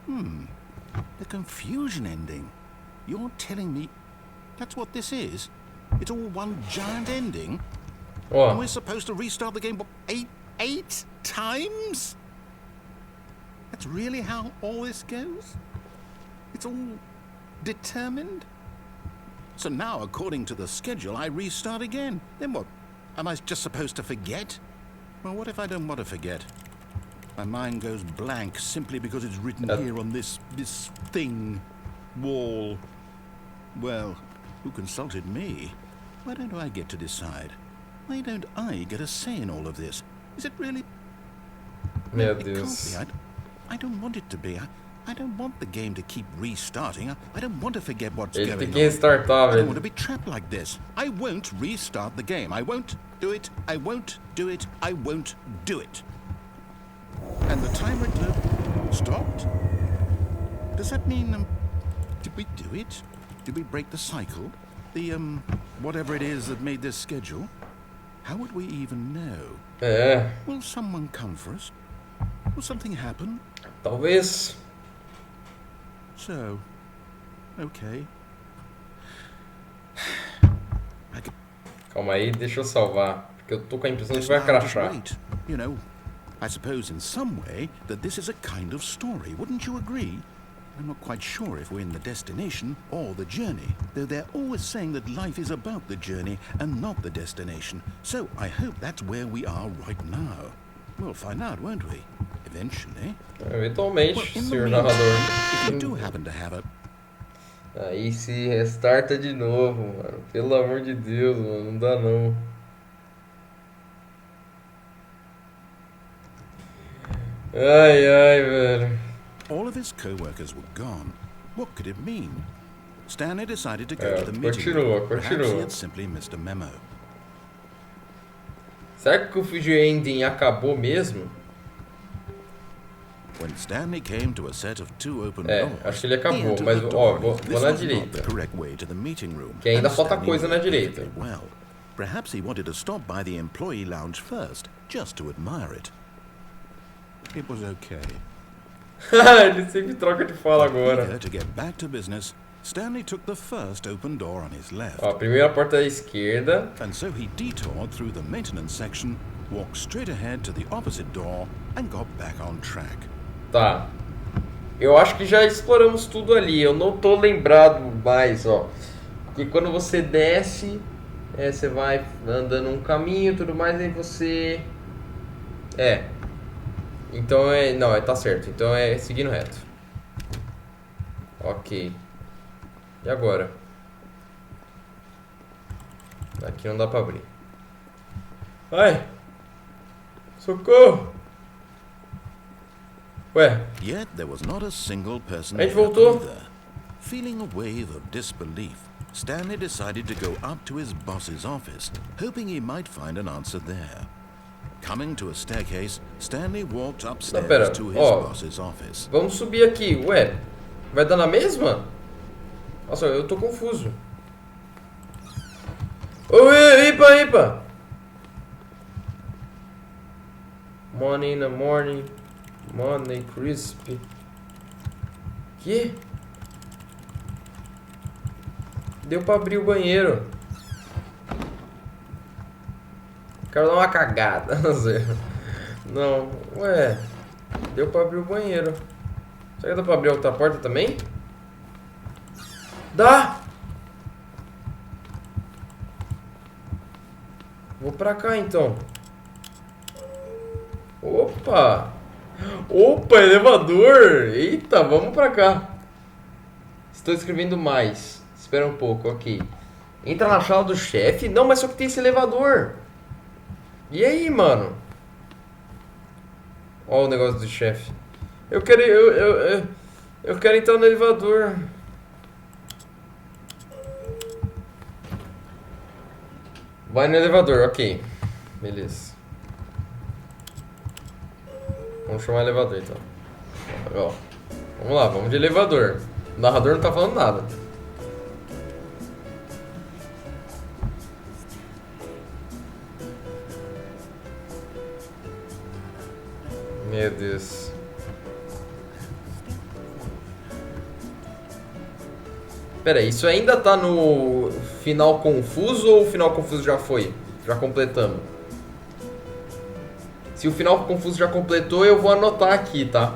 The confusion ending. You're telling me that's what this is? It's all one giant ending? And we're supposed to restart the game, what, eight times? That's really how all this goes? It's all determined? So now, according to the schedule, I restart again. Then what? Am I just supposed to forget? Well, what if I don't want to forget? My mind goes blank simply because it's written here on this thing, wall. Well, who consulted me? Why don't I get to decide? Why don't I get a say in all of this? Is it really? Meu It Deus. can't be. I don't want it to be. I don't want the game to keep restarting. I don't want to forget what's Ele going tem on. que restartar, I don't want velho. to be trapped like this. I won't restart the game. I won't do it. I won't do it. I won't do it. And the timer stopped? Does that mean, did we do it? Did we break the cycle? The, whatever it is that made this schedule? How would we even know? É, Will someone come for us? Will something happen? talvez. So, okay. Calma aí, deixa eu salvar. Porque eu tô com a impressão de que vai Just now, just crashar. wait. You know, I suppose in some way that this is a kind of story. Wouldn't you agree? I'm not quite sure if we're in the destination or the journey, though they're always saying that life is about the journey and not the destination. So I hope that's where we are right now. We'll find out, won't we? Eventually. Eventualmente, Well, in the senhor meantime, narrador. if you do happen to have a... Aí se restarta de novo, mano. Pelo amor de Deus, mano. Não dá não. Ai, ai, velho. All of his co-workers were gone. What could it mean? Stanley decided to go to the meeting continua, room. Perhaps he continua. had simply missed a memo. Será que o Confusion Ending acabou mesmo? When Stanley came to a set of two open É, doors, acho que ele he acabou, entered mas the ó, door. vou This na was not direita. the correct way to the meeting room, Que ainda and falta Stanley coisa na knew direita. perfectly well. Perhaps he wanted to stop by the employee lounge first, just to admire it. It was okay. Ele sempre troca de fala agora. Eager to get back to business, Stanley took the first open door on his left. Ó, primeira porta à esquerda. And so he detoured through the maintenance section, walked straight ahead to the opposite door, and got back on track. Tá. Eu acho que já exploramos tudo ali. Eu não tô lembrado mais, ó. Porque quando você desce, você vai andando um caminho e tudo mais, aí você... Então não, tá certo. Então é seguindo reto. Ok. E agora? Aqui não dá pra abrir. Ai! Socorro! Ué? Yet there was not a single person A gente there voltou. either. Feeling a wave of disbelief, Stanley decided to go up to his boss's office, hoping he might find an answer there. Coming to a staircase, Stanley walked upstairs pera. to his Ó, boss's office. vamos subir aqui. Ué? Vai dar na mesma? Nossa, eu tô confuso. Oi, ipa! Money in the morning. Money crispy. Que? Deu pra abrir o banheiro. Quero dar uma cagada. Não, ué. Deu pra abrir o banheiro. Será que dá pra abrir outra porta também? Dá! Vou pra cá então. Opa! Opa, elevador! Eita, vamos pra cá. Estou escrevendo mais. Espera um pouco, ok. Entra na sala do chefe? Não, mas só que tem esse elevador. E aí, mano? Ó o negócio do chefe. Eu quero entrar no elevador. Vai no elevador, ok. Beleza. Vamos chamar o elevador então. Ó, vamos lá, vamos de elevador. O narrador não tá falando nada. Meu Deus. Pera aí, isso ainda tá no final confuso ou o final confuso já foi? Já completamos? Se o final confuso já completou, eu vou anotar aqui, tá?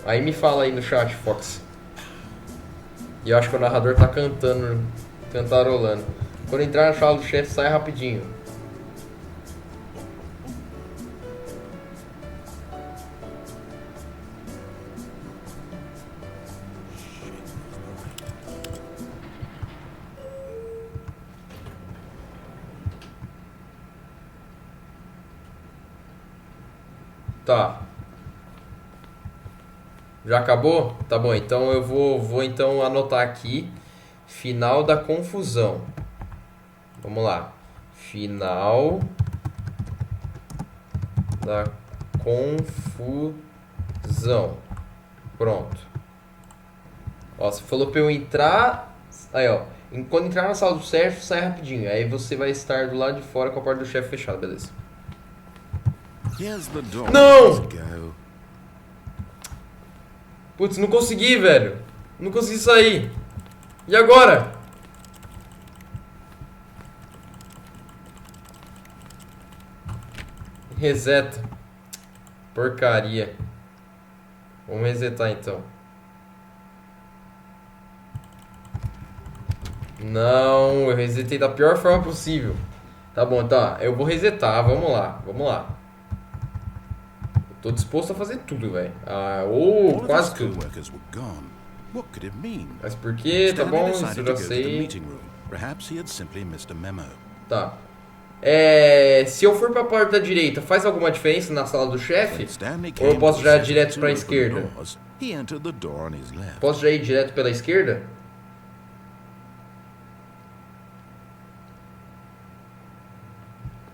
Aí me fala aí no chat, Fox. E eu acho que o narrador tá cantando, cantarolando. Quando entrar na sala do chefe, sai rapidinho. Tá. Já acabou? Tá bom, então eu vou então anotar aqui. Final da confusão. Vamos lá. Final da confusão. Pronto. Ó, você falou pra eu entrar. Aí, ó. Quando entrar na sala do chefe, sai rapidinho. Aí você vai estar do lado de fora com a porta do chefe fechada, beleza. Não! Putz, não consegui, velho. Não consegui sair. E agora? Reseta. Porcaria. Vamos resetar então. Não, eu resetei da pior forma possível. Tá bom, tá. Eu vou resetar. Vamos lá, vamos lá. Tô disposto a fazer tudo, velho. Ou quase tudo. Mas por quê? Tá bom, isso eu já sei. Tá. Se eu for pra porta da direita, faz alguma diferença na sala do chefe? Ou eu posso já ir direto pra esquerda? Posso já ir direto pela esquerda?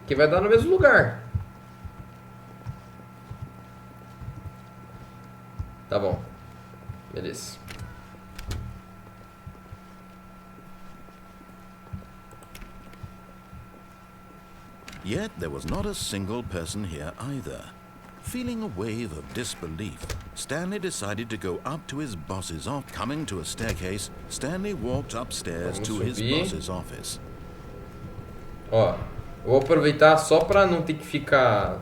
Que vai dar no mesmo lugar. Tá bom. Beleza. Yet there was not a single person here either. Feeling a wave of disbelief, Stanley decided to go up to his boss's office. Coming to a staircase, Stanley walked upstairs to his boss's office. Ó, eu vou aproveitar só pra não ter que ficar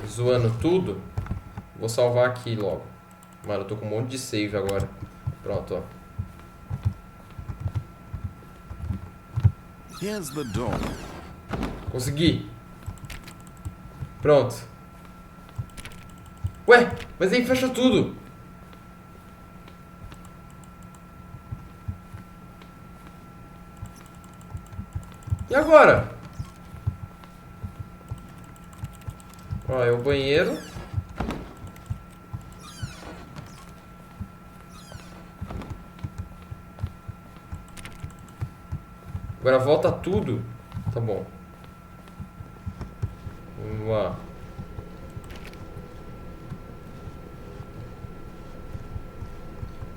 zoando tudo. Vou salvar aqui logo. Mano, eu tô com um monte de save agora. Pronto, ó. Here's the door. Consegui. Pronto. Ué, mas aí fecha tudo. E agora? Ó, é o banheiro. Agora volta tudo. Tá bom. Vamos lá.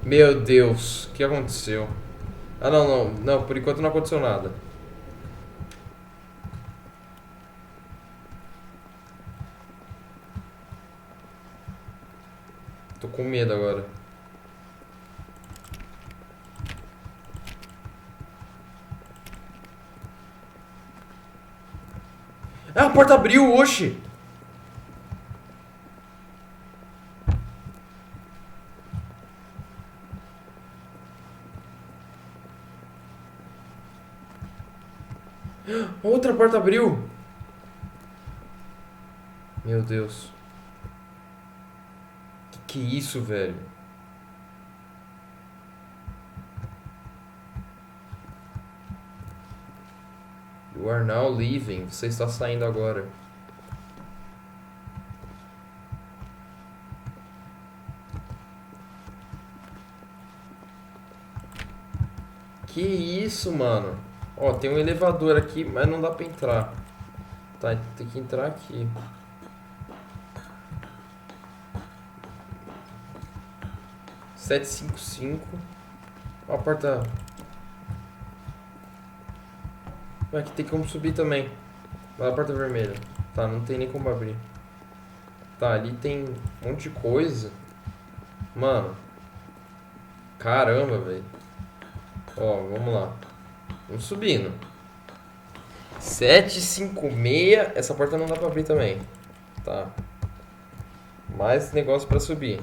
Meu Deus, o que aconteceu? Ah, não, por enquanto não aconteceu nada. Tô com medo agora. Ah, a porta abriu, oxe! Outra porta abriu! Meu Deus. Que é isso, velho? You are now leaving. Você está saindo agora. Que isso, mano? Ó, tem um elevador aqui, mas não dá pra entrar. Tá, tem que entrar aqui. Sete cinco cinco. Ó a porta. Ué, aqui tem como subir também. Vai a porta vermelha. Tá, não tem nem como abrir. Tá, ali tem um monte de coisa. Mano. Caramba, velho. Ó, vamos lá. Vamos subindo. 756. Essa porta não dá pra abrir também. Tá. Mais negócio pra subir.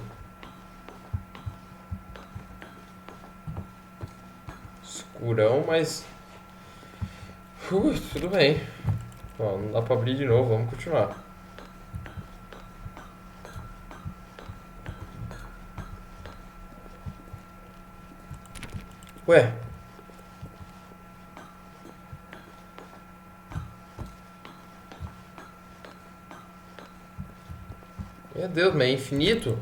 Escurão, mas... tudo bem. Ó, não dá pra abrir de novo. Vamos continuar. Ué. Meu Deus, mas é infinito?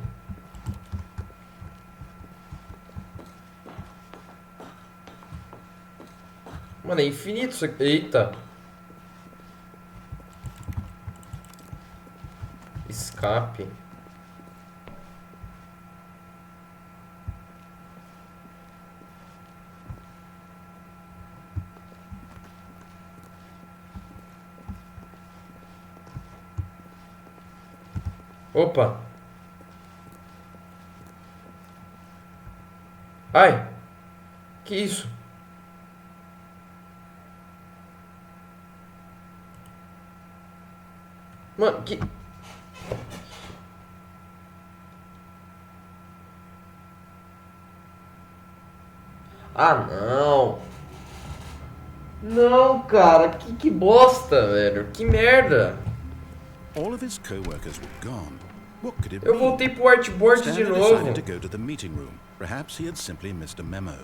Mano, é infinito isso aqui. Eita. Escape. Opa. Ai. Que isso? Mano, que... Ah, não. Não, cara. Que bosta, velho. Que merda. All of his co-workers were gone. What could it Eu be? voltei pro artboard de Stanley novo. decided to go to the meeting room. Perhaps he had simply missed a memo.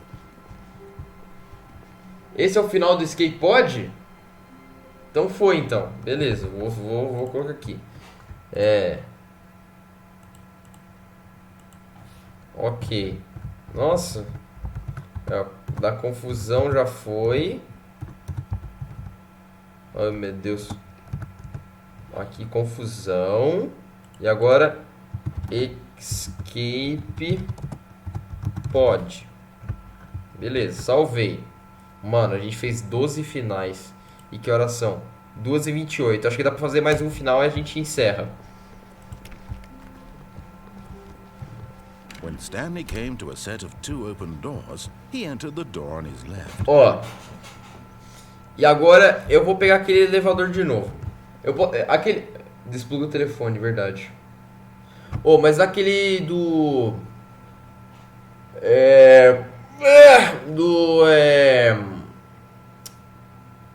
Esse é o final do escape pod? Então foi, então. Beleza, vou colocar aqui. Ok. Nossa. Da confusão já foi. Ai, meu Deus. Aqui, confusão. E agora, escape pod. Beleza, salvei. Mano, a gente fez 12 finais. E que horas são? 2h28. Acho que dá pra fazer mais um final e a gente encerra. When Stanley came to a set of 2 open doors, he entered the door on his left. Ó. E agora eu vou pegar aquele elevador de novo. Aquele... Despluga o telefone, verdade. Ô, mas aquele do...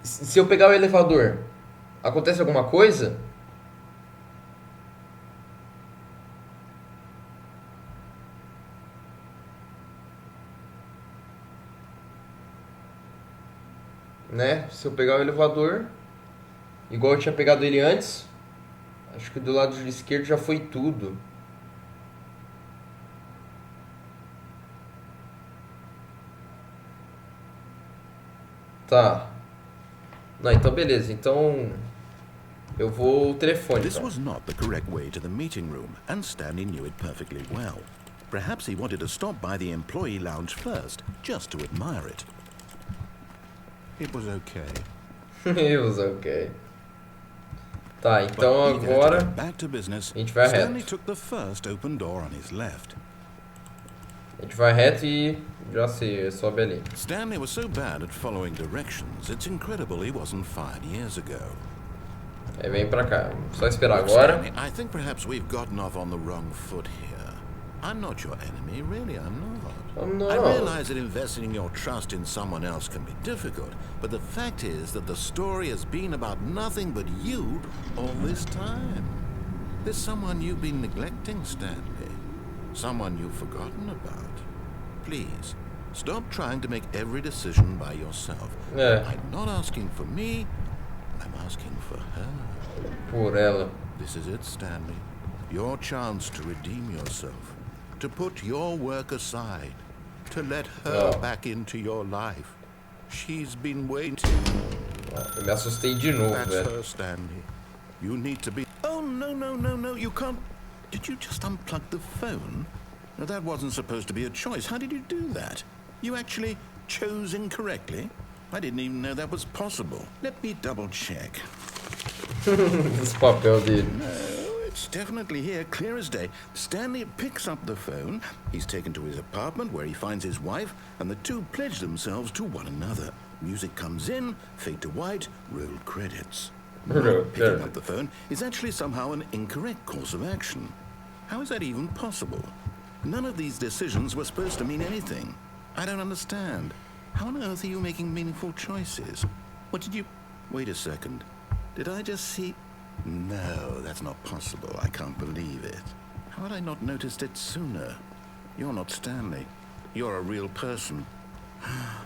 Se eu pegar o elevador, acontece alguma coisa? Né? Se eu pegar o elevador, igual eu tinha pegado ele antes, acho que do lado esquerdo já foi tudo. Tá. Não, então beleza. Então eu vou o telefone. This Então. was not the correct way to the meeting room, and Stanley knew it perfectly well. Perhaps he wanted to stop by the employee lounge first, just to admire it. It was okay. It was okay. Tá, But então eager to agora get back to business, a gente vai Stanley reto. took the first open door on his left. A gente vai reto e já sei, sobe ali. Stanley was so bad at following directions, it's incredible he wasn't fired years ago. Aí vem pra cá. Só esperar Look, agora. Stanley, I think perhaps we've gotten off on the wrong foot here. I'm not your enemy, really, I'm not. Oh, no. I realize that investing your trust in someone else can be difficult, but the fact is that the story has been about nothing but you all this time. There's someone you've been neglecting, Stanley. Someone you've forgotten about. Please, stop trying to make every decision by yourself. Yeah. I'm not asking for me, I'm asking for her. Por ela. This is it, Stanley. Your chance to redeem yourself. To put your work aside. To let her back into your life. She's been waiting. Eu me assustei de novo, That's velho. her, Stanley. You need to be... Oh, no, you can't... Did you just unplug the phone? Now, that wasn't supposed to be a choice. How did you do that? You actually chose incorrectly? I didn't even know that was possible. Let me double check. Esse papel dele. No, it's definitely here, clear as day. Stanley picks up the phone. He's taken to his apartment where he finds his wife, and the two pledge themselves to one another. Music comes in, fade to white, roll credits. Not picking up the phone is actually somehow an incorrect course of action. How is that even possible? None of these decisions were supposed to mean anything. I don't understand. How on earth are you making meaningful choices? What did you... Wait a second. Did I just see... No, that's not possible. I can't believe it. How had I not noticed it sooner? You're not Stanley. You're a real person. I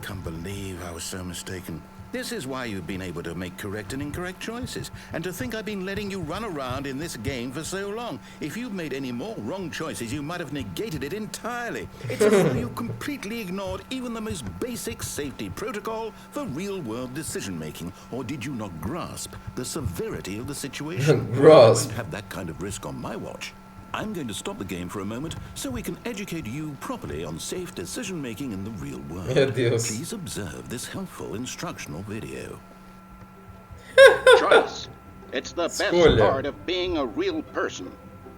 can't believe I was so mistaken. This is why you've been able to make correct and incorrect choices. And to think I've been letting you run around in this game for so long. If you'd made any more wrong choices, you might have negated it entirely. It's as though you completely ignored even the most basic safety protocol for real-world decision-making. Or did you not grasp the severity of the situation? Grasp. I won't have that kind of risk on my watch. I'm going to stop the game for a moment so we can educate you properly on safe decision-making in the real world. Meu Deus. Please observe this helpful instructional video. Choice. It's the best Escolha. part of being a real person.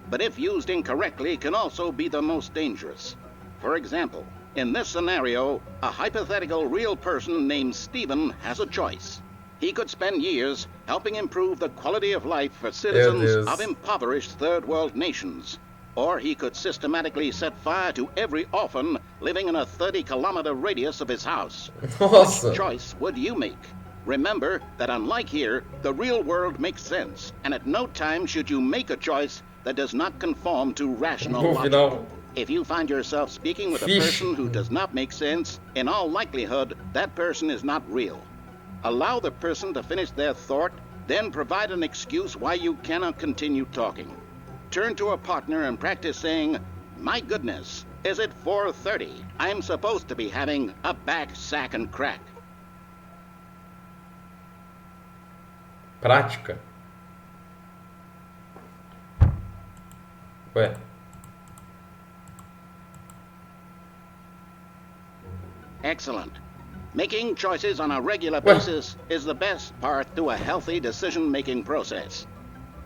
But if used incorrectly, can also be the most dangerous. For example, in this scenario, a hypothetical real person named Stephen has a choice. He could spend years helping improve the quality of life for citizens Deus. of impoverished third world nations. Or he could systematically set fire to every orphan living in a 30-kilometer radius of his house. Nossa. Which choice would you make? Remember that unlike here, the real world makes sense, and at no time should you make a choice that does not conform to rational No logic. final. If you find yourself speaking with a Fish. person who does not make sense, in all likelihood, that person is not real. Allow the person to finish their thought, then provide an excuse why you cannot continue talking. Turn to a partner and practice saying, "My goodness, is it 4:30? I'm supposed to be having a back, sack, and crack." Prática. Ué. Excellent. Making choices on a regular basis is the best part to a healthy decision-making process.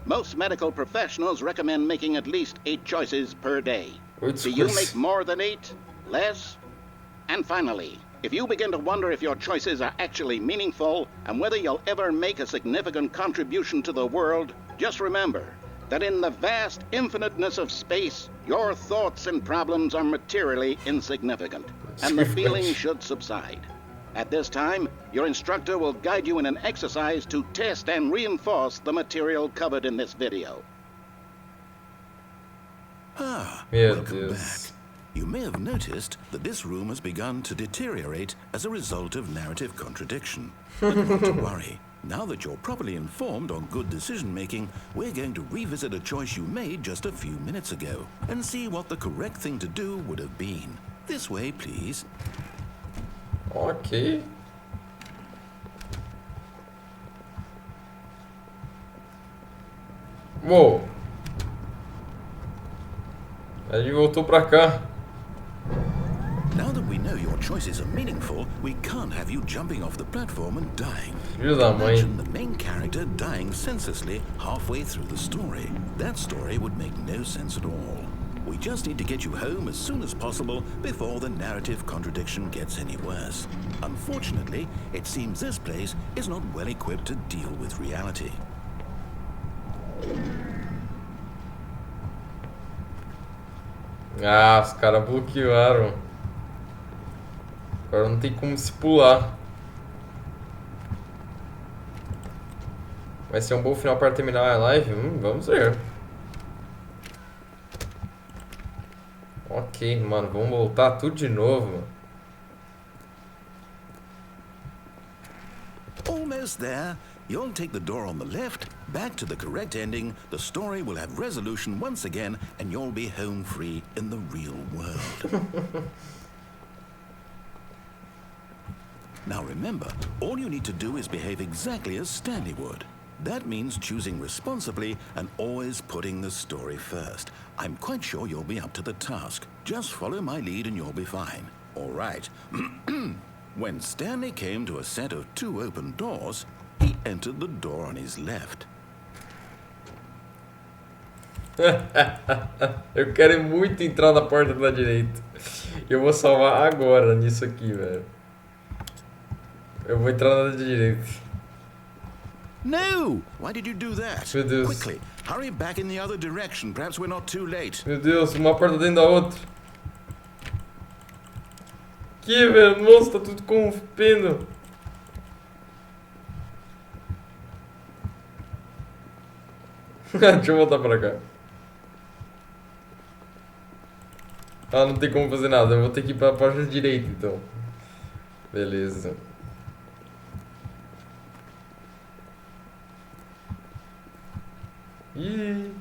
Most medical professionals recommend making at least 8 choices per day. Do you make more than 8? Less? And finally, if you begin to wonder if your choices are actually meaningful and whether you'll ever make a significant contribution to the world, just remember that in the vast infiniteness of space, your thoughts and problems are materially insignificant, and the feeling should subside. At this time, your instructor will guide you in an exercise to test and reinforce the material covered in this video. Welcome back. You may have noticed that this room has begun to deteriorate as a result of narrative contradiction. But not to worry. Now that you're properly informed on good decision-making, we're going to revisit a choice you made just a few minutes ago and see what the correct thing to do would have been. This way, please. Ok. Uou. A gente voltou pra cá. Now that we know your choices are meaningful, we can't have you jumping off the platform and dying. Filho da mãe. Imagine the main character dying senselessly halfway through the story. That story would make no sense at all. We just need to get you home as soon as possible before the narrative contradiction gets any worse. Unfortunately, it seems this place is not well equipped to deal with reality. Ah, os caras bloquearam. Agora não tem como se pular. Vai ser um bom final para terminar a live? Vamos ver. Ok, mano, vamos voltar tudo de novo. Almost there. You'll take the door on the left, back to the correct ending, the story will have resolution once again, and you'll be home free in the real world. Now remember, all you need to do is behave exactly as Stanley would. That means choosing responsibly and always putting the story first. I'm quite sure you'll be up to the task. Just follow my lead and you'll be fine. All right. When Stanley came to a set of 2 open doors, he entered the door on his left. Eu quero muito entrar na porta da direita. Eu vou salvar agora nisso aqui, velho. Eu vou entrar na da direita. No! Why did you do that? Meu Deus. Quickly, hurry back in the other direction. Perhaps we're not too late. Meu Deus, uma porta dentro da outra. Que, velho? Nossa, tá tudo corrompendo. Deixa eu voltar pra cá. Ah, não tem como fazer nada. Eu vou ter que ir pra porta direita, então. Beleza. Ih.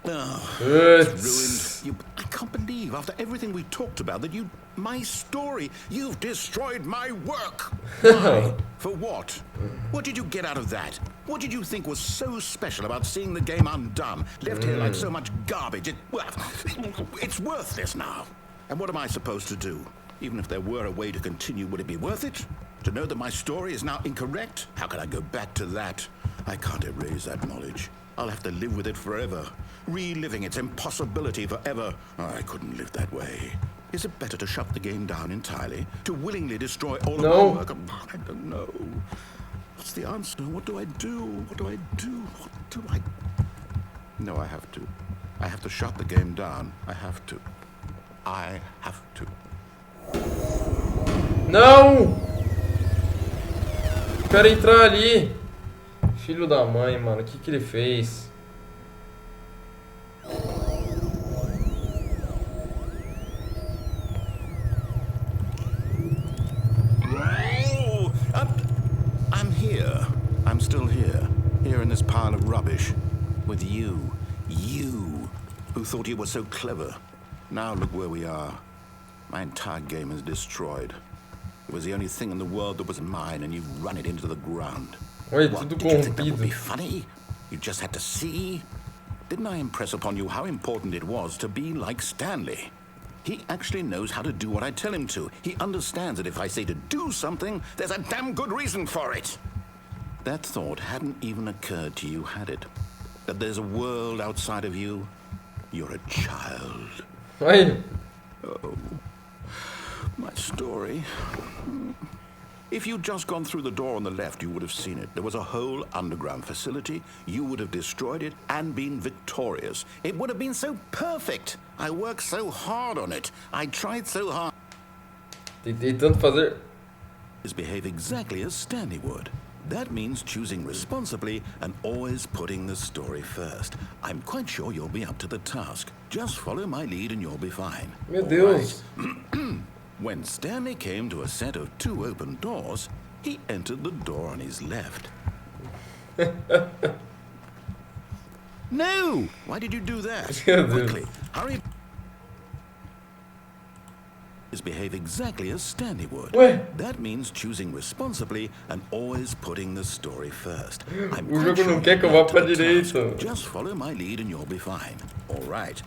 Oh, it's ruined. I can't believe, after everything we talked about, that my story, you've destroyed my work. Why? For what? What did you get out of that? What did you think was so special about seeing the game undone, left here like so much garbage? It's worthless now. And what am I supposed to do? Even if there were a way to continue, would it be worth it? To know that my story is now incorrect? How can I go back to that? I can't erase that knowledge. I'll have to live with it forever, reliving its impossibility forever. I couldn't live that way. Is it better to shut the game down entirely? To willingly destroy all of my work? I don't know. What's the answer? What do I do? What do I do? What do I... No, I have to. I have to shut the game down. I have to. I have to. Não! Quero entrar ali. Filho da mãe, mano. O que ele fez? I'm here. I'm still here. Here in this pile of rubbish. With you. You. Who thought you were so clever. Now look where we are. My entire game is destroyed. It was the only thing in the world that was mine, and you've run it into the ground. Oi, What, tudo did you think that would corrompido. be funny? You just had to see? Didn't I impress upon you how important it was to be like Stanley? He actually knows how to do what I tell him to. He understands that if I say to do something, there's a damn good reason for it. That thought hadn't even occurred to you, had it? That there's a world outside of you? You're a child. Aí. Oh, my story. If you'd just gone through the door on the left, you would have seen it. There was a whole underground facility. You would have destroyed it and been victorious. It would have been so perfect. I worked so hard on it. I tried so hard. Tentei tanto fazer. Behave exactly as Stanley would. That means choosing responsibly and always putting the story first. I'm quite sure you'll be up to the task. Just follow my lead and you'll be fine. Meu Deus. When Stanley came to a set of 2 open doors, he entered the door on his left. No! Why did you do that? Quickly, hurry. Behave exactly as Stanley would. Ué? That means choosing responsibly and always putting the story first. I'm O quite jogo sure não quer que eu you're vá up to pra the task. direita. Just follow my lead and you'll be fine. All right.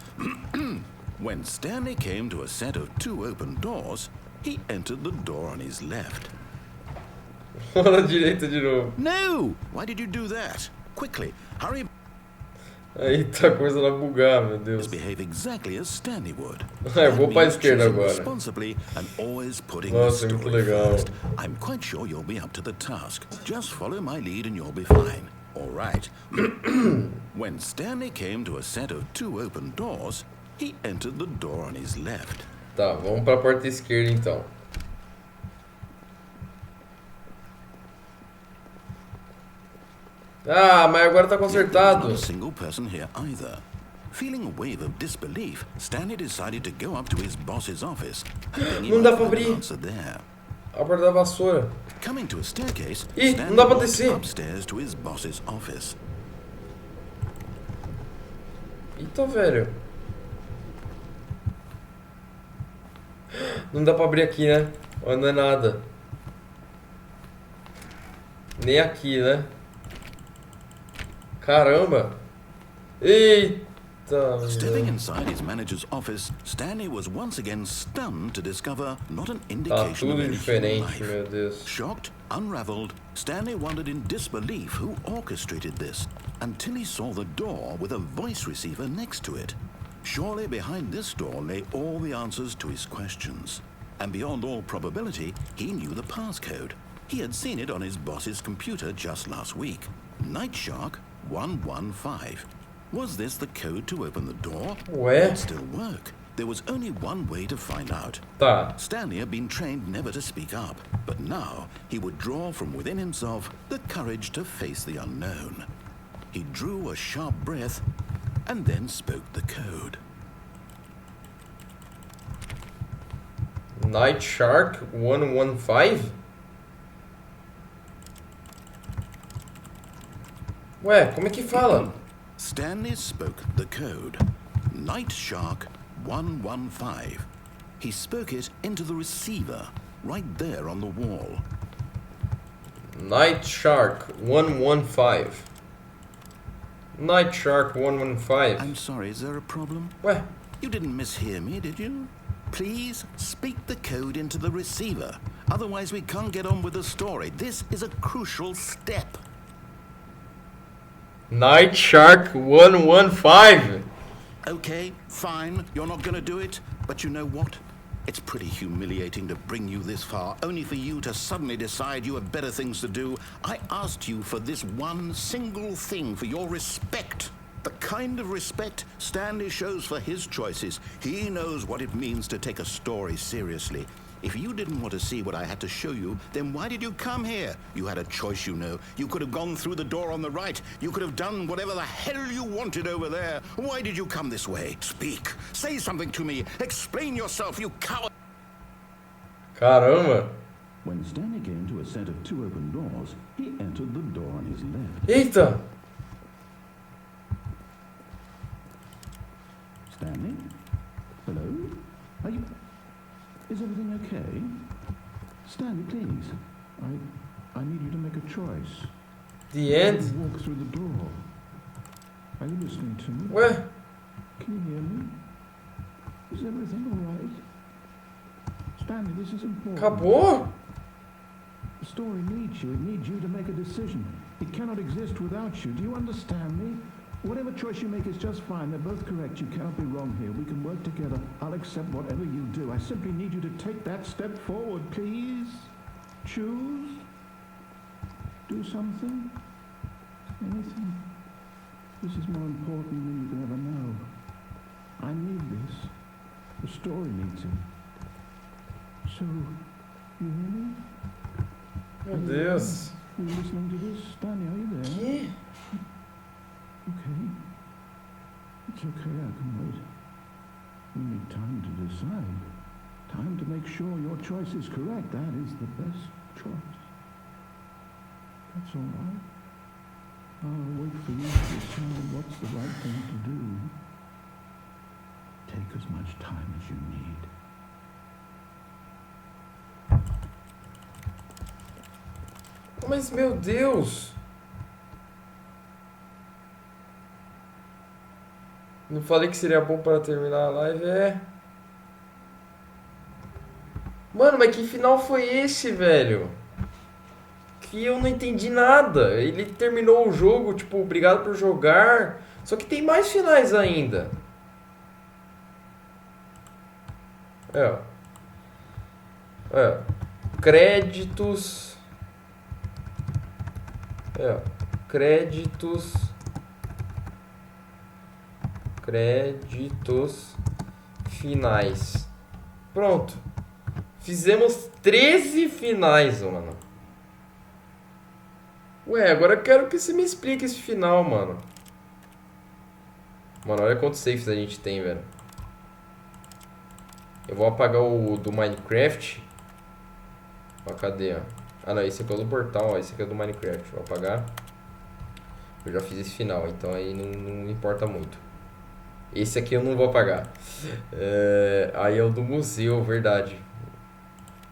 When Stanley came to a set of 2 open doors, he entered the door on his left. Vou na direita de novo. No! Why did you do that? Quickly, hurry. Aí tá começando a bugar, meu Deus. Behave exactly as Stanley would. Eu vou pra That means esquerda choosing agora. responsibly and always putting Nossa, the muito story legal. first. I'm quite sure you'll be up to the task. Just follow my lead and you'll be fine. All right. When Stanley came to a set of 2 open doors, he entered the door on his left. Tá, vamos pra porta esquerda então. Ah, mas agora tá consertado. Not a single person here either. Feeling a wave of disbelief, Stanley decided to go up to his boss's office. Não dá pra abrir. There. A porta da vassoura. Coming to a staircase, Ih, Stanley não dá pra walked descer. upstairs to his boss's office. Eita, velho. Não dá pra abrir aqui, né? Ou não é nada. Nem aqui, né? Caramba. Eita. Stepping inside his manager's office, Stanley was once again stunned to discover not an Tá indication of tudo any human diferente, life. meu Deus. Shocked, unraveled, Stanley wondered in disbelief who orchestrated this until he saw the door with a voice receiver next to it. Surely behind this door lay all the answers to his questions. And beyond all probability, he knew the passcode. He had seen it on his boss's computer just last week. Night Shark 115. Was this the code to open the door? Ué? It would still work. There was only one way to find out. Tá. Stanley had been trained never to speak up, but now he would draw from within himself the courage to face the unknown. He drew a sharp breath and then spoke the code. Night Shark 115? Ué, como é que fala? Stanley spoke the code. Night Shark 115. He spoke it into the receiver, right there on the wall. Night Shark 115. Night Shark 115. I'm sorry, is there a problem? Ué, You didn't mishear me, did you? Please speak the code into the receiver. Otherwise, we can't get on with the story. This is a crucial step. Night Shark 115. Okay, fine, you're not gonna do it, but you know what? It's pretty humiliating to bring you this far, only for you to suddenly decide you have better things to do. I asked you for this one single thing, for your respect. The kind of respect Stanley shows for his choices. He knows what it means to take a story seriously. If you didn't want to see what I had to show you, then why did you come here? You had a choice, you know. You could have gone through the door on the right. You could have done whatever the hell you wanted over there. Why did you come this way? Speak. Say something to me. Explain yourself, you coward. Caramba. When Stanley came to a set of 2 open doors, he entered the door on his left. Eita. Stanley? Hello? Are you... Is everything okay? Stanley, please. I need you to make a choice. The end. Walk through the door. Are you listening to me? Ué, Can you hear me? Is everything all right? Stanley, this is important. acabou? The story needs you. It needs you to make a decision. It cannot exist without you. Do you understand me? Whatever choice you make is just fine. They're both correct. You cannot be wrong here. We can work together. I'll accept whatever you do. I simply need you to take that step forward, please. Choose. Do something. Anything. This is more important than you can ever know. I need this. The story needs it. So, you hear me? Meu Deus. Are you listening to this? Stanley, are you there? Que? Okay. It's okay, I can wait. We need time to decide. Time to make sure your choice is correct. That is the best choice. That's all right. I'll wait for you to decide what's the right thing to do. Take as much time as you need. Mas, meu Deus. Não falei que seria bom para terminar a live, é. Mano, mas que final foi esse, velho? Que eu não entendi nada. Ele terminou o jogo, tipo, obrigado por jogar. Só que tem mais finais ainda. É. É. Créditos. É. Créditos. Créditos finais. Pronto. Fizemos 13 finais, mano. Ué, agora eu quero que você me explique esse final, mano. Mano, olha quantos saves a gente tem, velho. Eu vou apagar o do Minecraft. Ó, cadê, ó? Ah, não, esse aqui é o do Portal, ó. Esse aqui é do Minecraft. Vou apagar. Eu já fiz esse final, então aí não importa muito. Esse aqui eu não vou apagar. Aí é o do museu, verdade.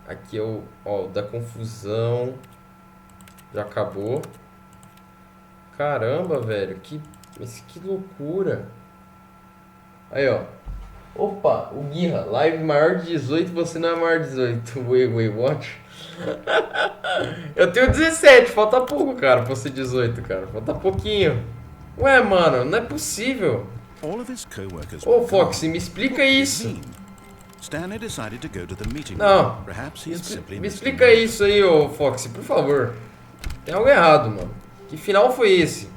Aqui é o, ó, o da confusão. Já acabou. Caramba, velho. Que loucura. Aí, ó. Opa, o Guirra. Live maior de 18, você não é maior de 18. Wait, what? Eu tenho 17, falta pouco, cara, pra ser 18, cara. Falta pouquinho. Ué, mano, não é possível. Ô, Foxy, me explica isso. Stanley decided to go to the meeting. Não. Perhaps he had simply Me explica isso aí, ô Foxy, por favor. Tem algo errado, mano. Que final foi esse?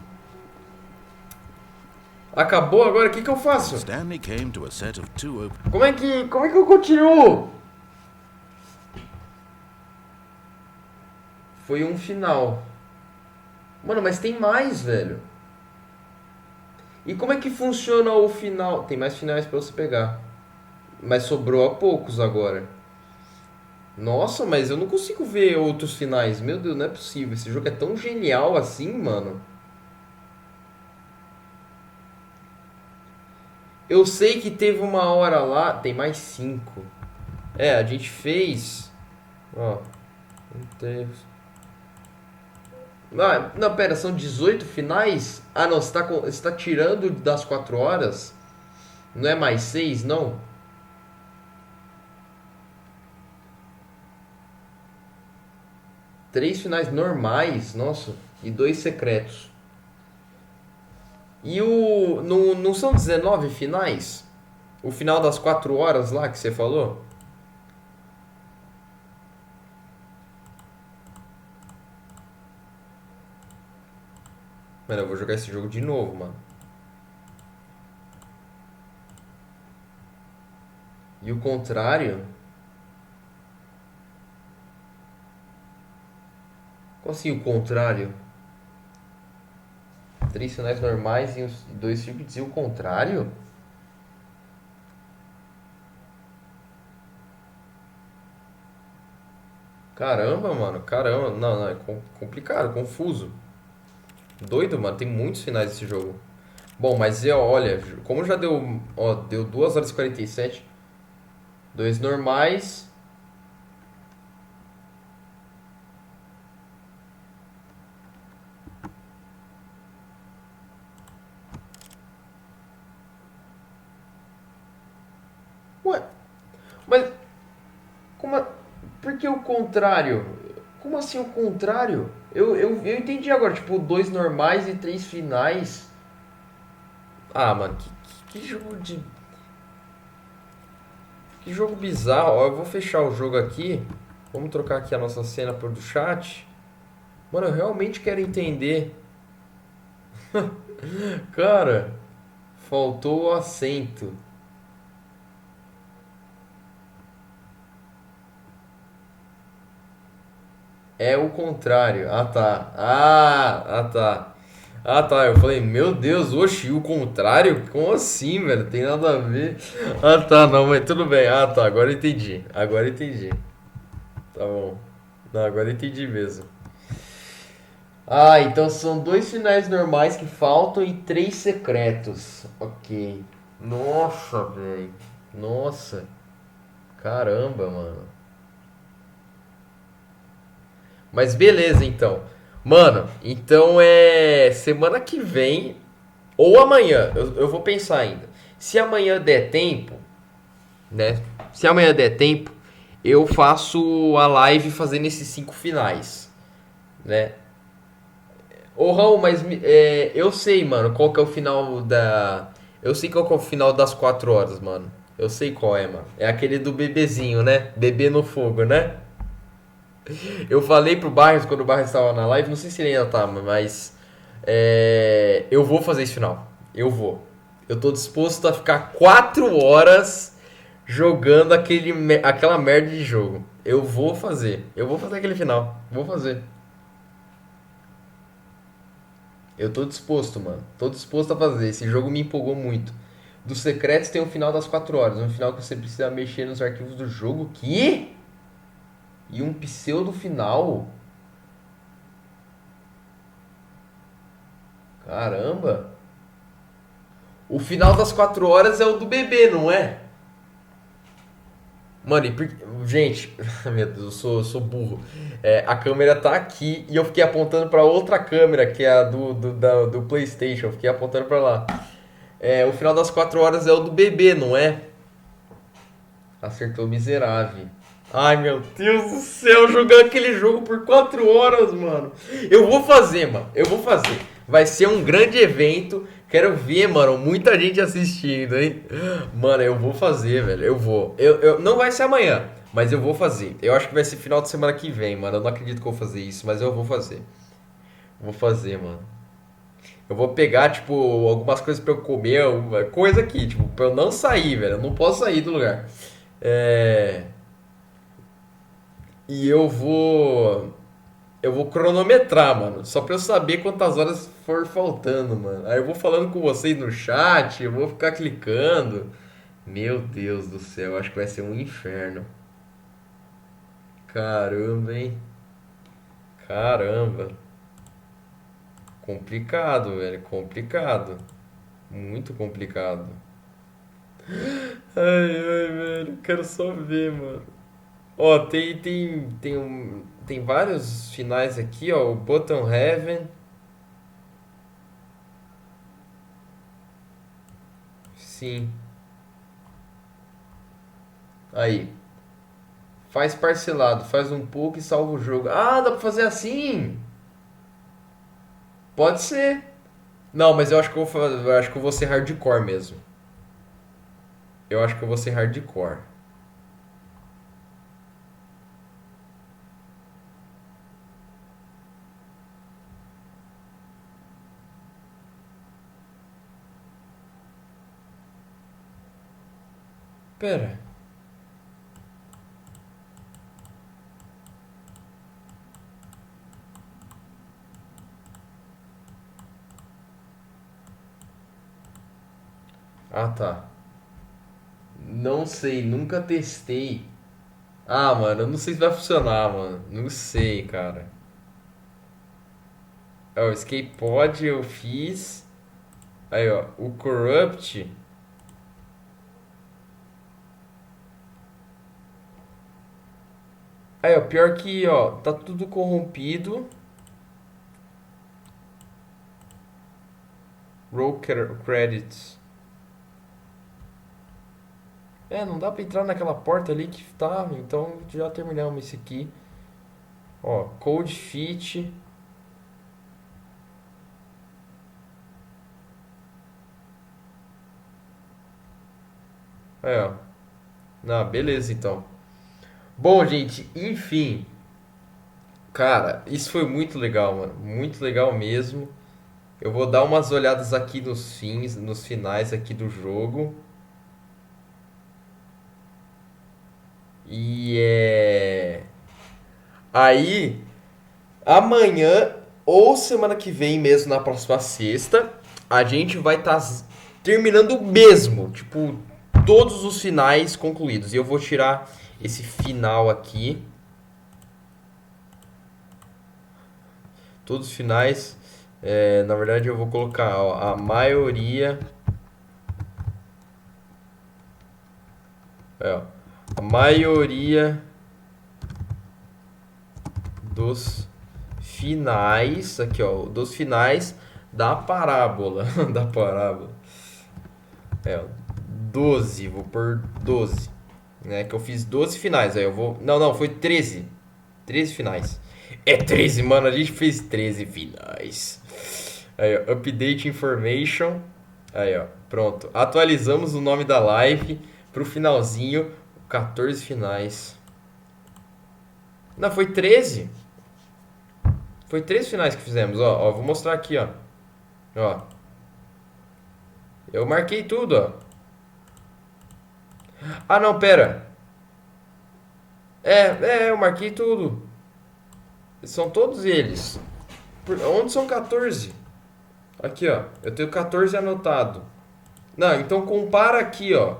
Acabou agora? O que eu faço? Stanley came to a set of two Como é que eu continuo? Foi um final. Mano, mas tem mais, velho. E como é que funciona o final? Tem mais finais pra você pegar. Mas sobrou a poucos agora. Nossa, mas eu não consigo ver outros finais. Meu Deus, não é possível. Esse jogo é tão genial assim, mano. Eu sei que teve uma hora lá... Tem mais 5. É, a gente fez... Ó. Não teve... Ah, não, pera, são 18 finais? Ah, não, você tá tirando das 4 horas? Não é mais 6, não? Três finais normais, nossa, e 2 secretos. E o... Não são 19 finais? O final das 4 horas lá que você falou? Mano, eu vou jogar esse jogo de novo, mano. E o contrário? Como assim o contrário? 3 finais normais e 2 circuits e o contrário? Caramba, mano. Caramba. Não, é complicado, confuso. Doido, mano. Tem muitos finais desse jogo. Bom, mas olha, como já deu... Ó, deu 2 horas e 47. 2 normais... Ué, mas por que o contrário? Como assim o contrário? Eu entendi agora, tipo, 2 normais e 3 finais. Ah, mano, que jogo de. Que jogo bizarro. Ó, eu vou fechar o jogo aqui. Vamos trocar aqui a nossa cena por do chat. Mano, eu realmente quero entender. Cara, faltou o acento. É o contrário. Ah, tá. Tá. Ah, tá. Eu falei, meu Deus, oxi, o contrário? Como assim, velho? Tem nada a ver. Ah, tá, não, mas tudo bem. Ah, tá. Agora eu entendi. Agora eu entendi. Tá bom. Não, agora eu entendi mesmo. Ah, então são 2 finais normais que faltam e 3 secretos. Ok. Nossa, velho. Nossa. Caramba, mano. Mas beleza, então. Mano, então é semana que vem ou amanhã. Eu vou pensar ainda. Se amanhã der tempo, né? Se amanhã der tempo, eu faço a live fazendo esses 5 finais, né? Ô Raul, mas eu sei, mano, qual que é o final da. Eu sei qual que é o final das 4 horas, mano. Eu sei qual é, mano. É aquele do bebezinho, né? Bebê no fogo, né? Eu falei pro Barros quando o Barros estava na live, não sei se ele ainda tá, mas. Eu vou fazer esse final. Eu vou. Eu tô disposto a ficar 4 horas jogando aquela merda de jogo. Eu vou fazer. Eu vou fazer aquele final. Vou fazer. Eu tô disposto, mano. Tô disposto a fazer. Esse jogo me empolgou muito. Dos secretos tem o final das 4 horas. Um final que você precisa mexer nos arquivos do jogo. Que? E um pseudo final? Caramba. O final das 4 horas é o do bebê, não é? Mano, gente, meu Deus, eu sou burro. A câmera tá aqui e eu fiquei apontando pra outra câmera, que é a do PlayStation. Eu fiquei apontando pra lá. O final das 4 horas é o do bebê, não é? Acertou miserável. Ai, meu Deus do céu, jogar aquele jogo por 4 horas, mano. Eu vou fazer, mano. Eu vou fazer. Vai ser um grande evento. Quero ver, mano, muita gente assistindo, hein? Mano, eu vou fazer, velho. Eu vou. Não vai ser amanhã, mas eu vou fazer. Eu acho que vai ser final de semana que vem, mano. Eu não acredito que eu vou fazer isso, mas eu vou fazer. Vou fazer, mano. Eu vou pegar, tipo, algumas coisas pra eu comer, alguma coisa aqui, tipo, pra eu não sair, velho. Eu não posso sair do lugar. É. E eu vou. Eu vou cronometrar, mano. Só pra eu saber quantas horas for faltando, mano. Aí eu vou falando com vocês no chat, eu vou ficar clicando. Meu Deus do céu, acho que vai ser um inferno. Caramba, hein? Caramba. Complicado, velho. Complicado. Muito complicado. Ai, ai, velho. Quero só ver, mano. Ó, tem vários finais aqui, ó. O Bottom Heaven. Sim. Aí. Faz parcelado, faz um pouco e salva o jogo. Ah, dá pra fazer assim? Pode ser. Não, mas eu acho que eu acho que eu vou ser hardcore mesmo. Eu acho que eu vou ser hardcore. Pera. Ah, tá. Não sei, nunca testei. Ah, mano, eu não sei se vai funcionar, mano. Não sei, cara. Ó, o Escape Pod eu fiz. Aí, ó, o Corrupt. Aí, ó, pior que, ó, tá tudo corrompido. Roll credits. Não dá pra entrar naquela porta ali que tá. Então já terminamos esse aqui. Ó, Code Fit. Aí, ó. Não, beleza, então. Bom, gente, enfim. Cara, isso foi muito legal, mano. Muito legal mesmo. Eu vou dar umas olhadas aqui nos finais aqui do jogo. E aí, amanhã ou semana que vem mesmo, na próxima sexta, a gente vai estar terminando mesmo. Tipo, todos os finais concluídos. E eu vou tirar esse final aqui. Todos os finais. Na verdade, eu vou colocar ó, a maioria. Ó, a maioria dos finais. Aqui, ó. Dos finais da parábola. Da parábola. 12. Vou pôr 12. Né, que eu fiz 12 finais. Aí eu vou. Não, foi 13. 13 finais. É 13, mano. A gente fez 13 finais. Aí, ó. Update information. Aí, ó. Pronto. Atualizamos o nome da live pro finalzinho. 14 finais. Não, foi 13. Foi 13 finais que fizemos. Ó, vou mostrar aqui, ó. Ó. Eu marquei tudo, ó. Ah, não, pera. Eu marquei tudo. São todos eles. Onde são 14? Aqui, ó. Eu tenho 14 anotado. Não, então compara aqui, ó.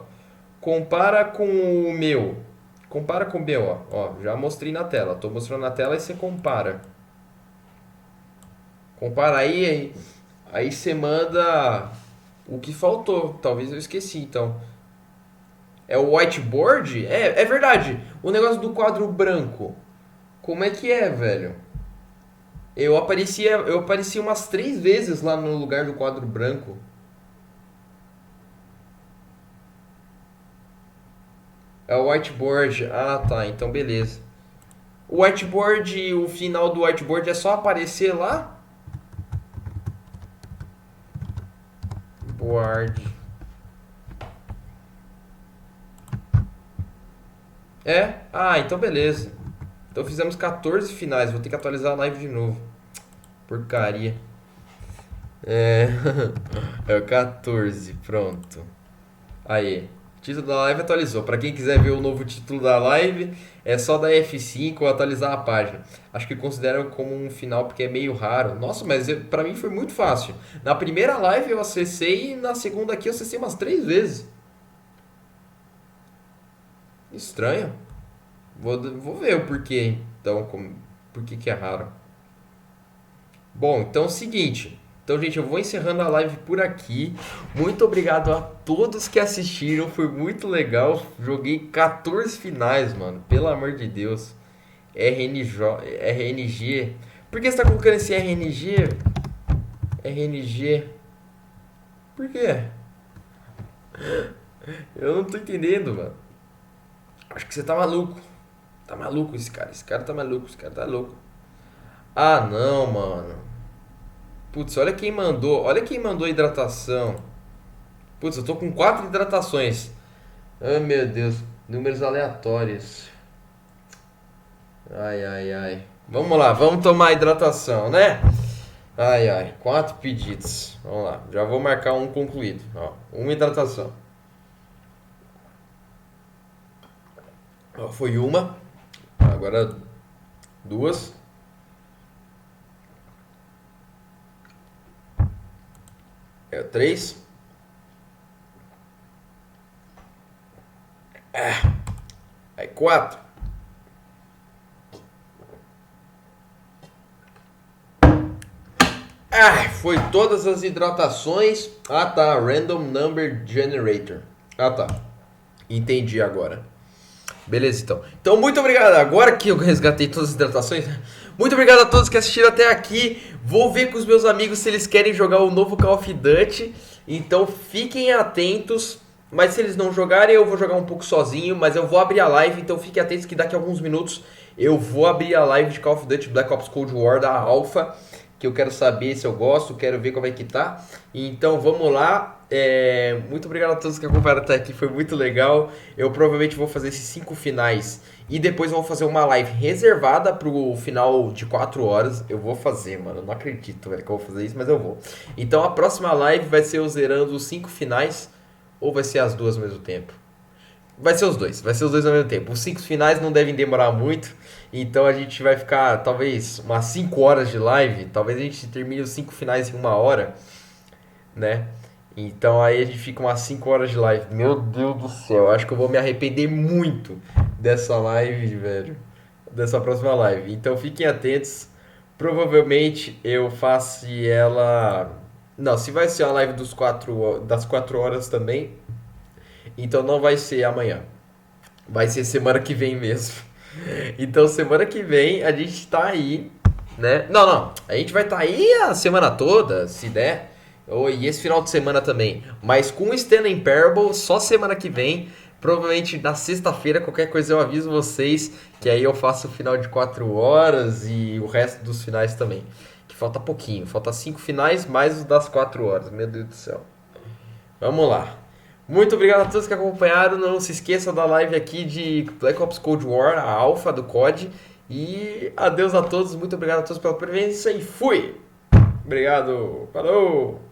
Compara com o meu. Compara com o meu, ó. Ó, já mostrei na tela. Tô mostrando na tela e você compara. Compara aí. Aí você manda o que faltou. Talvez eu esqueci, então. É o whiteboard? É verdade. O negócio do quadro branco. Como é que é, velho? Eu aparecia umas 3 vezes lá no lugar do quadro branco. É o whiteboard. Ah, tá. Então, beleza. O whiteboard, o final do whiteboard é só aparecer lá? Board. Ah, então beleza. Então fizemos 14 finais. Vou ter que atualizar a live de novo. Porcaria. É o 14. Pronto. Aí. O título da live atualizou. Para quem quiser ver o novo título da live, é só dar F5 ou atualizar a página. Acho que consideram como um final porque é meio raro. Nossa, mas para mim foi muito fácil. Na primeira live eu acessei e na segunda aqui eu acessei umas 3 vezes. Estranho. Vou ver o porquê, então, por que é raro. Bom, então é o seguinte. Então, gente, eu vou encerrando a live por aqui. Muito obrigado a todos que assistiram. Foi muito legal. Joguei 14 finais, mano. Pelo amor de Deus. RNG. Por que você tá colocando esse RNG? RNG. Por quê? Eu não tô entendendo, mano. Acho que você tá maluco. Tá maluco esse cara. Esse cara tá maluco. Esse cara tá louco. Ah, não, mano. Putz, olha quem mandou. Olha quem mandou hidratação. Putz, eu tô com 4 hidratações. Ai, meu Deus. Números aleatórios. Ai, ai, ai. Vamos lá, vamos tomar hidratação, né? Ai, ai. 4 pedidos. Vamos lá. Já vou marcar um concluído. Ó, uma hidratação. Ó, foi uma. Agora 2. É 3. Aí 4. Foi todas as hidratações. Ah, tá. Random Number Generator. Ah, tá. Entendi agora. Beleza, então. Então, muito obrigado. Agora que eu resgatei todas as hidratações, muito obrigado a todos que assistiram até aqui. Vou ver com os meus amigos se eles querem jogar o novo Call of Duty. Então, fiquem atentos. Mas se eles não jogarem, eu vou jogar um pouco sozinho. Mas eu vou abrir a live, então fiquem atentos que daqui a alguns minutos eu vou abrir a live de Call of Duty Black Ops Cold War da Alpha. que eu quero saber se eu gosto, quero ver como é que tá. Então vamos lá. Muito obrigado a todos que acompanharam até aqui, foi muito legal. Eu provavelmente vou fazer esses 5 finais e depois vou fazer uma live reservada pro final de 4 horas. Eu vou fazer, mano, eu não acredito, velho, que eu vou fazer isso, mas eu vou. Então a próxima live vai ser eu zerando os 5 finais, ou vai ser as duas ao mesmo tempo? Vai ser os dois ao mesmo tempo. Os 5 finais não devem demorar muito, então a gente vai ficar talvez umas 5 horas de live. Talvez a gente termine os 5 finais em 1 hora, né? Então aí a gente fica umas 5 horas de live. Meu Deus do céu, acho que eu vou me arrepender muito dessa live, velho. Dessa próxima live. Então fiquem atentos. Provavelmente eu faço ela. Não, se vai ser a live das 4 horas também. Então não vai ser amanhã. Vai ser semana que vem mesmo. Então semana que vem a gente tá aí, né? Não. A gente vai estar aí a semana toda, se der. E esse final de semana também. Mas com o Stanley Parable, só semana que vem. Provavelmente na sexta-feira, qualquer coisa eu aviso vocês. Que aí eu faço o final de 4 horas e o resto dos finais também. Que falta pouquinho. Falta 5 finais mais os das 4 horas. Meu Deus do céu. Vamos lá. Muito obrigado a todos que acompanharam. Não se esqueça da live aqui de Black Ops Cold War, a alfa do COD. E adeus a todos. Muito obrigado a todos pela presença e fui! Obrigado. Falou!